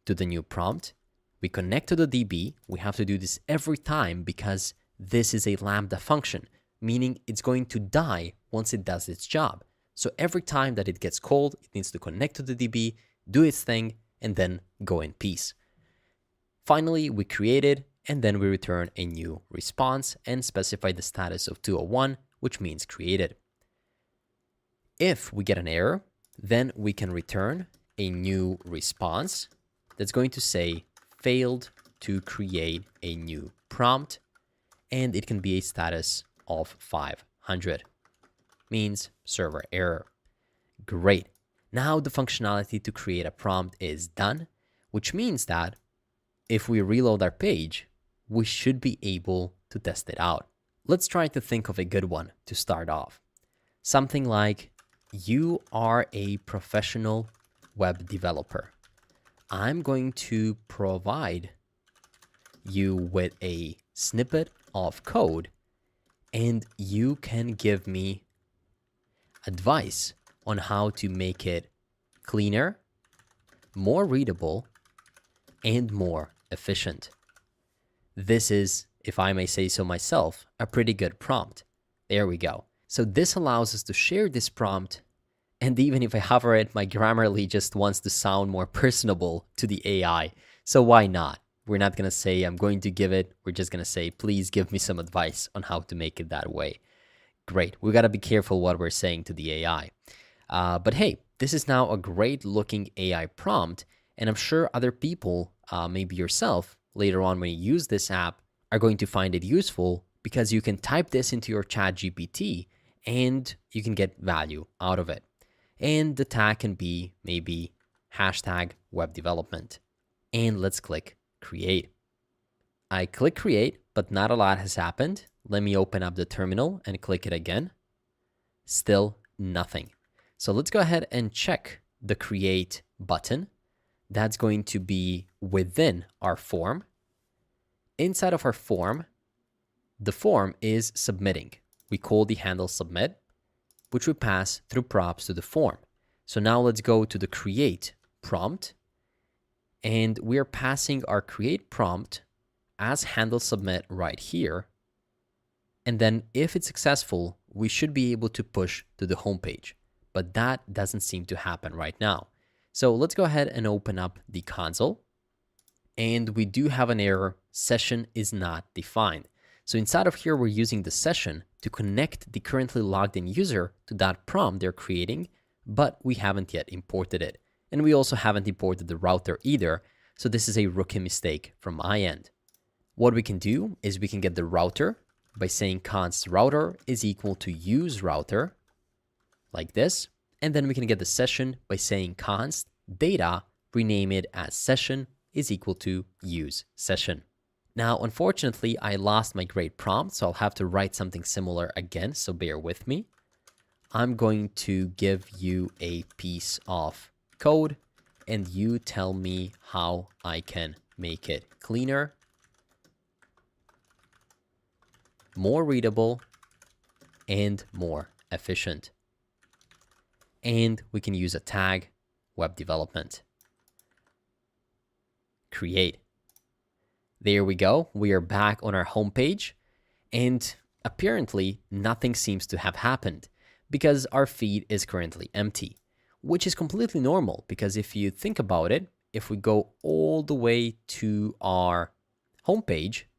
to the new prompt. We connect to the DB. We have to do this every time because this is a Lambda function, meaning it's going to die once it does its job. So every time that it gets called, it needs to connect to the DB, do its thing, and then go in peace. Finally, we create it, and then we return a new response and specify the status of 201, which means created. If we get an error, then we can return a new response that's going to say failed to create a new prompt, and it can be a status of 500. Means server error. Great. Now the functionality to create a prompt is done, which means that if we reload our page, we should be able to test it out. Let's try to think of a good one to start off. Something like, you are a professional web developer. I'm going to provide you with a snippet of code, and you can give me advice on how to make it cleaner, more readable, and more efficient. This is, if I may say so myself, a pretty good prompt. There we go. So this allows us to share this prompt, and even if I hover it, my Grammarly just wants to sound more personable to the AI. So why not? We're not going to say I'm going to give it. We're just going to say, please give me some advice on how to make it that way. Great. We got to be careful what we're saying to the AI. But hey, this is now a great looking AI prompt. And I'm sure other people, maybe yourself, later on when you use this app, are going to find it useful because you can type this into your ChatGPT and you can get value out of it. And the tag can be maybe hashtag web development. And let's click create. I click create, but not a lot has happened. Let me open up the terminal and click it again. Still nothing. So let's go ahead and check the create button. That's going to be within our form. Inside of our form, the form is submitting. We call the handle submit, which we pass through props to the form. So now let's go to the create prompt, and we are passing our create prompt as handle submit right here. And then if it's successful, we should be able to push to the home page, but that doesn't seem to happen right now. So let's go ahead and open up the console, and we do have an error, session is not defined. So inside of here, we're using the session to connect the currently logged in user to that prompt they're creating, but we haven't yet imported it. And we also haven't imported the router either. So this is a rookie mistake from my end. What we can do is we can get the router by saying const router is equal to use router, like this. And then we can get the session by saying const data, rename it as session is equal to use session. Now, unfortunately, I lost my great prompt, so I'll have to write something similar again, so bear with me. I'm going to give you a piece of code, and you tell me how I can make it cleaner, more readable, and more efficient. And we can use a tag, web development. Create. There we go. We are back on our home page, and apparently nothing seems to have happened because our feed is currently empty, which is completely normal because if you think about it, if we go all the way to our home page,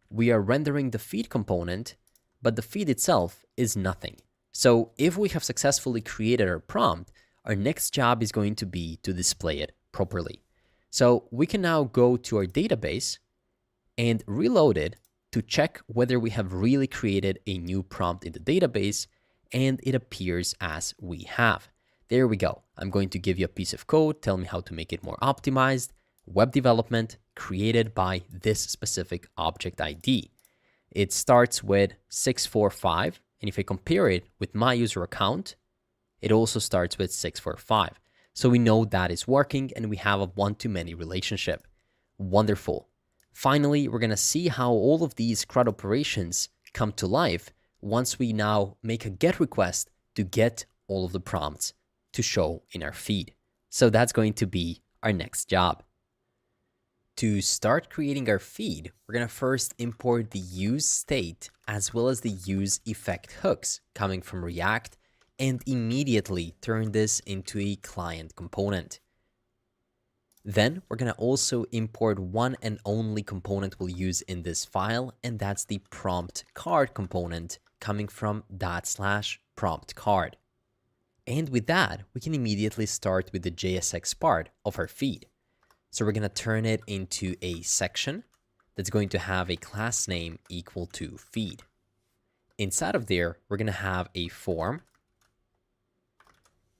we are rendering the feed component, but the feed itself is nothing. So if we have successfully created our prompt, our next job is going to be to display it properly. So we can now go to our database and reload it to check whether we have really created a new prompt in the database, and it appears as we have. There we go. I'm going to give you a piece of code, tell me how to make it more optimized, web development created by this specific object ID. It starts with 645, and if I compare it with my user account, it also starts with 645. So we know that is working and we have a one-to-many relationship. Wonderful. Finally, we're going to see how all of these CRUD operations come to life once we now make a GET request to get all of the prompts to show in our feed. So that's going to be our next job. To start creating our feed, we're going to first import the use state as well as the use effect hooks coming from React and immediately turn this into a client component. Then we're going to also import one and only component we'll use in this file, and that's the prompt card component coming from /prompt card. And with that, we can immediately start with the JSX part of our feed. So we're going to turn it into a section that's going to have a class name equal to feed. Inside of there, we're going to have a form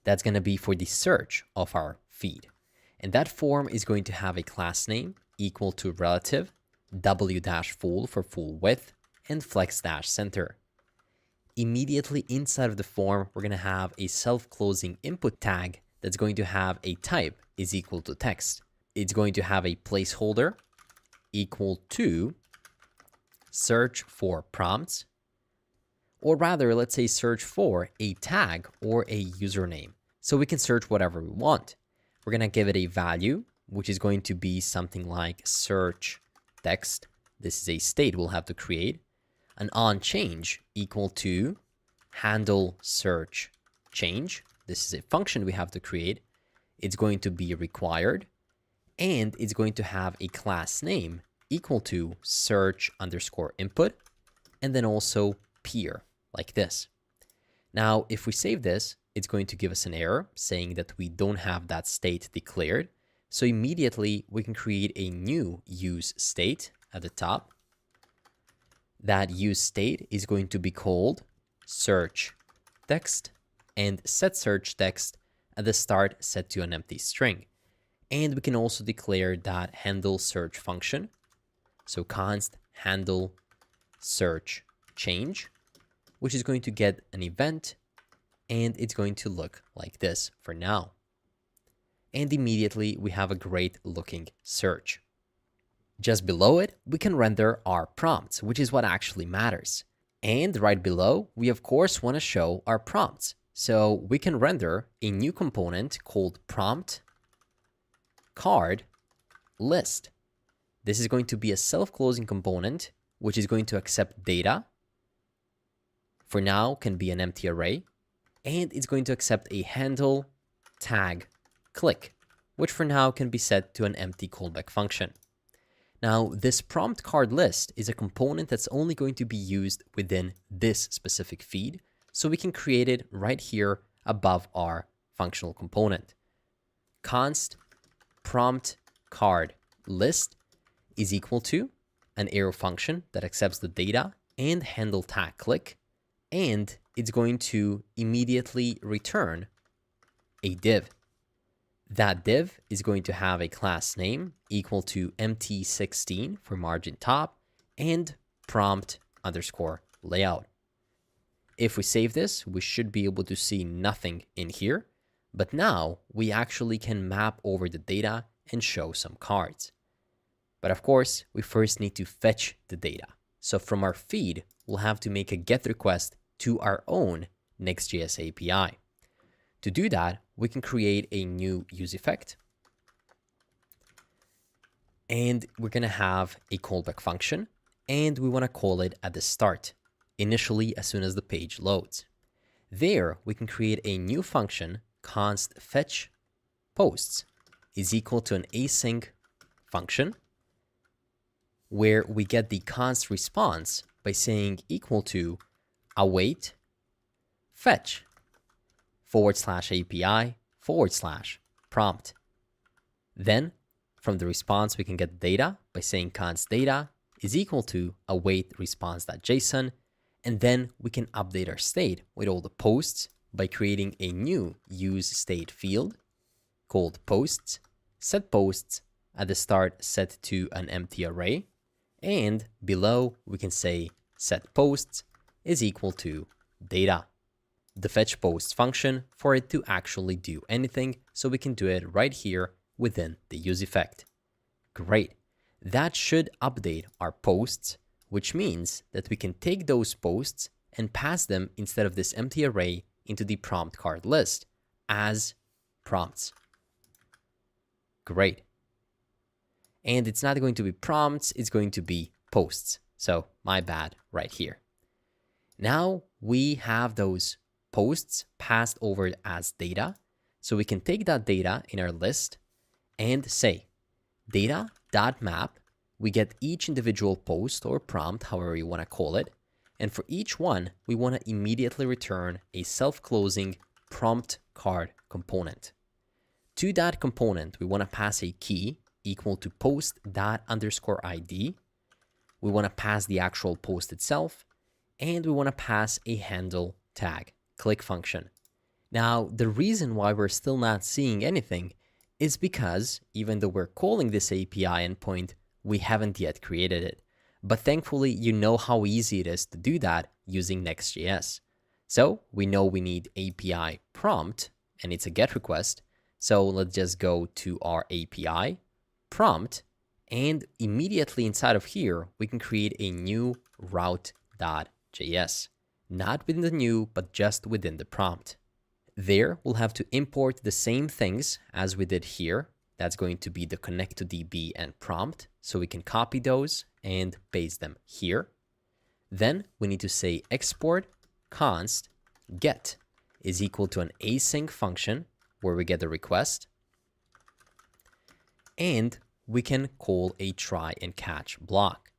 that's going to be for the search of our feed. And that form is going to have a class name equal to relative, w-full for full width, and flex-center. Immediately inside of the form, we're going to have a self-closing input tag that's going to have a type is equal to text. It's going to have a placeholder equal to search for prompts, or rather, let's say search for a tag or a username. So we can search whatever we want. We're going to give it a value, which is going to be something like search text. This is a state we'll have to create. An onChange equal to handle search change. This is a function we have to create. It's going to be required, and it's going to have a class name equal to search_input, and then also peer, like this. Now, if we save this, it's going to give us an error saying that we don't have that state declared. So immediately we can create a new use state at the top. That use state is going to be called search text, and set search text at the start set to an empty string. And we can also declare that handle search function. So const handle search change, which is going to get an event, and it's going to look like this for now. And immediately we have a great looking search. Just below it, we can render our prompts, which is what actually matters. And right below, we of course want to show our prompts. So we can render a new component called prompt card list. This is going to be a self-closing component, which is going to accept data. For now, can be an empty array. And it's going to accept a handle tag click, which for now can be set to an empty callback function. Now, this prompt card list is a component that's only going to be used within this specific feed, so we can create it right here above our functional component. Const prompt card list is equal to an arrow function that accepts the data and handle tag click, and it's going to immediately return a div. That div is going to have a class name equal to empty16 for margin top and prompt_layout. If we save this, we should be able to see nothing in here, but now we actually can map over the data and show some cards. But of course, we first need to fetch the data. So from our feed, we'll have to make a GET request to our own Next.js API. To do that, we can create a new use effect. And we're going to have a callback function, and we want to call it at the start, initially as soon as the page loads. There, we can create a new function, const fetch posts is equal to an async function, where we get the const response by saying equal to await fetch /API/prompt. Then from the response, we can get data by saying const data is equal to await response.json. And then we can update our state with all the posts by creating a new use state field called posts, set posts at the start set to an empty array. And below we can say set posts is equal to data. The fetch posts function for it to actually do anything, so we can do it right here within the use effect. Great. That should update our posts, which means that we can take those posts and pass them instead of this empty array into the prompt card list as prompts. Great. And it's not going to be prompts, it's going to be posts. So my bad right here. Now we have those posts passed over as data. So we can take that data in our list and say data.map. We get each individual post or prompt, however you want to call it. And for each one, we want to immediately return a self-closing prompt card component. To that component, we want to pass a key equal to post._id. We want to pass the actual post itself, and we want to pass a handle tag, click function. Now, the reason why we're still not seeing anything is because even though we're calling this API endpoint, we haven't yet created it. But thankfully, you know how easy it is to do that using Next.js. So we know we need API prompt, and it's a GET request. So let's just go to our API prompt, and immediately inside of here, we can create a new route.js. Not within the new, but just within the prompt. There, we'll have to import the same things as we did here. That's going to be the connect to DB and prompt. So we can copy those and paste them here. Then we need to say export const get is equal to an async function where we get the request. And we can call a try and catch block.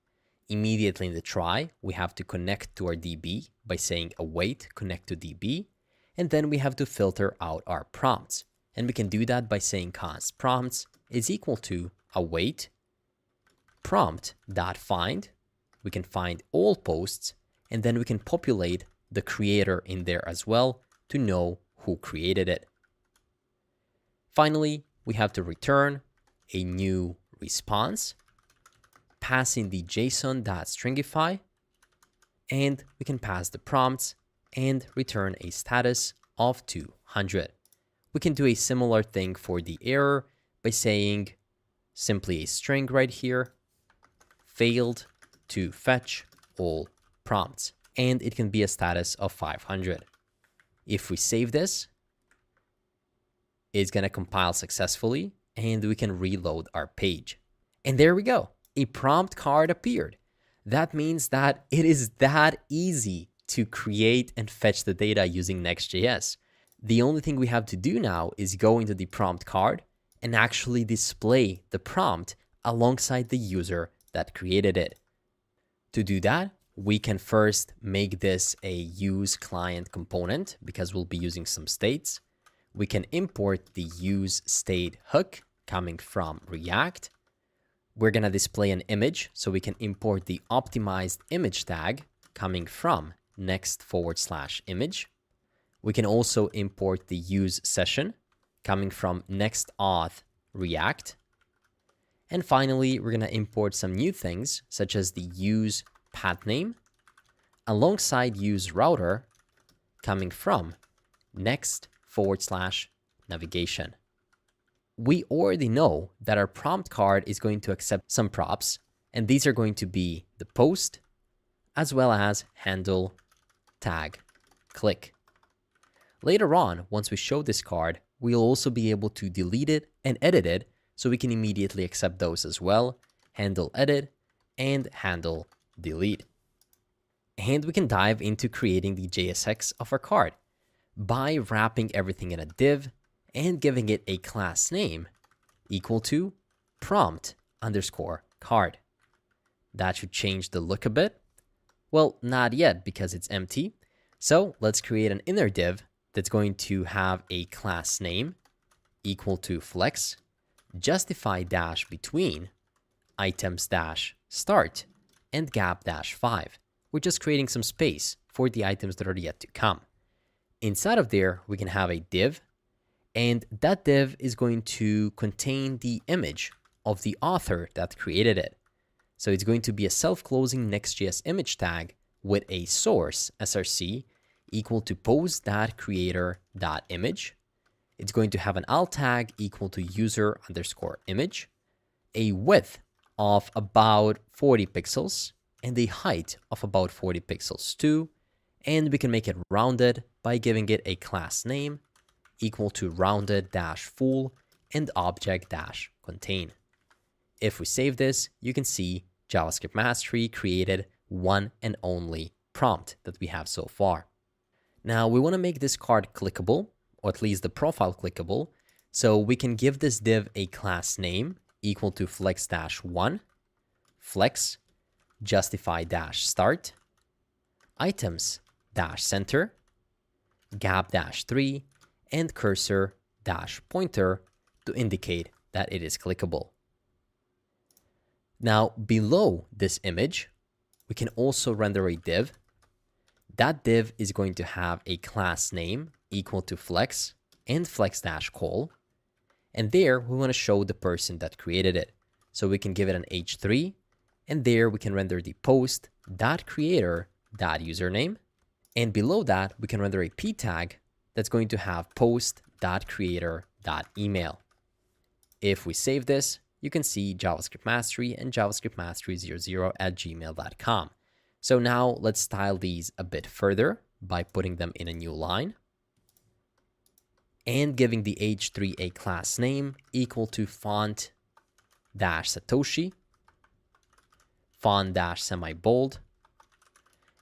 Immediately in the try, we have to connect to our DB by saying await connect to DB. And then we have to filter out our prompts. And we can do that by saying const prompts is equal to await prompt.find. We can find all posts, and then we can populate the creator in there as well to know who created it. Finally, we have to return a new response, passing the JSON.stringify, and we can pass the prompts and return a status of 200. We can do a similar thing for the error by saying simply a string right here, failed to fetch all prompts, and it can be a status of 500. If we save this, it's going to compile successfully, and we can reload our page. And there we go. A prompt card appeared. That means that it is that easy to create and fetch the data using Next.js. The only thing we have to do now is go into the prompt card and actually display the prompt alongside the user that created it. To do that, we can first make this a use client component because we'll be using some states. We can import the use state hook coming from React. We're going to display an image, so we can import the optimized image tag coming from next/image. We can also import the use session coming from next-auth React. And finally, we're going to import some new things such as the use path name alongside use router coming from next/navigation. We already know that our prompt card is going to accept some props, and these are going to be the post as well as handle, tag, click. Later on, once we show this card, we'll also be able to delete it and edit it, so we can immediately accept those as well, handle edit and handle delete. And we can dive into creating the JSX of our card by wrapping everything in a div and giving it a class name equal to prompt_card. That should change the look a bit. Well, not yet because it's empty. So let's create an inner div that's going to have a class name equal to flex, justify dash between items dash start and gap dash 5. We're just creating some space for the items that are yet to come. Inside of there, we can have a div, and that div is going to contain the image of the author that created it. So it's going to be a self-closing Next.js image tag with a source src equal to post.creator.image. It's going to have an alt tag equal to user_image, a width of about 40 pixels and a height of about 40 pixels too. And we can make it rounded by giving it a class name equal to rounded-full and object-contain. If we save this, you can see JavaScript Mastery created one and only prompt that we have so far. Now we want to make this card clickable, or at least the profile clickable, so we can give this div a class name equal to flex-1, flex, justify-start, items-center, gap-3, and cursor-pointer to indicate that it is clickable. Now, below this image, we can also render a div. That div is going to have a class name equal to flex and flex-call. And there, we want to show the person that created it. So we can give it an h3, and there we can render the post.creator.username. And below that, we can render a p tag that's going to have post.creator.email. If we save this, you can see JavaScript Mastery and JavaScript Mastery 00@gmail.com. So now let's style these a bit further by putting them in a new line and giving the h3 a class name equal to font-satoshi, font-semi-bold,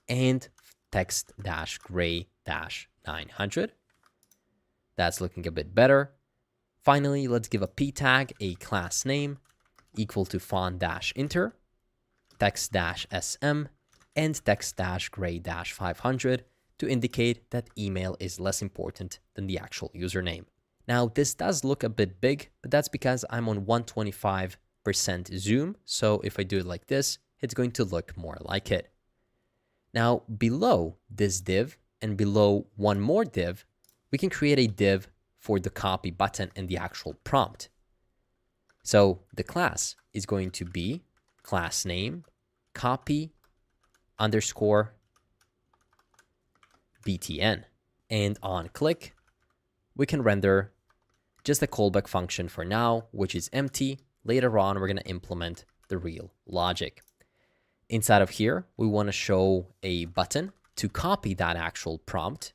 and text-gray-900. That's looking a bit better. Finally, let's give a p tag a class name equal to font-inter, text-sm, and text-gray-500 to indicate that email is less important than the actual username. Now, this does look a bit big, but that's because I'm on 125% zoom. So if I do it like this, it's going to look more like it. Now, below this div and below one more div, we can create a div for the copy button and the actual prompt. So the class is going to be class name copy underscore btn. And on click, we can render just a callback function for now, which is empty. Later on, we're going to implement the real logic. Inside of here, we want to show a button to copy that actual prompt.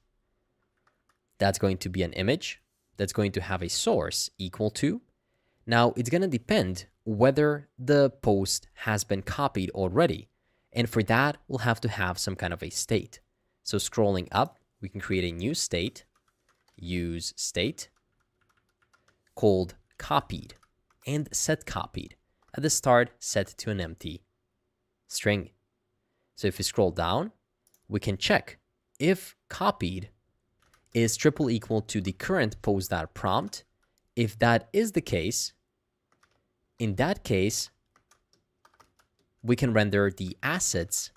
That's going to be an image that's going to have a source equal to. Now, it's going to depend whether the post has been copied already. And for that, we'll have to have some kind of a state. So scrolling up, we can create a new state, use state, called copied, and set copied. At the start, set to an empty string. So if we scroll down, we can check if copied is triple equal to the current post.prompt. If that is the case, in that case, we can render the assets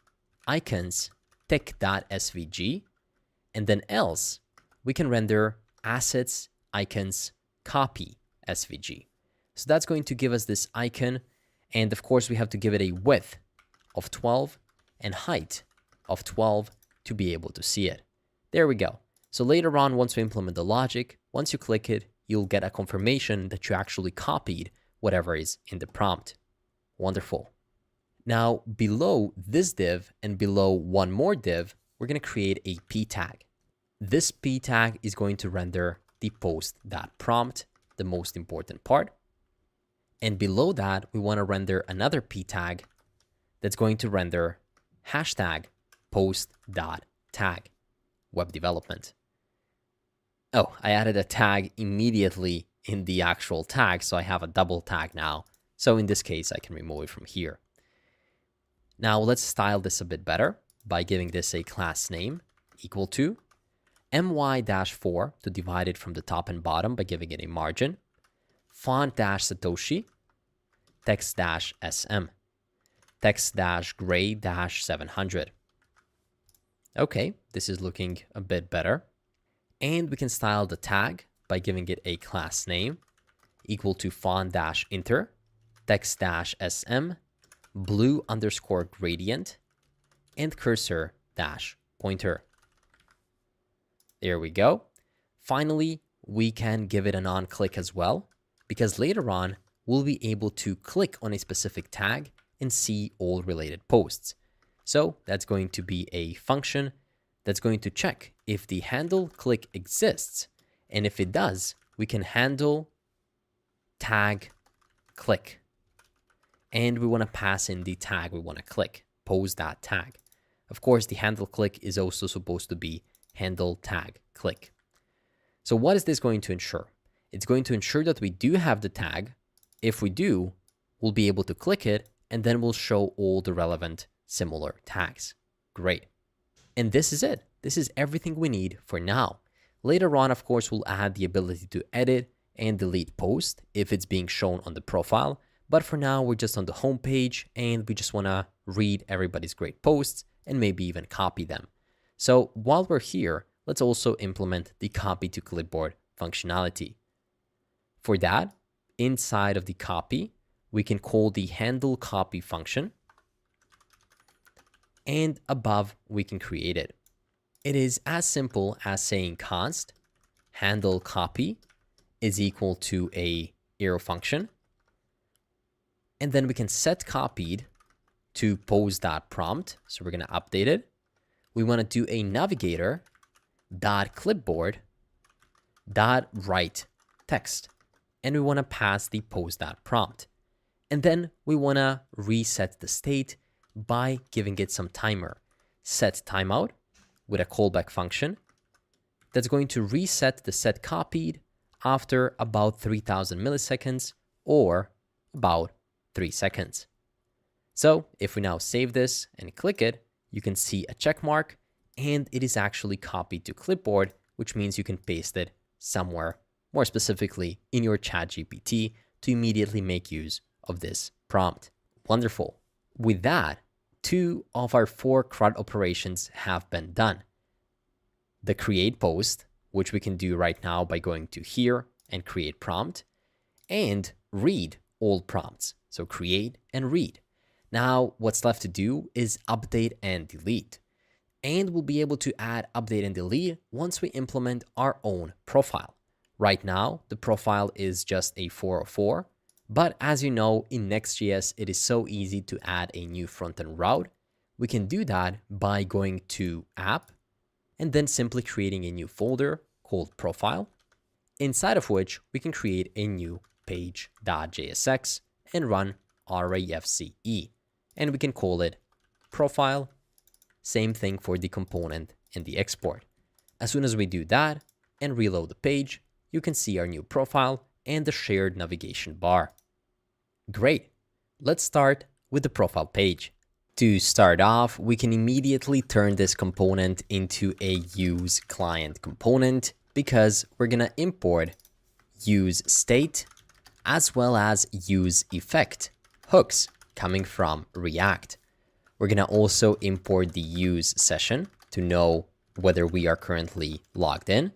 icons tick.svg, and then else we can render assets icons copy svg. So that's going to give us this icon, and of course we have to give it a width of 12 and height of 12 to be able to see it. There we go. So later on, once we implement the logic, once you click it, you'll get a confirmation that you actually copied whatever is in the prompt. Wonderful. Now, below this div and below one more div, we're going to create a p tag. This p tag is going to render the post.prompt, the most important part. And below that, we want to render another p tag that's going to render hashtag post.tag, web development. Oh, I added a tag immediately in the actual tag, so I have a double tag now. So in this case, I can remove it from here. Now let's style this a bit better by giving this a class name equal to my-4 to divide it from the top and bottom by giving it a margin, font-satoshi, text-sm, text-gray-700. Okay, this is looking a bit better. And we can style the tag by giving it a class name equal to font-inter, text-sm, blue_gradient, and cursor-pointer. There we go. Finally, we can give it an on-click as well, because later on, we'll be able to click on a specific tag and see all related posts. So that's going to be a function that's going to check if the handle click exists. And if it does, we can handle tag click. And we want to pass in the tag we want to click, pose that tag. Of course, the handle click is also supposed to be handle tag click. So what is this going to ensure? It's going to ensure that we do have the tag. If we do, we'll be able to click it, and then we'll show all the relevant similar tags. Great. And this is it. This is everything we need for now. Later on, of course, we'll add the ability to edit and delete post if it's being shown on the profile. But for now, we're just on the home page and we just want to read everybody's great posts and maybe even copy them. So while we're here, let's also implement the copy to clipboard functionality. For that, inside of the copy, we can call the handle copy function. And above, we can create it. It is as simple as saying const handle copy is equal to a arrow function. And then we can set copied to pose.prompt. So we're going to update it. We want to do a navigator dot clipboard dot write text. And we want to pass the pose.prompt. And then we want to reset the state by giving it some timer. Set timeout with a callback function that's going to reset the set copied after about 3000 milliseconds or about 3 seconds. So if we now save this and click it, you can see a check mark and it is actually copied to clipboard, which means you can paste it somewhere, more specifically in your ChatGPT, to immediately make use of this prompt. Wonderful. With that, 2 of our 4 CRUD operations have been done. The create post, which we can do right now by going to here and create prompt, and read all prompts. So create and read. Now, what's left to do is update and delete. And we'll be able to add update and delete once we implement our own profile. Right now, the profile is just a 404. But as you know, in Next.js, it is so easy to add a new front-end route. We can do that by going to app and then simply creating a new folder called profile, inside of which we can create a new page.jsx and run RAFCE. And we can call it profile. Same thing for the component and the export. As soon as we do that and reload the page, you can see our new profile and the shared navigation bar. Great. Let's start with the profile page. To start off, we can immediately turn this component into a use client component because we're going to import use state as well as use effect hooks coming from React. We're going to also import the use session to know whether we are currently logged in.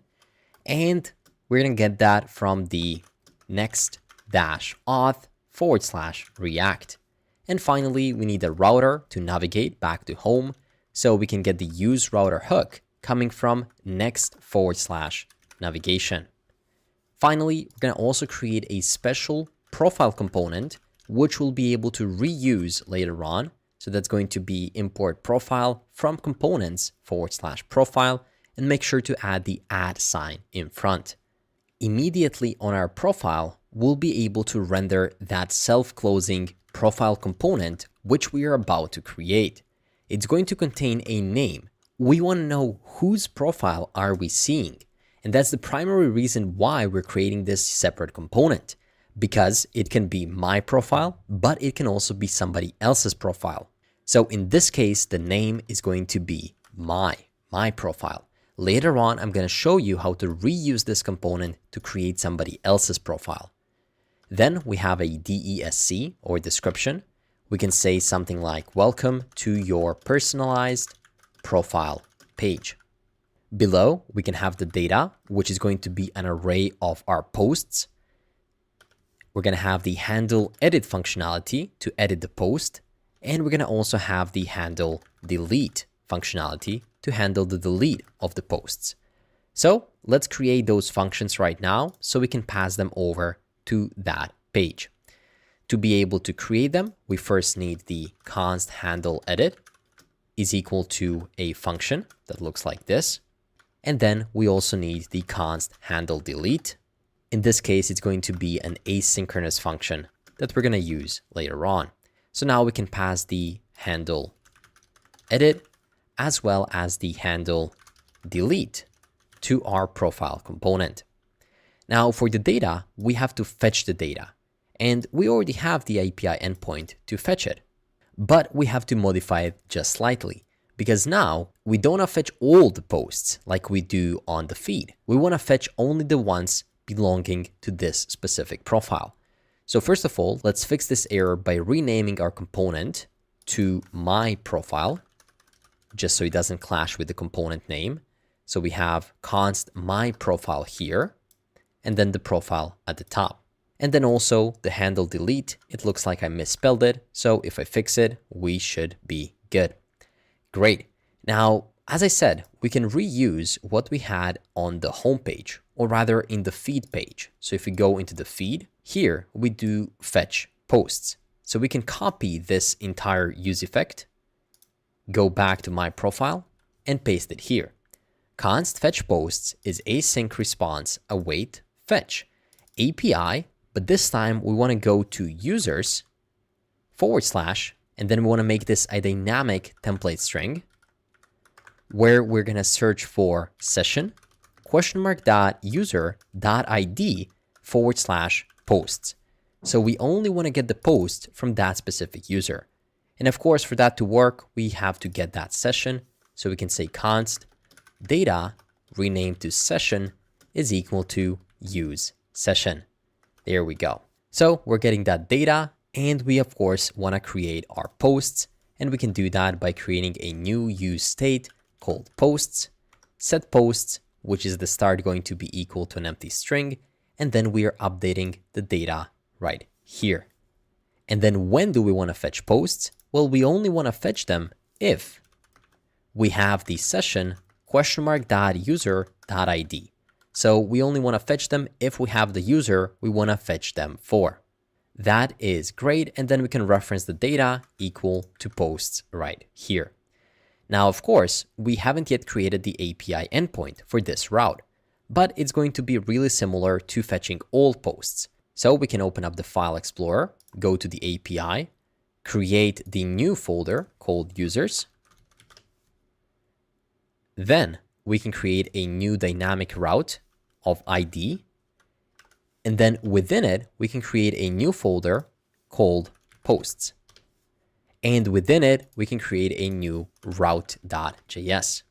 And we're going to get that from the next-auth/React. And finally, we need a router to navigate back to home. So we can get the use router hook coming from next/navigation. Finally, we're going to also create a special profile component, which we'll be able to reuse later on. So that's going to be import profile from components/profile and make sure to add the @ sign in front. Immediately on our profile, we'll be able to render that self-closing profile component, which we are about to create. It's going to contain a name. We want to know whose profile are we seeing. And that's the primary reason why we're creating this separate component, because it can be my profile, but it can also be somebody else's profile. So in this case, the name is going to be my profile. Later on, I'm going to show you how to reuse this component to create somebody else's profile. Then we have a DESC or description. We can say something like, welcome to your personalized profile page. Below, we can have the data, which is going to be an array of our posts. We're going to have the handle edit functionality to edit the post. And we're going to also have the handle delete functionality to handle the delete of the posts. So let's create those functions right now so we can pass them over to that page. To be able to create them, we first need the const handle edit is equal to a function that looks like this. And then we also need the const handle delete. In this case, it's going to be an asynchronous function that we're going to use later on. So now we can pass the handle edit as well as the handle delete to our profile component. Now for the data, we have to fetch the data, and we already have the API endpoint to fetch it, but we have to modify it just slightly, because now we don't want to fetch all the posts like we do on the feed. We want to fetch only the ones belonging to this specific profile. So first of all, let's fix this error by renaming our component to my profile, just so it doesn't clash with the component name. So we have const my profile here, and then the profile at the top. And then also the handle delete, it looks like I misspelled it. So if I fix it, we should be good. Great. Now, as I said, we can reuse what we had on the home page, or rather in the feed page. So if we go into the feed, here we do fetch posts. So we can copy this entire use effect, go back to my profile, and paste it here. Const fetch posts is async response await fetch API, but this time we want to go to users / and then we want to make this a dynamic template string where we're going to search for session ?user.id / posts. So we only want to get the post from that specific user. And of course, for that to work, we have to get that session. So we can say const data renamed to session is equal to use session. There we go. So we're getting that data, and we of course want to create our posts, and we can do that by creating a new use state called posts, set posts, which is the start going to be equal to an empty string, and then we are updating the data right here. And then when do we want to fetch posts? Well, we only want to fetch them if we have the session ?user.id. So we only want to fetch them if we have the user we want to fetch them for. That is great. And then we can reference the data equal to posts right here. Now, of course, we haven't yet created the API endpoint for this route, but it's going to be really similar to fetching all posts. So we can open up the File Explorer, go to the API, create the new folder called users. Then we can create a new dynamic route of ID. And then within it, we can create a new folder called posts. And within it, we can create a new route.js.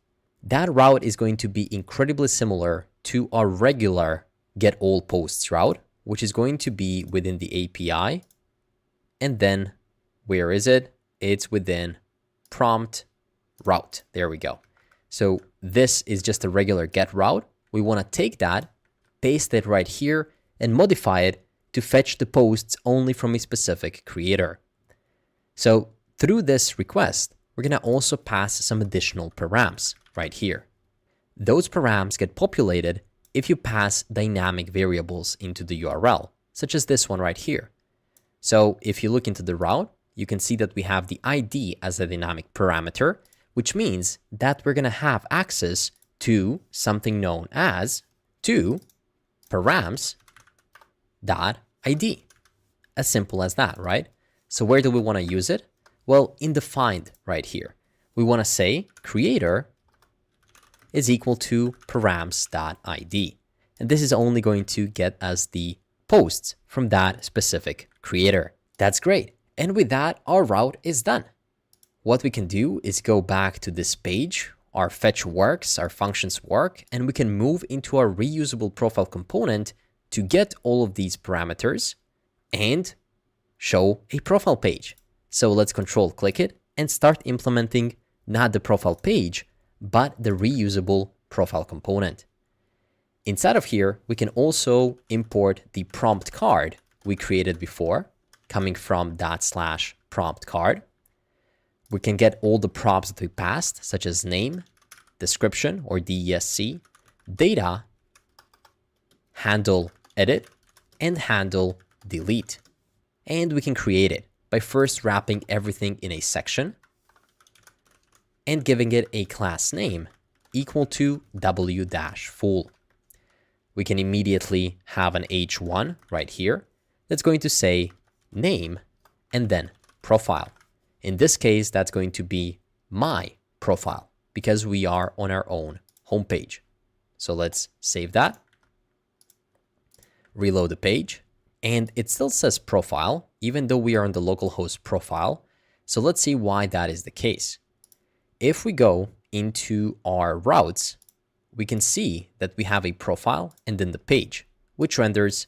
That route is going to be incredibly similar to our regular get all posts route, which is going to be within the API. And then where is it? It's within prompt route. There we go. So this is just a regular get route. We want to take that, paste it right here, and modify it to fetch the posts only from a specific creator. So through this request, we're going to also pass some additional params right here. Those params get populated if you pass dynamic variables into the URL, such as this one right here. So if you look into the route, you can see that we have the ID as a dynamic parameter, which means that we're going to have access to something known as to params.id. As simple as that, right? So where do we want to use it? Well, in the find right here, we want to say creator is equal to params.id. And this is only going to get us the posts from that specific creator. That's great. And with that, our route is done. What we can do is go back to this page, our fetch works, our functions work, and we can move into our reusable profile component to get all of these parameters and show a profile page. So let's control click it and start implementing not the profile page, but the reusable profile component. Inside of here, we can also import the prompt card we created before, coming from /prompt card. We can get all the props that we passed, such as name, description or DESC, data, handle edit, and handle delete. And we can create it by first wrapping everything in a section and giving it a class name equal to w-full. We can immediately have an h1 right here that's going to say name and then profile. In this case, that's going to be my profile because we are on our own homepage. So let's save that, reload the page, and it still says profile, even though we are on the localhost profile. So let's see why that is the case. If we go into our routes, we can see that we have a profile and then the page, which renders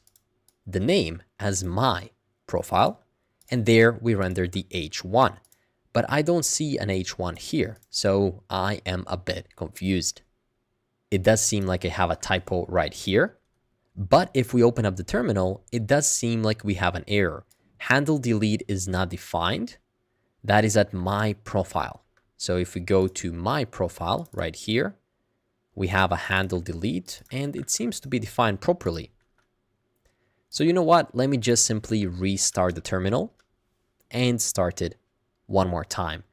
the name as my profile. And there we render the h1. But I don't see an h1 here, so I am a bit confused. It does seem like I have a typo right here. But if we open up the terminal, it does seem like we have an error. Handle delete is not defined. That is at my profile. So if we go to my profile right here, we have a handle delete and it seems to be defined properly. So you know what? Let me just simply restart the terminal and start it one more time.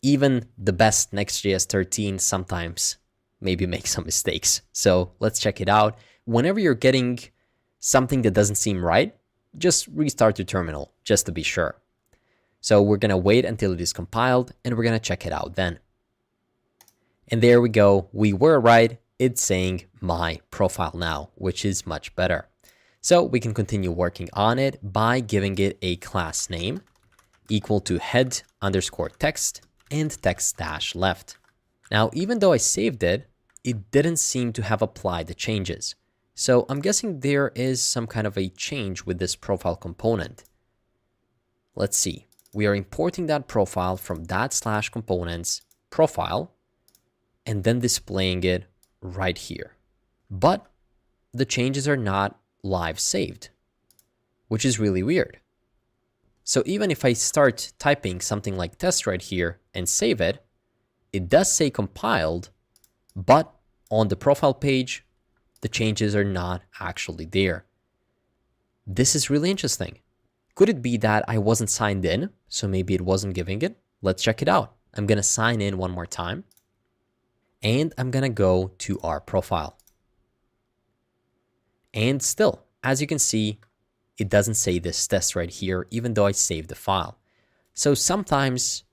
Even the best Next.js 13 sometimes maybe make some mistakes. So let's check it out. Whenever you're getting something that doesn't seem right, just restart your terminal just to be sure. So we're going to wait until it is compiled and we're going to check it out then. And there we go. We were right. It's saying my profile now, which is much better. So we can continue working on it by giving it a class name equal to head_text and text-left. Now, even though I saved it, it didn't seem to have applied the changes. So I'm guessing there is some kind of a change with this profile component. Let's see. We are importing that profile from that/components profile and then displaying it right here. But the changes are not live saved, which is really weird. So even if I start typing something like test right here and save it, it does say compiled, but on the profile page, the changes are not actually there. This is really interesting. Could it be that I wasn't signed in, so maybe it wasn't giving it? Let's check it out. I'm going to sign in one more time, and I'm going to go to our profile. And still, as you can see, it doesn't say this test right here, even though I saved the file. So sometimes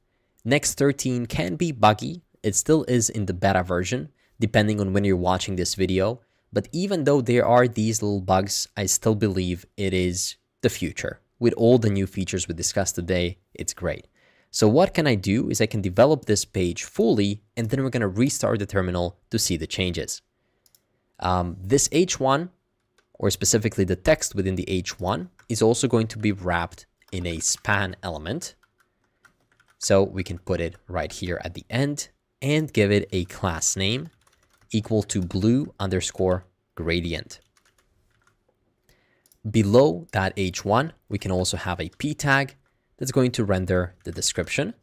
Next 13 can be buggy. It still is in the beta version, depending on when you're watching this video. But even though there are these little bugs, I still believe it is the future. With all the new features we discussed today, it's great. So what can I do is I can develop this page fully, and then we're going to restart the terminal to see the changes. This H1, or specifically the text within the H1, is also going to be wrapped in a span element. So we can put it right here at the end and give it a class name equal to blue_gradient. Below that H1, we can also have a p tag that's going to render the description,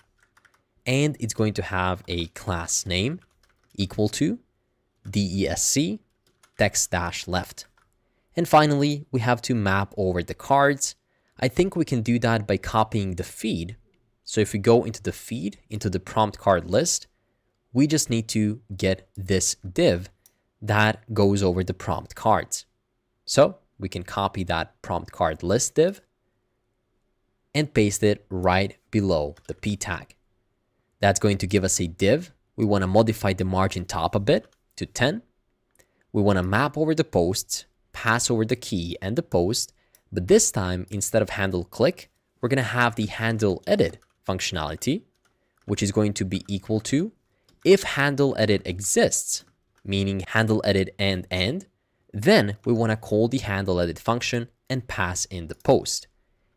and it's going to have a class name equal to desc text-left. And finally, we have to map over the cards. I think we can do that by copying the feed. So if we go into the feed, into the prompt card list, we just need to get this div that goes over the prompt cards. So we can copy that prompt card list div and paste it right below the p tag. That's going to give us a div. We want to modify the margin top a bit to 10. We want to map over the posts, pass over the key and the post, but this time, instead of handle click, we're going to have the handle edit functionality, which is going to be equal to if handle edit exists, meaning handle edit and, then we want to call the handle edit function and pass in the post.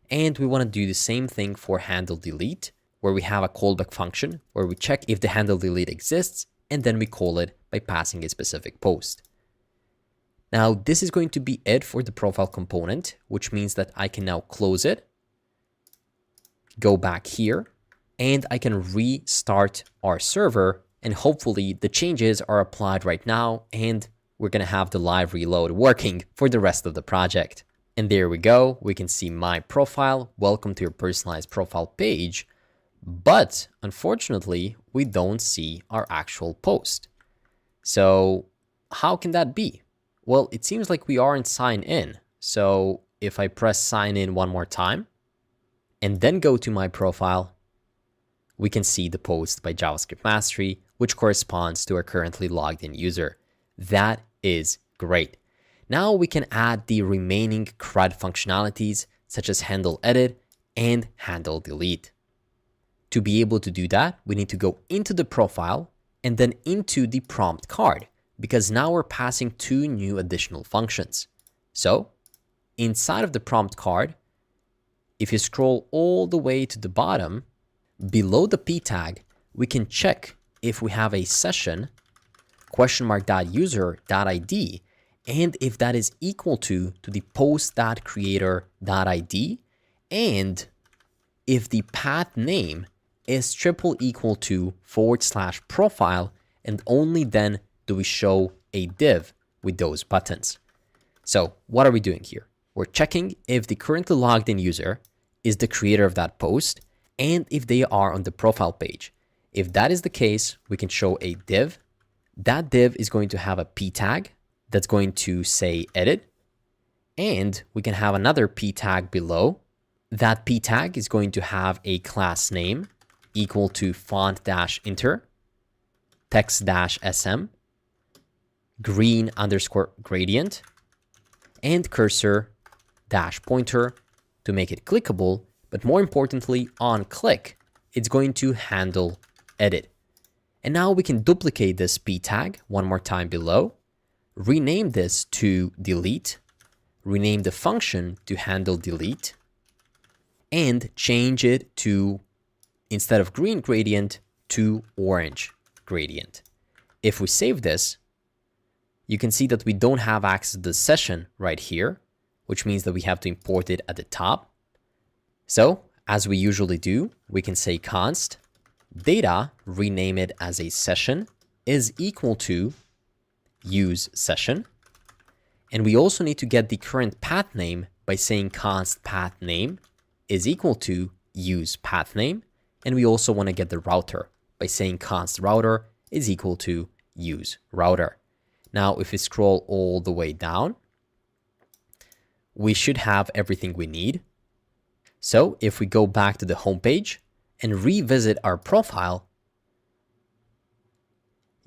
And we want to do the same thing for handle delete, where we have a callback function where we check if the handle delete exists, and then we call it by passing a specific post. Now, this is going to be it for the profile component, which means that I can now close it, go back here, and I can restart our server, and hopefully the changes are applied right now, and we're going to have the live reload working for the rest of the project. And there we go. We can see my profile. Welcome to your personalized profile page. But unfortunately, we don't see our actual post. So how can that be? Well, it seems like we aren't signed in. So if I press sign in one more time and then go to my profile, we can see the post by JavaScript Mastery, which corresponds to our currently logged in user. That is great. Now we can add the remaining CRUD functionalities such as handle edit and handle delete. To be able to do that, we need to go into the profile and then into the prompt card, because now we're passing two new additional functions. So inside of the prompt card, if you scroll all the way to the bottom, below the p tag, we can check if we have a session .user.id, and if that is equal to the post.creator.id, and if the path name is triple equal to /profile, and only then do we show a div with those buttons. So what are we doing here? We're checking if the currently logged in user is the creator of that post and if they are on the profile page. If that is the case, we can show a div. That div is going to have a p tag that's going to say edit, and we can have another p tag below. That p tag is going to have a class name equal to font-inter, text-sm, green_gradient, and cursor-pointer to make it clickable, but more importantly, on click, it's going to handle edit. And now we can duplicate this p tag one more time below, rename this to delete, rename the function to handle delete, and change it to, instead of green gradient, to orange gradient. If we save this, you can see that we don't have access to the session right here, which means that we have to import it at the top. So as we usually do, we can say const data, rename it as a session, is equal to use session. And we also need to get the current path name by saying const path name is equal to use path name. And we also want to get the router by saying const router is equal to use router. Now, if we scroll all the way down, we should have everything we need. So if we go back to the home page and revisit our profile,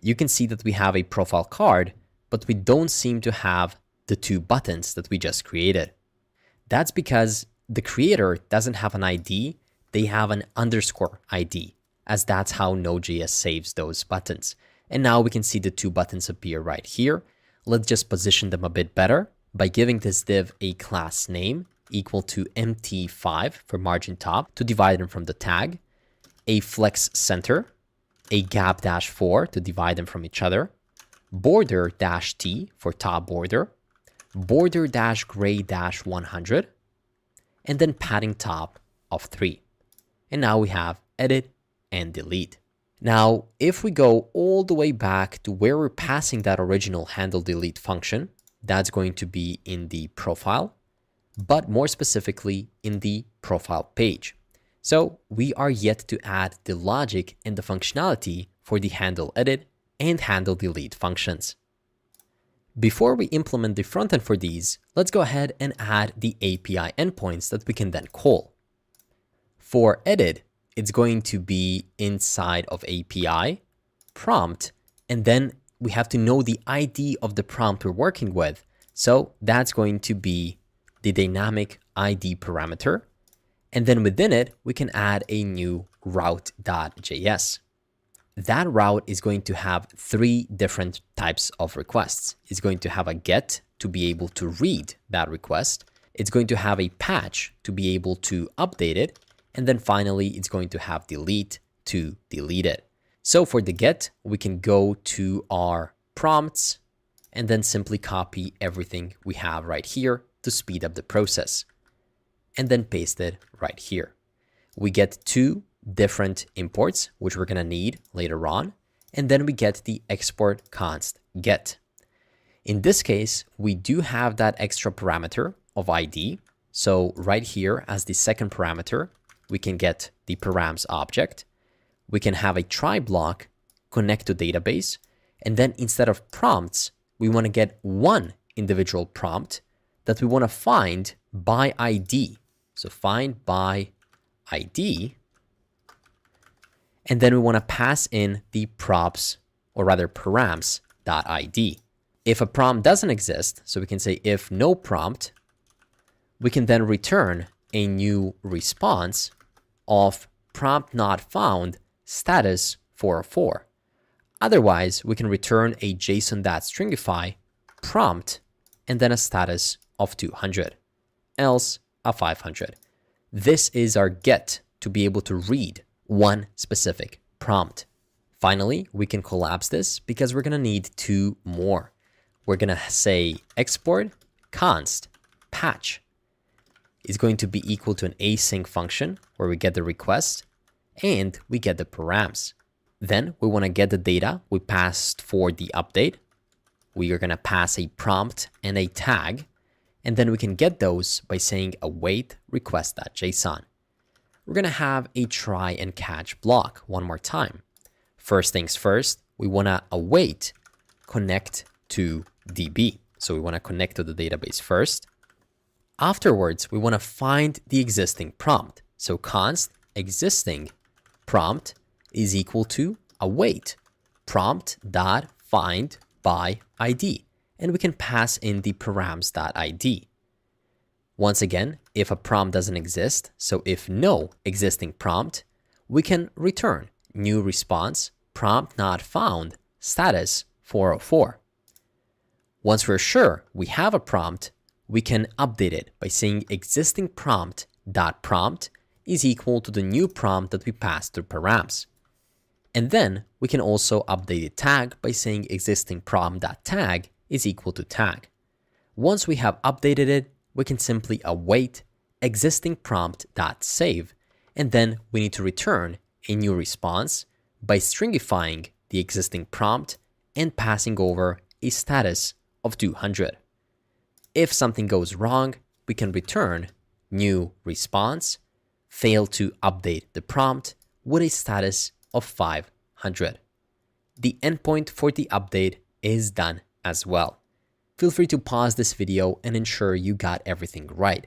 you can see that we have a profile card, but we don't seem to have the two buttons that we just created. That's because the creator doesn't have an ID, they have an underscore ID, as that's how Node.js saves those buttons. And now we can see the two buttons appear right here. Let's just position them a bit better by giving this div a class name equal to mt5 for margin top to divide them from the tag, a flex center, a gap -4 to divide them from each other, border -t for top border, border -gray -100, and then padding top of 3. And now we have edit and delete. Now, if we go all the way back to where we're passing that original handle delete function, that's going to be in the profile, but more specifically in the profile page. So we are yet to add the logic and the functionality for the handle edit and handle delete functions. Before we implement the frontend for these, let's go ahead and add the API endpoints that we can then call. For edit, it's going to be inside of API, prompt, and then we have to know the ID of the prompt we're working with. So that's going to be the dynamic ID parameter. And then within it, we can add a new route.js. That route is going to have 3 different types of requests. It's going to have a get to be able to read that request. It's going to have a patch to be able to update it. And then finally, it's going to have delete to delete it. So for the get, we can go to our prompts and then simply copy everything we have right here to speed up the process, and then paste it right here. We get 2 different imports, which we're going to need later on, and then we get the export const get. In this case, we do have that extra parameter of ID. So right here as the second parameter, we can get the params object. We can have a try block connect to database. And then instead of prompts, we want to get one individual prompt that we want to find by ID. So find by ID. And then we want to pass in the props, or rather params.id. If a prompt doesn't exist, so we can say if no prompt, we can then return a new response of prompt not found status 404. Otherwise, we can return a JSON.stringify prompt and then a status of 200, else a 500. This is our get to be able to read one specific prompt. Finally, we can collapse this because we're going to need two more. We're going to say export const patch is going to be equal to an async function where we get the request and we get the params. Then we want to get the data we passed for the update. We are going to pass a prompt and a tag, and then we can get those by saying await request.json. We're going to have a try and catch block one more time. First things first, we want to await connect to DB. So we want to connect to the database first. Afterwards, we want to find the existing prompt. So const existing prompt is equal to await prompt.find by ID. And we can pass in the params.id. Once again, if a prompt doesn't exist, so if no existing prompt, we can return new response prompt not found status 404. Once we're sure we have a prompt, we can update it by saying existing prompt.prompt is equal to the new prompt that we passed through params. And then we can also update the tag by saying existing prompt.tag is equal to tag. Once we have updated it, we can simply await existing prompt.save, and then we need to return a new response by stringifying the existing prompt and passing over a status of 200. If something goes wrong, we can return new response, fail to update the prompt with a status of 500. The endpoint for the update is done as well. Feel free to pause this video and ensure you got everything right.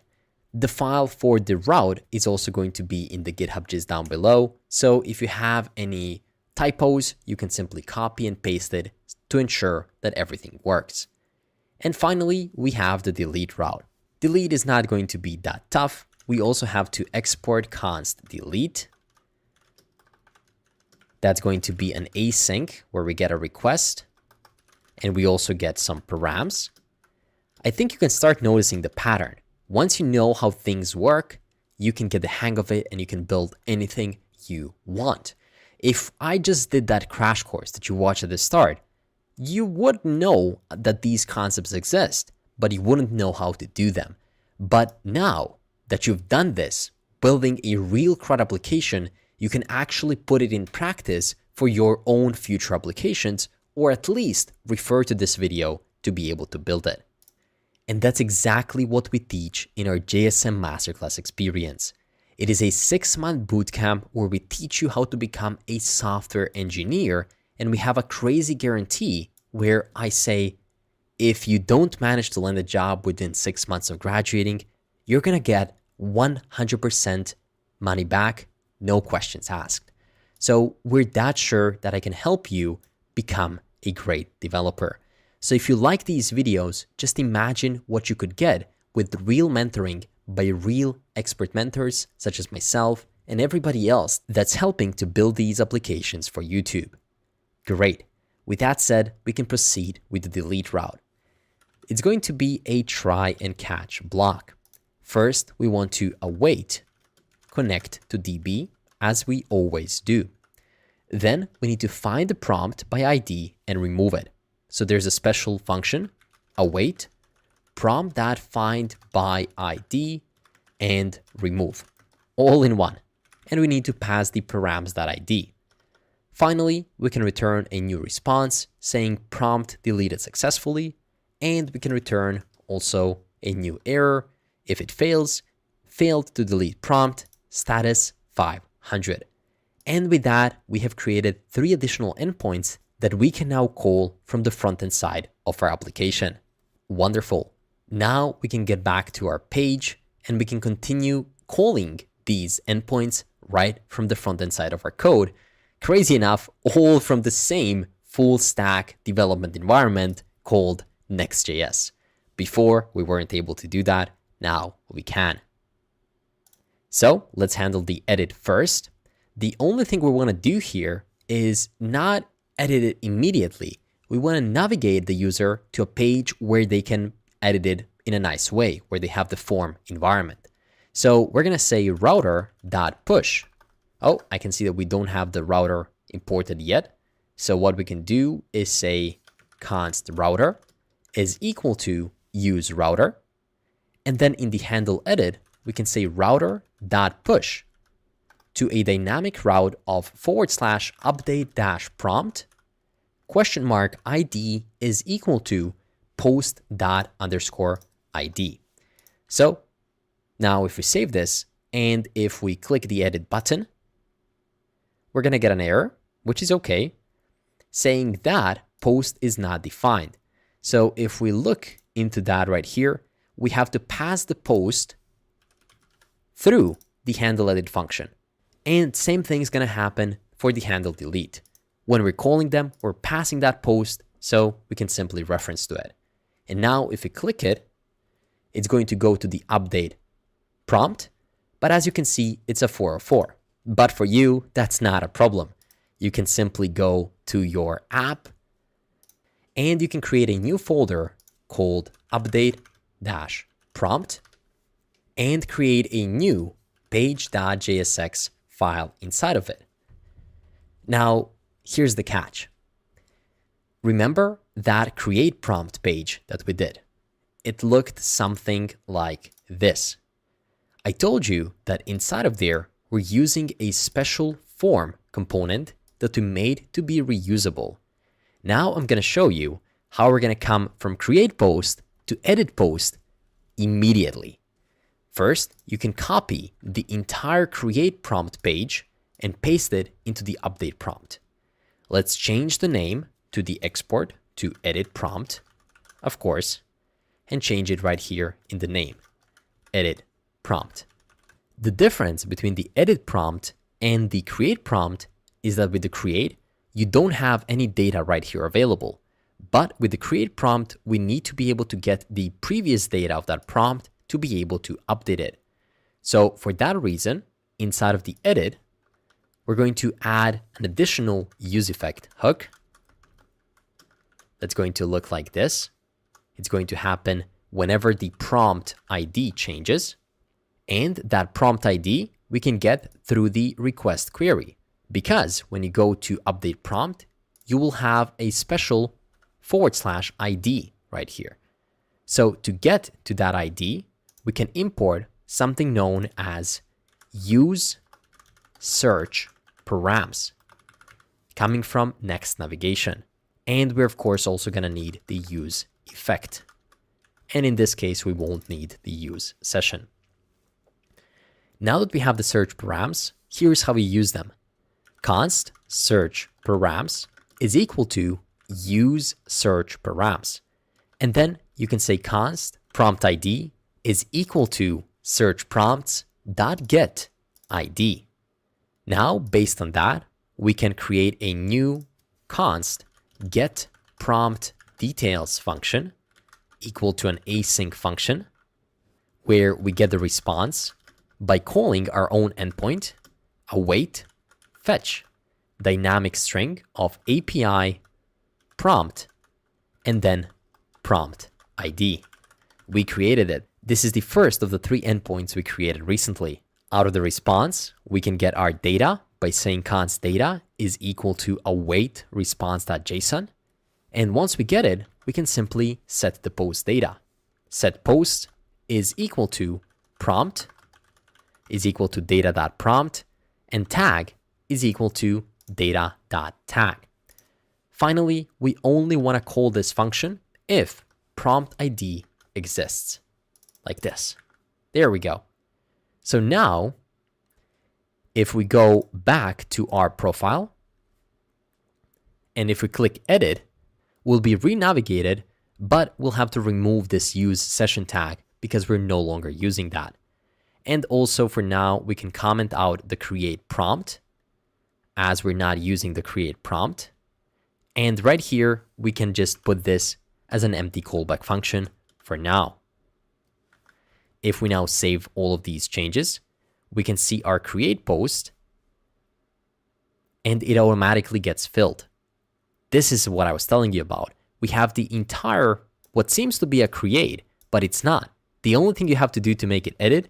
The file for the route is also going to be in the GitHub gist down below. So if you have any typos, you can simply copy and paste it to ensure that everything works. And finally, we have the delete route. Delete is not going to be that tough. We also have to export const delete. That's going to be an async where we get a request and we also get some params. I think you can start noticing the pattern. Once you know how things work, you can get the hang of it and you can build anything you want. If I just did that crash course that you watched at the start, you would know that these concepts exist, but you wouldn't know how to do them. But now that you've done this, building a real CRUD application, you can actually put it in practice for your own future applications, or at least refer to this video to be able to build it. And that's exactly what we teach in our JSM Masterclass experience. It is a 6-month bootcamp where we teach you how to become a software engineer, and we have a crazy guarantee where I say, if you don't manage to land a job within 6 months of graduating, you're gonna get 100% money back, no questions asked. So we're that sure that I can help you become a great developer. So if you like these videos, just imagine what you could get with real mentoring by real expert mentors such as myself and everybody else that's helping to build these applications for YouTube. Great. With that said, we can proceed with the delete route. It's going to be a try and catch block. First, we want to await connect to DB as we always do. Then we need to find the prompt by ID and remove it. So there's a special function, await prompt.find by ID and remove, all in one. And we need to pass the params.id. Finally, we can return a new response saying prompt deleted successfully, and we can return also a new error If it fails, failed to delete prompt, status 500. And with that, we have created 3 additional endpoints that we can now call from the front-end side of our application. Wonderful. Now we can get back to our page and we can continue calling these endpoints right from the front-end side of our code. Crazy enough, all from the same full stack development environment called Next.js. Before, we weren't able to do that. Now we can. So let's handle the edit first. The only thing we want to do here is not edit it immediately. We want to navigate the user to a page where they can edit it in a nice way, where they have the form environment. So we're going to say router.push. Oh, I can see that we don't have the router imported yet. So what we can do is say const router is equal to use router. And then in the handle edit, we can say router.push to a dynamic route of /update-prompt $ID is equal to post._ID. So now if we save this and if we click the edit button, we're going to get an error, which is okay, saying that post is not defined. So if we look into that right here, we have to pass the post through the handle edit function. And same thing is going to happen for the handle delete. When we're calling them, we're passing that post, so we can simply reference to it. And now if we click it, it's going to go to the update prompt. But as you can see, it's a 404. But for you, that's not a problem. You can simply go to your app and you can create a new folder called update-prompt and create a new page.jsx file inside of it. Now, here's the catch. Remember that create prompt page that we did? It looked something like this. I told you that inside of there, we're using a special form component that we made to be reusable. Now I'm going to show you how we're going to come from create post to edit post immediately. First, you can copy the entire create prompt page and paste it into the update prompt. Let's change the name to the export to edit prompt, of course, and change it right here in the name, edit prompt. The difference between the edit prompt and the create prompt is that with the create, you don't have any data right here available. But with the create prompt, we need to be able to get the previous data of that prompt to be able to update it. So for that reason, inside of the edit, we're going to add an additional useEffect hook that's going to look like this. It's going to happen whenever the prompt ID changes. And that prompt ID we can get through the request query, because when you go to update prompt, you will have a special /ID right here. So to get to that ID, we can import something known as use search params coming from Next Navigation. And we're of course also going to need the use effect. And in this case, we won't need the use session. Now that we have the search params, here's how we use them. Const search params is equal to use search params. And then you can say const prompt ID is equal to search prompts dot get ID. Now, based on that, we can create a new const get prompt details function equal to an async function where we get the response by calling our own endpoint, await, fetch, dynamic string of API prompt, and then prompt ID. We created it. This is the first of the 3 endpoints we created recently. Out of the response, we can get our data by saying const data is equal to await response.json. And once we get it, we can simply set the post data. Set post is equal to prompt is equal to data.prompt, and tag is equal to data.tag. Finally, we only want to call this function if prompt ID exists, like this. There we go. So now, if we go back to our profile, and if we click edit, we'll be re-navigated, but we'll have to remove this use session tag because we're no longer using that. And also for now, we can comment out the create prompt as we're not using the create prompt. And right here, we can just put this as an empty callback function for now. If we now save all of these changes, we can see our create post and it automatically gets filled. This is what I was telling you about. We have the entire, what seems to be a create, but it's not. The only thing you have to do to make it edit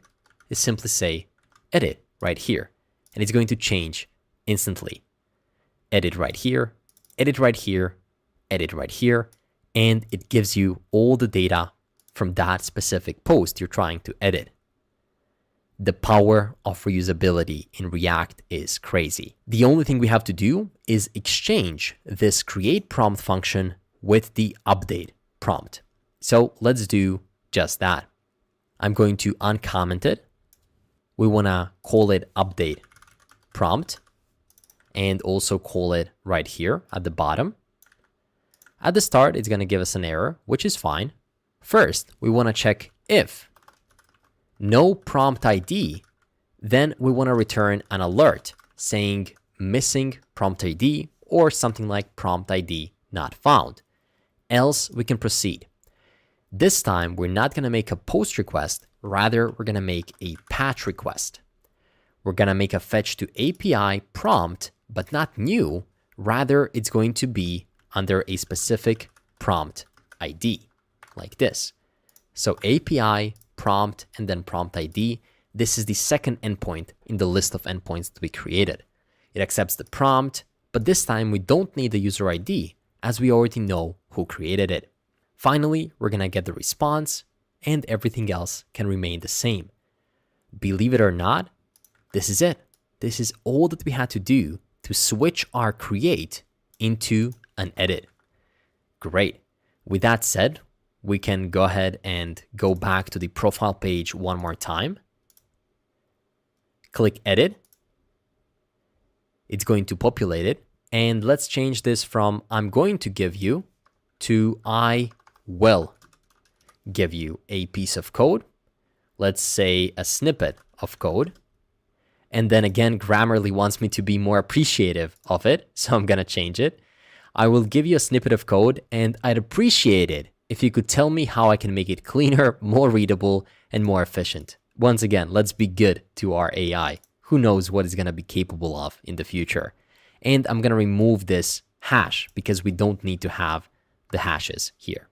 is simply say edit right here, and it's going to change instantly. Edit right here, edit right here, edit right here, and it gives you all the data from that specific post you're trying to edit. The power of reusability in React is crazy. The only thing we have to do is exchange this create prompt function with the update prompt. So let's do just that. I'm going to uncomment it. We want to call it update prompt and also call it right here at the bottom. At the start, it's going to give us an error, which is fine. First, we want to check if no prompt ID, then we want to return an alert saying missing prompt ID or something like prompt ID not found. Else we can proceed. This time, we're not going to make a post request. Rather, we're going to make a patch request. We're going to make a fetch to API prompt, but not new. Rather, it's going to be under a specific prompt ID, like this. So API, prompt, and then prompt ID. This is the second endpoint in the list of endpoints that we created. It accepts the prompt, but this time we don't need the user ID as we already know who created it. Finally, we're going to get the response and everything else can remain the same. Believe it or not, this is it. This is all that we had to do to switch our create into an edit. Great. With that said, we can go ahead and go back to the profile page one more time. Click edit. It's going to populate it. And let's change this from I'm going to give you to I will give you a piece of code. Let's say a snippet of code. And then again, Grammarly wants me to be more appreciative of it, so I'm going to change it. I will give you a snippet of code, and I'd appreciate it if you could tell me how I can make it cleaner, more readable, and more efficient. Once again, let's be good to our AI. Who knows what it's going to be capable of in the future. And I'm going to remove this hash because we don't need to have the hashes here.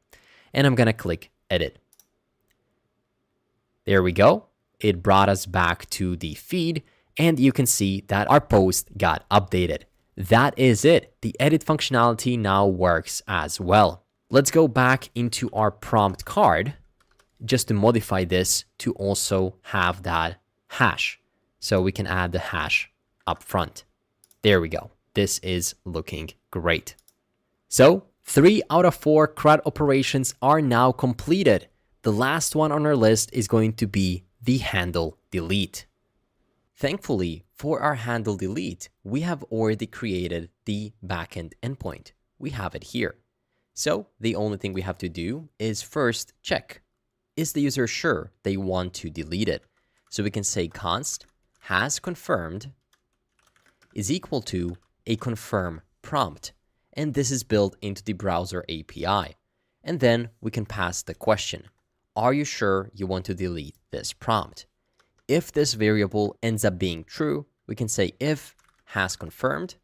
And I'm going to click edit. There we go. It brought us back to the feed. And you can see that our post got updated. That is it. The edit functionality now works as well. Let's go back into our prompt card just to modify this to also have that hash. So we can add the hash up front. There we go. This is looking great. So 3 out of 4 CRUD operations are now completed. The last one on our list is going to be the handle delete. Thankfully, for our handle delete, we have already created the backend endpoint. We have it here. So the only thing we have to do is first check, is the user sure they want to delete it? So we can say const has confirmed is equal to a confirm prompt. And this is built into the browser API. And then we can pass the question, are you sure you want to delete this prompt? If this variable ends up being true, we can say if has confirmed.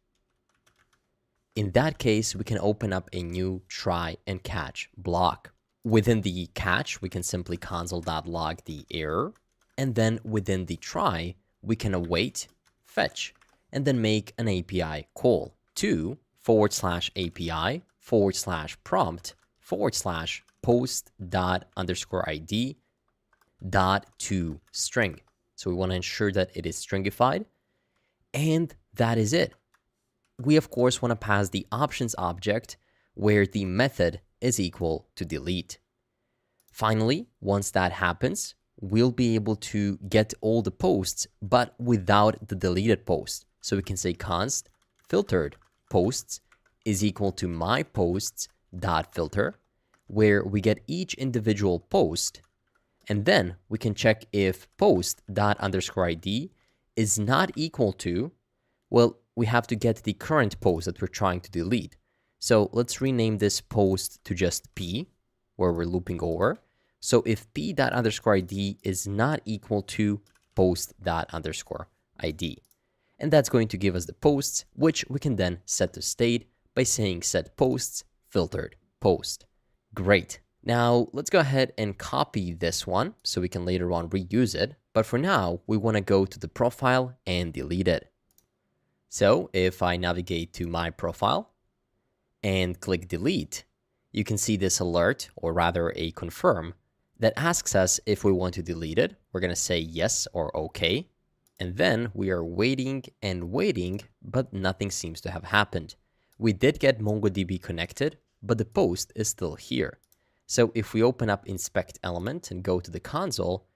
In that case, we can open up a new try and catch block. Within the catch, we can simply console.log the error. And then within the try, we can await fetch and then make an API call to /API/post._id.toString. So we want to ensure that it is stringified. And that is it. We, of course, want to pass the options object where the method is equal to delete. Finally, once that happens, we'll be able to get all the posts, but without the deleted post. So we can say const filtered posts is equal to my posts dot filter, where we get each individual post, and then we can check if post dot underscore ID is not equal to, well, we have to get the current post that we're trying to delete. So let's rename this post to just P, where we're looping over. So if P dot underscore ID is not equal to post dot underscore ID, and that's going to give us the posts, which we can then set to state by saying set posts filtered post. Great. Now let's go ahead and copy this one so we can later on reuse it. But for now, we want to go to the profile and delete it. So if I navigate to my profile and click delete, you can see this alert, or rather a confirm, that asks us if we want to delete it. We're going to say yes or okay. And then we are waiting and waiting, but nothing seems to have happened. We did get MongoDB connected, but the post is still here. So if we open up inspect element and go to the console,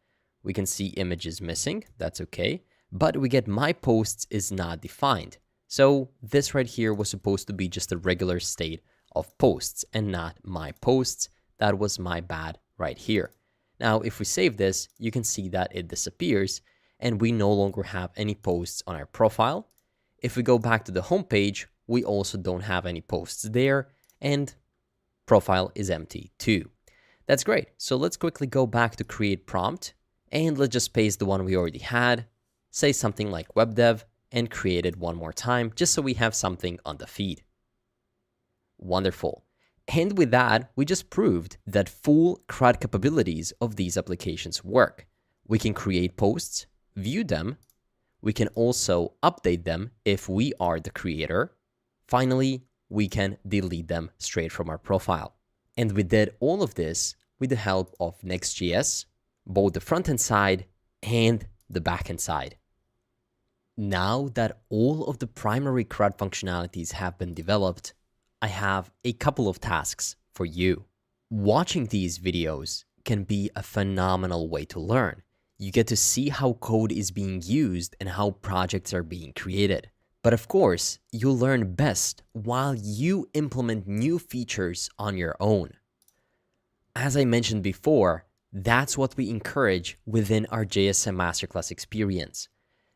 we can see image is missing. That's okay. But we get my posts is not defined. So this right here was supposed to be just a regular state of posts and not my posts. That was my bad right here. Now, if we save this, you can see that it disappears and we no longer have any posts on our profile. If we go back to the home page, we also don't have any posts there, and profile is empty too. That's great. So let's quickly go back to create prompt, and let's just paste the one we already had, say something like web dev, and create it one more time, just so we have something on the feed. Wonderful. And with that, we just proved that full CRUD capabilities of these applications work. We can create posts, view them. We can also update them if we are the creator. Finally, we can delete them straight from our profile. And we did all of this with the help of Next.js, both the front-end side and the back-end side. Now that all of the primary CRUD functionalities have been developed, I have a couple of tasks for you. Watching these videos can be a phenomenal way to learn. You get to see how code is being used and how projects are being created. But of course, you'll learn best while you implement new features on your own. As I mentioned before, that's what we encourage within our JSM Masterclass experience.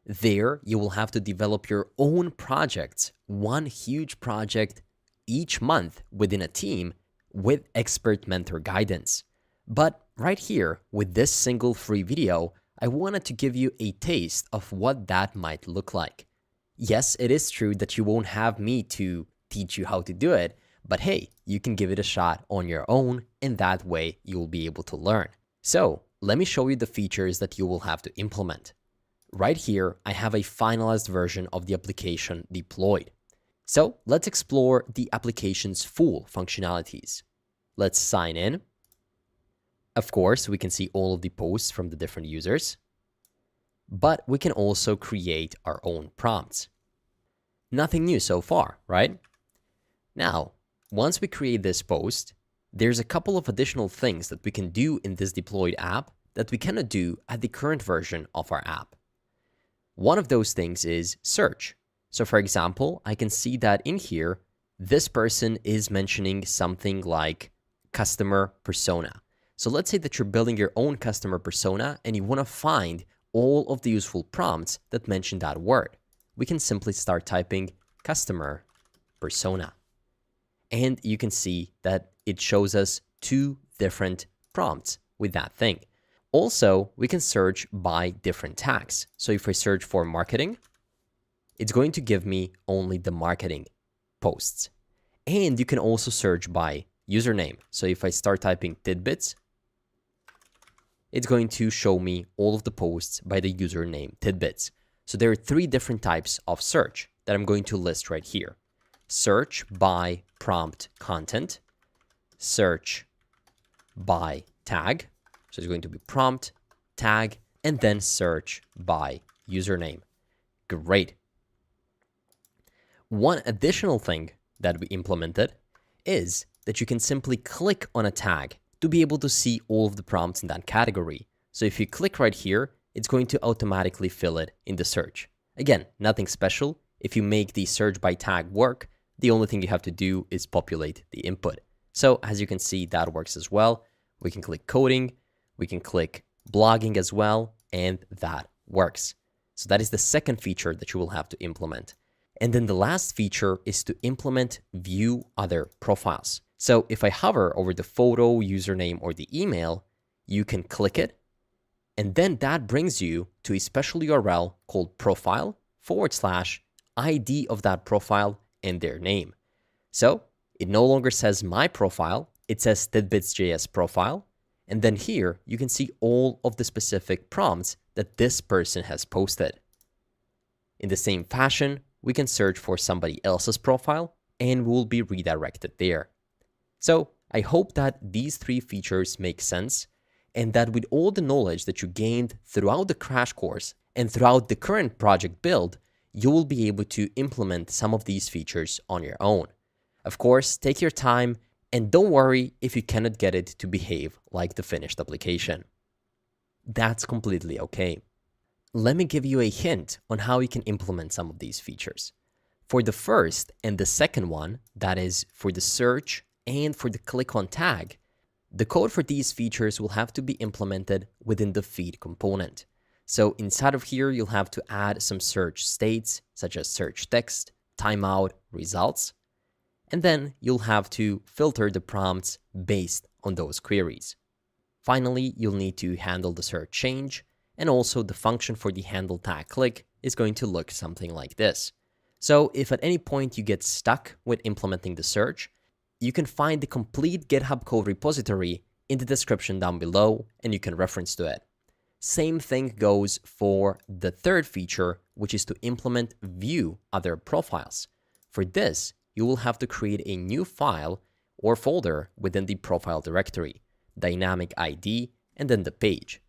There, you will have to develop your own projects, one huge project each month within a team with expert mentor guidance. But right here, with this single free video, I wanted to give you a taste of what that might look like. Yes, it is true that you won't have me to teach you how to do it, but hey, you can give it a shot on your own, and that way you'll be able to learn. So let me show you the features that you will have to implement. Right here, I have a finalized version of the application deployed. So let's explore the application's full functionalities. Let's sign in. Of course, we can see all of the posts from the different users, but we can also create our own prompts. Nothing new so far, right? Now, once we create this post, there's a couple of additional things that we can do in this deployed app that we cannot do at the current version of our app. One of those things is search. So for example, I can see that in here, this person is mentioning something like customer persona. So let's say that you're building your own customer persona and you want to find all of the useful prompts that mention that word. We can simply start typing customer persona. And you can see that it shows us two different prompts with that thing. Also, we can search by different tags. So if I search for marketing, it's going to give me only the marketing posts. And you can also search by username. So if I start typing tidbits, it's going to show me all of the posts by the username tidbits. So there are three different types of search that I'm going to list right here. Search by prompt content, search by tag, so it's going to be prompt, tag, and then search by username. Great. One additional thing that we implemented is that you can simply click on a tag to be able to see all of the prompts in that category. So if you click right here, it's going to automatically fill it in the search. Again, nothing special. If you make the search by tag work, the only thing you have to do is populate the input. So as you can see, that works as well. We can click coding, we can click blogging as well, and that works. So that is the second feature that you will have to implement. And then the last feature is to implement view other profiles. So if I hover over the photo, username, or the email, you can click it, and then that brings you to a special URL called profile/ID of that profile and their name. So it no longer says my profile, it says Tidbits.js profile. And then here you can see all of the specific prompts that this person has posted. In the same fashion, we can search for somebody else's profile and we'll be redirected there. So I hope that these three features make sense, and that with all the knowledge that you gained throughout the crash course and throughout the current project build, you will be able to implement some of these features on your own. Of course, take your time and don't worry if you cannot get it to behave like the finished application. That's completely okay. Let me give you a hint on how you can implement some of these features. For the first and the second one, that is for the search and for the click on tag, the code for these features will have to be implemented within the feed component. So inside of here, you'll have to add some search states such as search text, timeout, results, and then you'll have to filter the prompts based on those queries. Finally, you'll need to handle the search change, and also the function for the handle tag click is going to look something like this. So if at any point you get stuck with implementing the search, you can find the complete GitHub code repository in the description down below, and you can reference to it. Same thing goes for the third feature, which is to implement view other profiles. For this, you will have to create a new file or folder within the profile directory, dynamic ID, and then the page.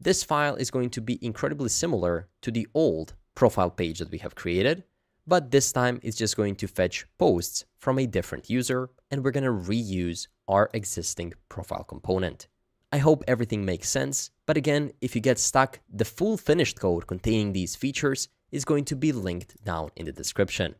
This file is going to be incredibly similar to the old profile page that we have created, but this time it's just going to fetch posts from a different user, and we're going to reuse our existing profile component. I hope everything makes sense, but again, if you get stuck, the full finished code containing these features is going to be linked down in the description.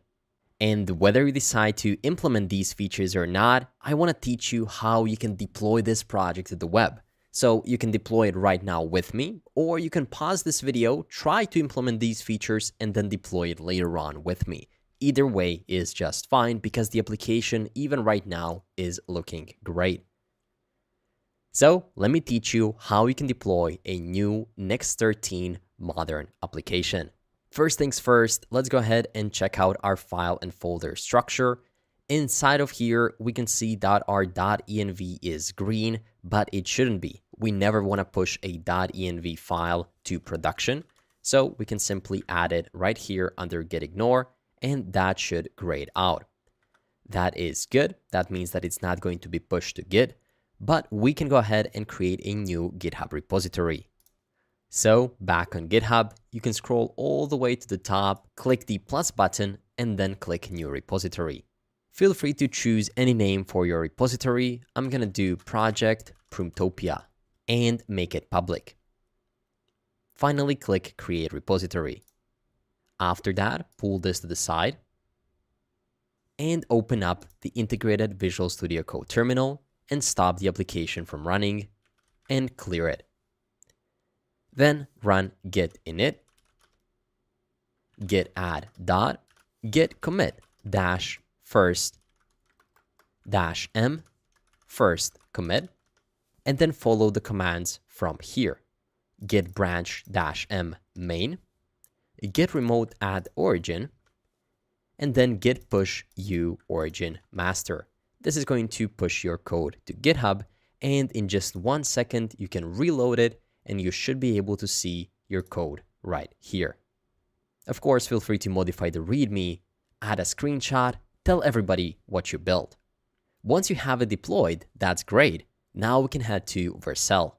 And whether you decide to implement these features or not, I want to teach you how you can deploy this project to the web. So you can deploy it right now with me, or you can pause this video, try to implement these features, and then deploy it later on with me. Either way is just fine because the application, even right now, is looking great. So let me teach you how you can deploy a new Next 13 modern application. First things first, let's go ahead and check out our file and folder structure. Inside of here, we can see that our .env is green, but it shouldn't be. We never want to push a .env file to production, so we can simply add it right here under git ignore, and that should grayed out. That is good. That means that it's not going to be pushed to Git, but we can go ahead and create a new GitHub repository. So back on GitHub, you can scroll all the way to the top, click the plus button, and then click New Repository. Feel free to choose any name for your repository. I'm going to do Project Promptopia and make it public. Finally, click Create Repository. After that, pull this to the side and open up the integrated Visual Studio Code terminal and stop the application from running and clear it. Then run git init, git add dot, git commit dash first dash m first commit, and then follow the commands from here. Git branch dash m main, git remote add origin, and then git push u origin master. This is going to push your code to GitHub, and in just 1 second, you can reload it, and you should be able to see your code right here. Of course, feel free to modify the README, add a screenshot, tell everybody what you built. Once you have it deployed, that's great. Now we can head to Vercel.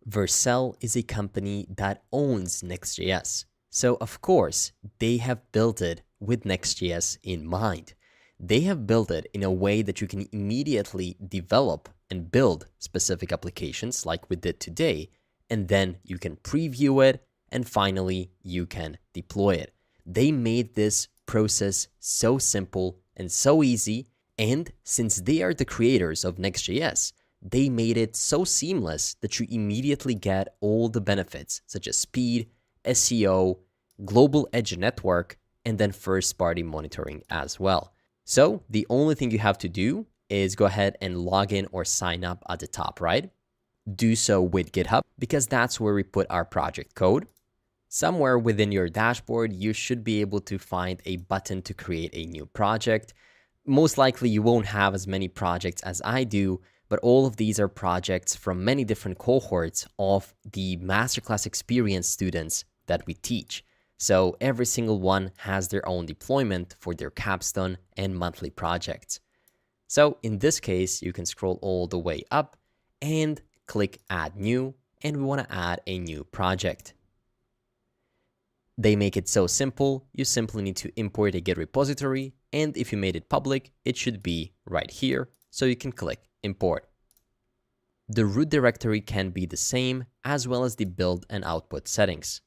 Vercel is a company that owns Next.js. So of course, they have built it with Next.js in mind. They have built it in a way that you can immediately develop and build specific applications like we did today, and then you can preview it, and finally you can deploy it. They made this process so simple and so easy, and since they are the creators of Next.js, they made it so seamless that you immediately get all the benefits such as speed, SEO, global edge network, and then first-party monitoring as well. So the only thing you have to do is go ahead and log in or sign up at the top right. Do so with GitHub because that's where we put our project code. Somewhere within your dashboard, you should be able to find a button to create a new project. Most likely you won't have as many projects as I do, but all of these are projects from many different cohorts of the masterclass experience students that we teach. So every single one has their own deployment for their capstone and monthly projects. So in this case, you can scroll all the way up and click Add New, and we want to add a new project. They make it so simple. You simply need to import a Git repository, and if you made it public, it should be right here, so you can click Import. The root directory can be the same, as well as the build and output settings.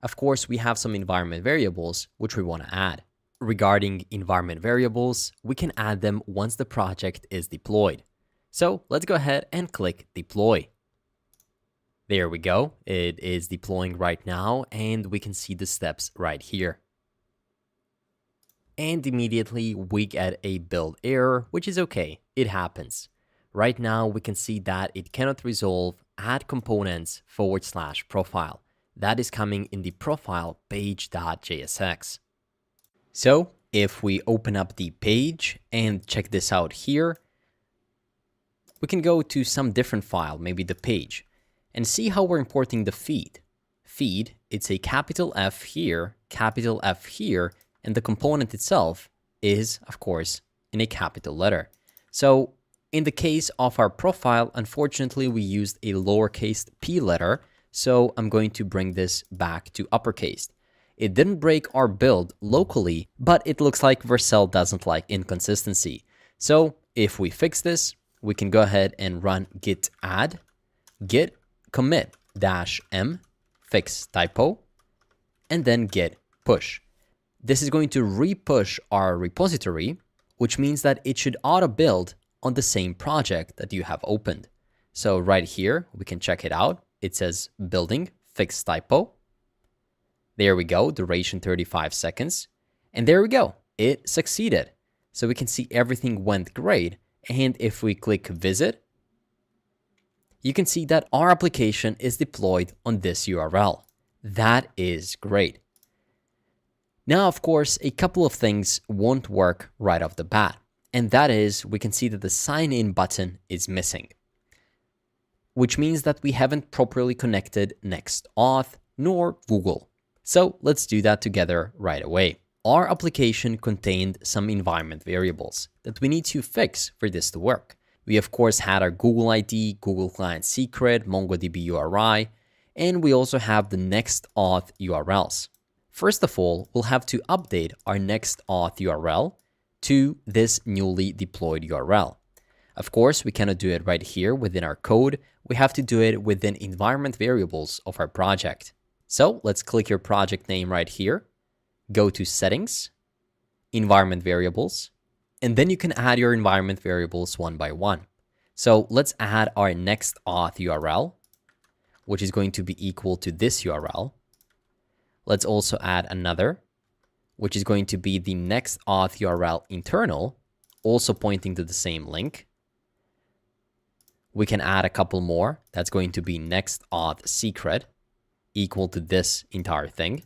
Of course, we have some environment variables which we want to add. Regarding environment variables, we can add them once the project is deployed. So let's go ahead and click Deploy. There we go. It is deploying right now, and we can see the steps right here. And immediately we get a build error, which is okay. It happens. Right now, we can see that it cannot resolve add components / profile. That is coming in the profile page.jsx. So if we open up the page and check this out here, we can go to some different file, maybe the page, and see how we're importing the feed. Feed, it's a capital F here, and the component itself is, of course, in a capital letter. So in the case of our profile, unfortunately, we used a lowercase p letter, so I'm going to bring this back to uppercase. It didn't break our build locally, but it looks like Vercel doesn't like inconsistency. So if we fix this, we can go ahead and run git add, git commit -m, fix typo, and then git push. This is going to re-push our repository, which means that it should auto-build on the same project that you have opened. So right here, we can check it out. It says building, fix typo. There we go, duration 35 seconds. And there we go, it succeeded. So we can see everything went great. And if we click visit, you can see that our application is deployed on this URL. That is great. Now, of course, a couple of things won't work right off the bat. And that is, we can see that the sign in button is missing, which means that we haven't properly connected NextAuth nor Google. So let's do that together right away. Our application contained some environment variables that we need to fix for this to work. We of course had our Google ID, Google Client Secret, MongoDB URI, and we also have the NextAuth URLs. First of all, we'll have to update our NextAuth URL to this newly deployed URL. Of course, we cannot do it right here within our code. We have to do it within environment variables of our project. So let's click your project name right here, go to settings, environment variables, and then you can add your environment variables one by one. So let's add our NextAuth URL, which is going to be equal to this URL. Let's also add another, which is going to be the NextAuth URL internal, also pointing to the same link. We can add a couple more. That's going to be NextAuth secret, equal to this entire thing.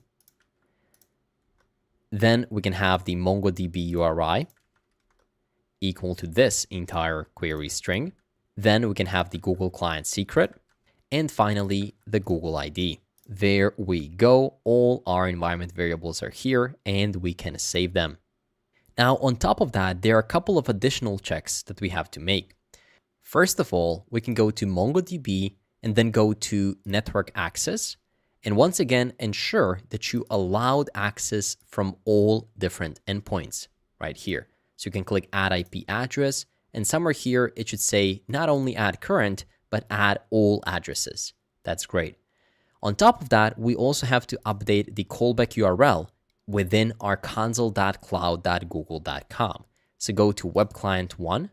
Then we can have the MongoDB URI, equal to this entire query string. Then we can have the Google Client Secret, and finally the Google ID. There we go. All our environment variables are here and we can save them. Now, on top of that, there are a couple of additional checks that we have to make. First of all, we can go to MongoDB and then go to network access. And once again, ensure that you allowed access from all different endpoints right here. So you can click add IP address, and somewhere here, it should say not only add current, but add all addresses. That's great. On top of that, we also have to update the callback URL within our console.cloud.google.com. So go to Web Client 1,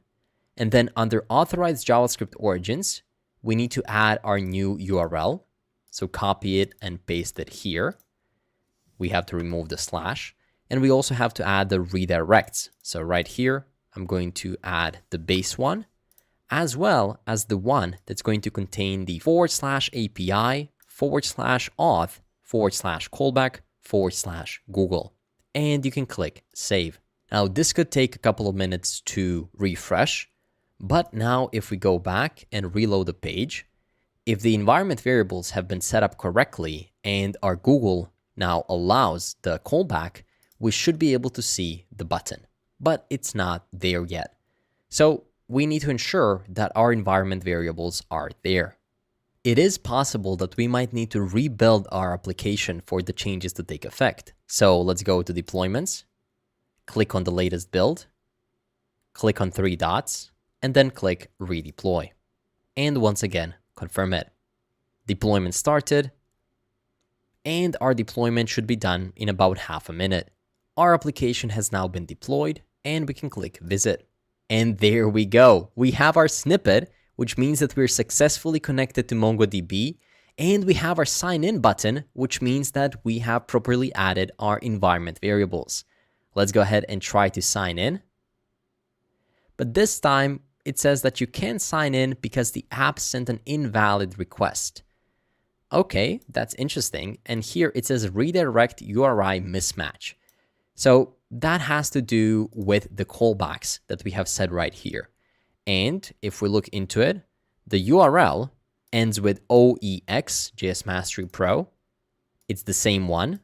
and then under Authorized JavaScript Origins, we need to add our new URL. So copy it and paste it here. We have to remove the slash, and we also have to add the redirects. So right here, I'm going to add the base one, as well as the one that's going to contain the /API /auth/callback/Google. And you can click save. Now this could take a couple of minutes to refresh, but now if we go back and reload the page, if the environment variables have been set up correctly and our Google now allows the callback, we should be able to see the button, but it's not there yet. So we need to ensure that our environment variables are there. It is possible that we might need to rebuild our application for the changes to take effect. So let's go to deployments, click on the latest build, click on 3 dots, and then click redeploy. And once again, confirm it. Deployment started, and our deployment should be done in about half a minute. Our application has now been deployed, and we can click visit. And there we go. We have our snippet, which means that we're successfully connected to MongoDB, and we have our sign in button, which means that we have properly added our environment variables. Let's go ahead and try to sign in. But this time it says that you can't sign in because the app sent an invalid request. Okay, that's interesting. And here it says redirect URI mismatch. So that has to do with the callbacks that we have set right here. And if we look into it, the URL ends with OEX, JS Mastery Pro. It's the same one.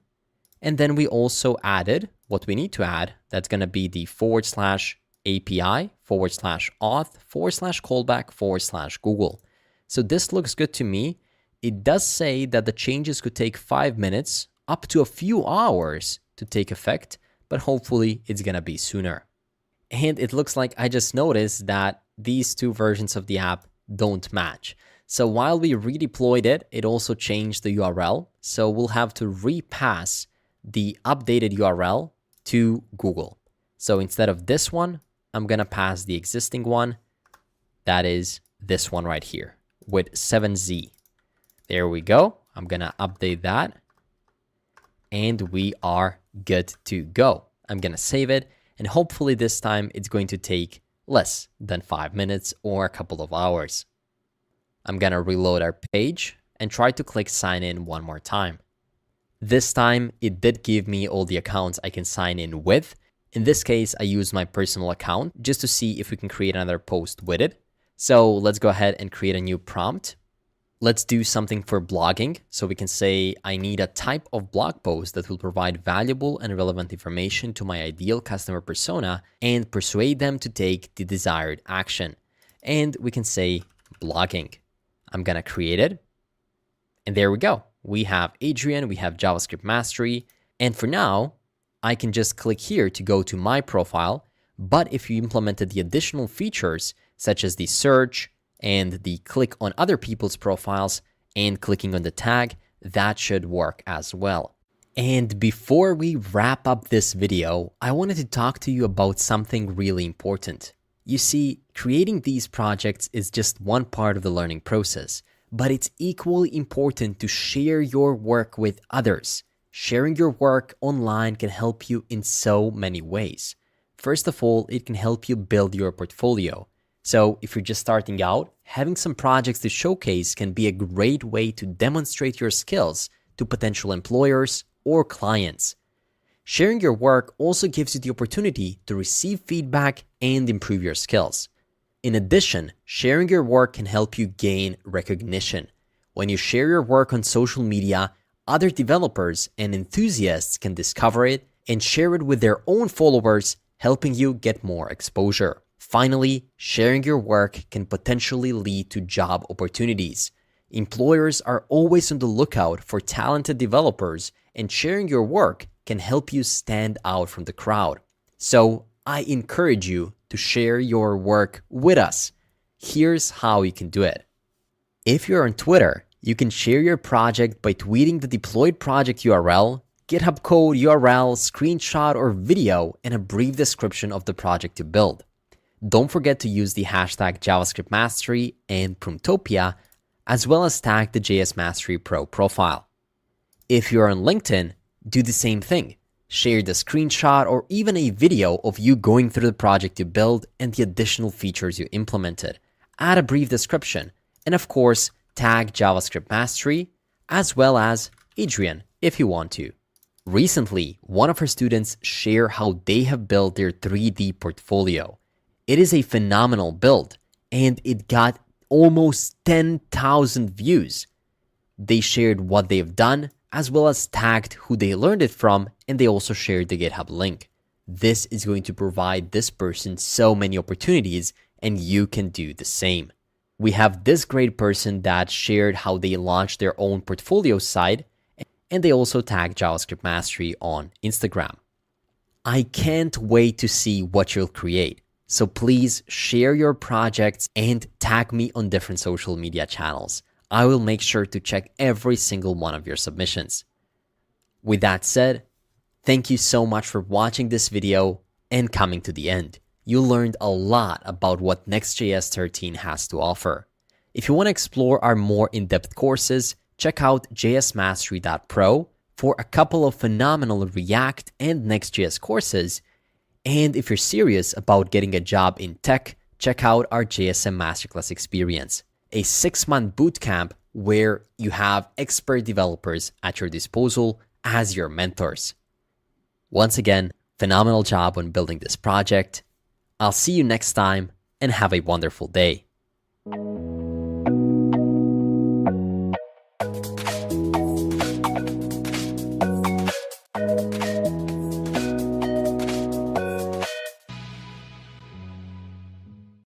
And then we also added what we need to add. That's going to be the /API /auth/callback/Google. So this looks good to me. It does say that the changes could take 5 minutes, up to a few hours to take effect, but hopefully it's going to be sooner. And it looks like I just noticed that these two versions of the app don't match. So while we redeployed it, it also changed the URL. So we'll have to repass the updated URL to Google. So instead of this one, I'm going to pass the existing one. That is this one right here with 7Z. There we go. I'm going to update that. And we are good to go. I'm going to save it. And hopefully this time it's going to take less than 5 minutes or a couple of hours. I'm going to reload our page and try to click sign in one more time. This time it did give me all the accounts I can sign in with. In this case, I used my personal account just to see if we can create another post with it. So let's go ahead and create a new prompt. Let's do something for blogging. So we can say, I need a type of blog post that will provide valuable and relevant information to my ideal customer persona and persuade them to take the desired action. And we can say blogging. I'm going to create it. And there we go. We have Adrian, we have JavaScript Mastery. And for now, I can just click here to go to my profile. But if you implemented the additional features, such as the search, and the click on other people's profiles and clicking on the tag, that should work as well. And before we wrap up this video, I wanted to talk to you about something really important. You see, creating these projects is just one part of the learning process, but it's equally important to share your work with others. Sharing your work online can help you in so many ways. First of all, it can help you build your portfolio. So if you're just starting out, having some projects to showcase can be a great way to demonstrate your skills to potential employers or clients. Sharing your work also gives you the opportunity to receive feedback and improve your skills. In addition, sharing your work can help you gain recognition. When you share your work on social media, other developers and enthusiasts can discover it and share it with their own followers, helping you get more exposure. Finally, sharing your work can potentially lead to job opportunities. Employers are always on the lookout for talented developers, and sharing your work can help you stand out from the crowd. So I encourage you to share your work with us. Here's how you can do it. If you're on Twitter, You can share your project by tweeting the deployed project URL, GitHub code, URL, screenshot, or video, and a brief description of the project you build. Don't forget to use the hashtag JavaScript Mastery and Promptopia, as well as tag the JS Mastery Pro profile. If you're on LinkedIn, do the same thing. Share the screenshot or even a video of you going through the project you built and the additional features you implemented. Add a brief description, and of course, tag JavaScript Mastery, as well as Adrian if you want to. Recently, one of her students shared how they have built their 3D portfolio. It is a phenomenal build, and it got almost 10,000 views. They shared what they've done, as well as tagged who they learned it from, and they also shared the GitHub link. This is going to provide this person so many opportunities, and you can do the same. We have this great person that shared how they launched their own portfolio site, and they also tagged JavaScript Mastery on Instagram. I can't wait to see what you'll create. So please share your projects and tag me on different social media channels. I will make sure to check every single one of your submissions. With that said, thank you so much for watching this video and coming to the end. You learned a lot about what Next.js 13 has to offer. If you want to explore our more in-depth courses, check out jsmastery.pro for a couple of phenomenal React and Next.js courses. And if you're serious about getting a job in tech, check out our JSM Masterclass experience, a 6-month bootcamp where you have expert developers at your disposal as your mentors. Once again, phenomenal job on building this project. I'll see you next time and have a wonderful day.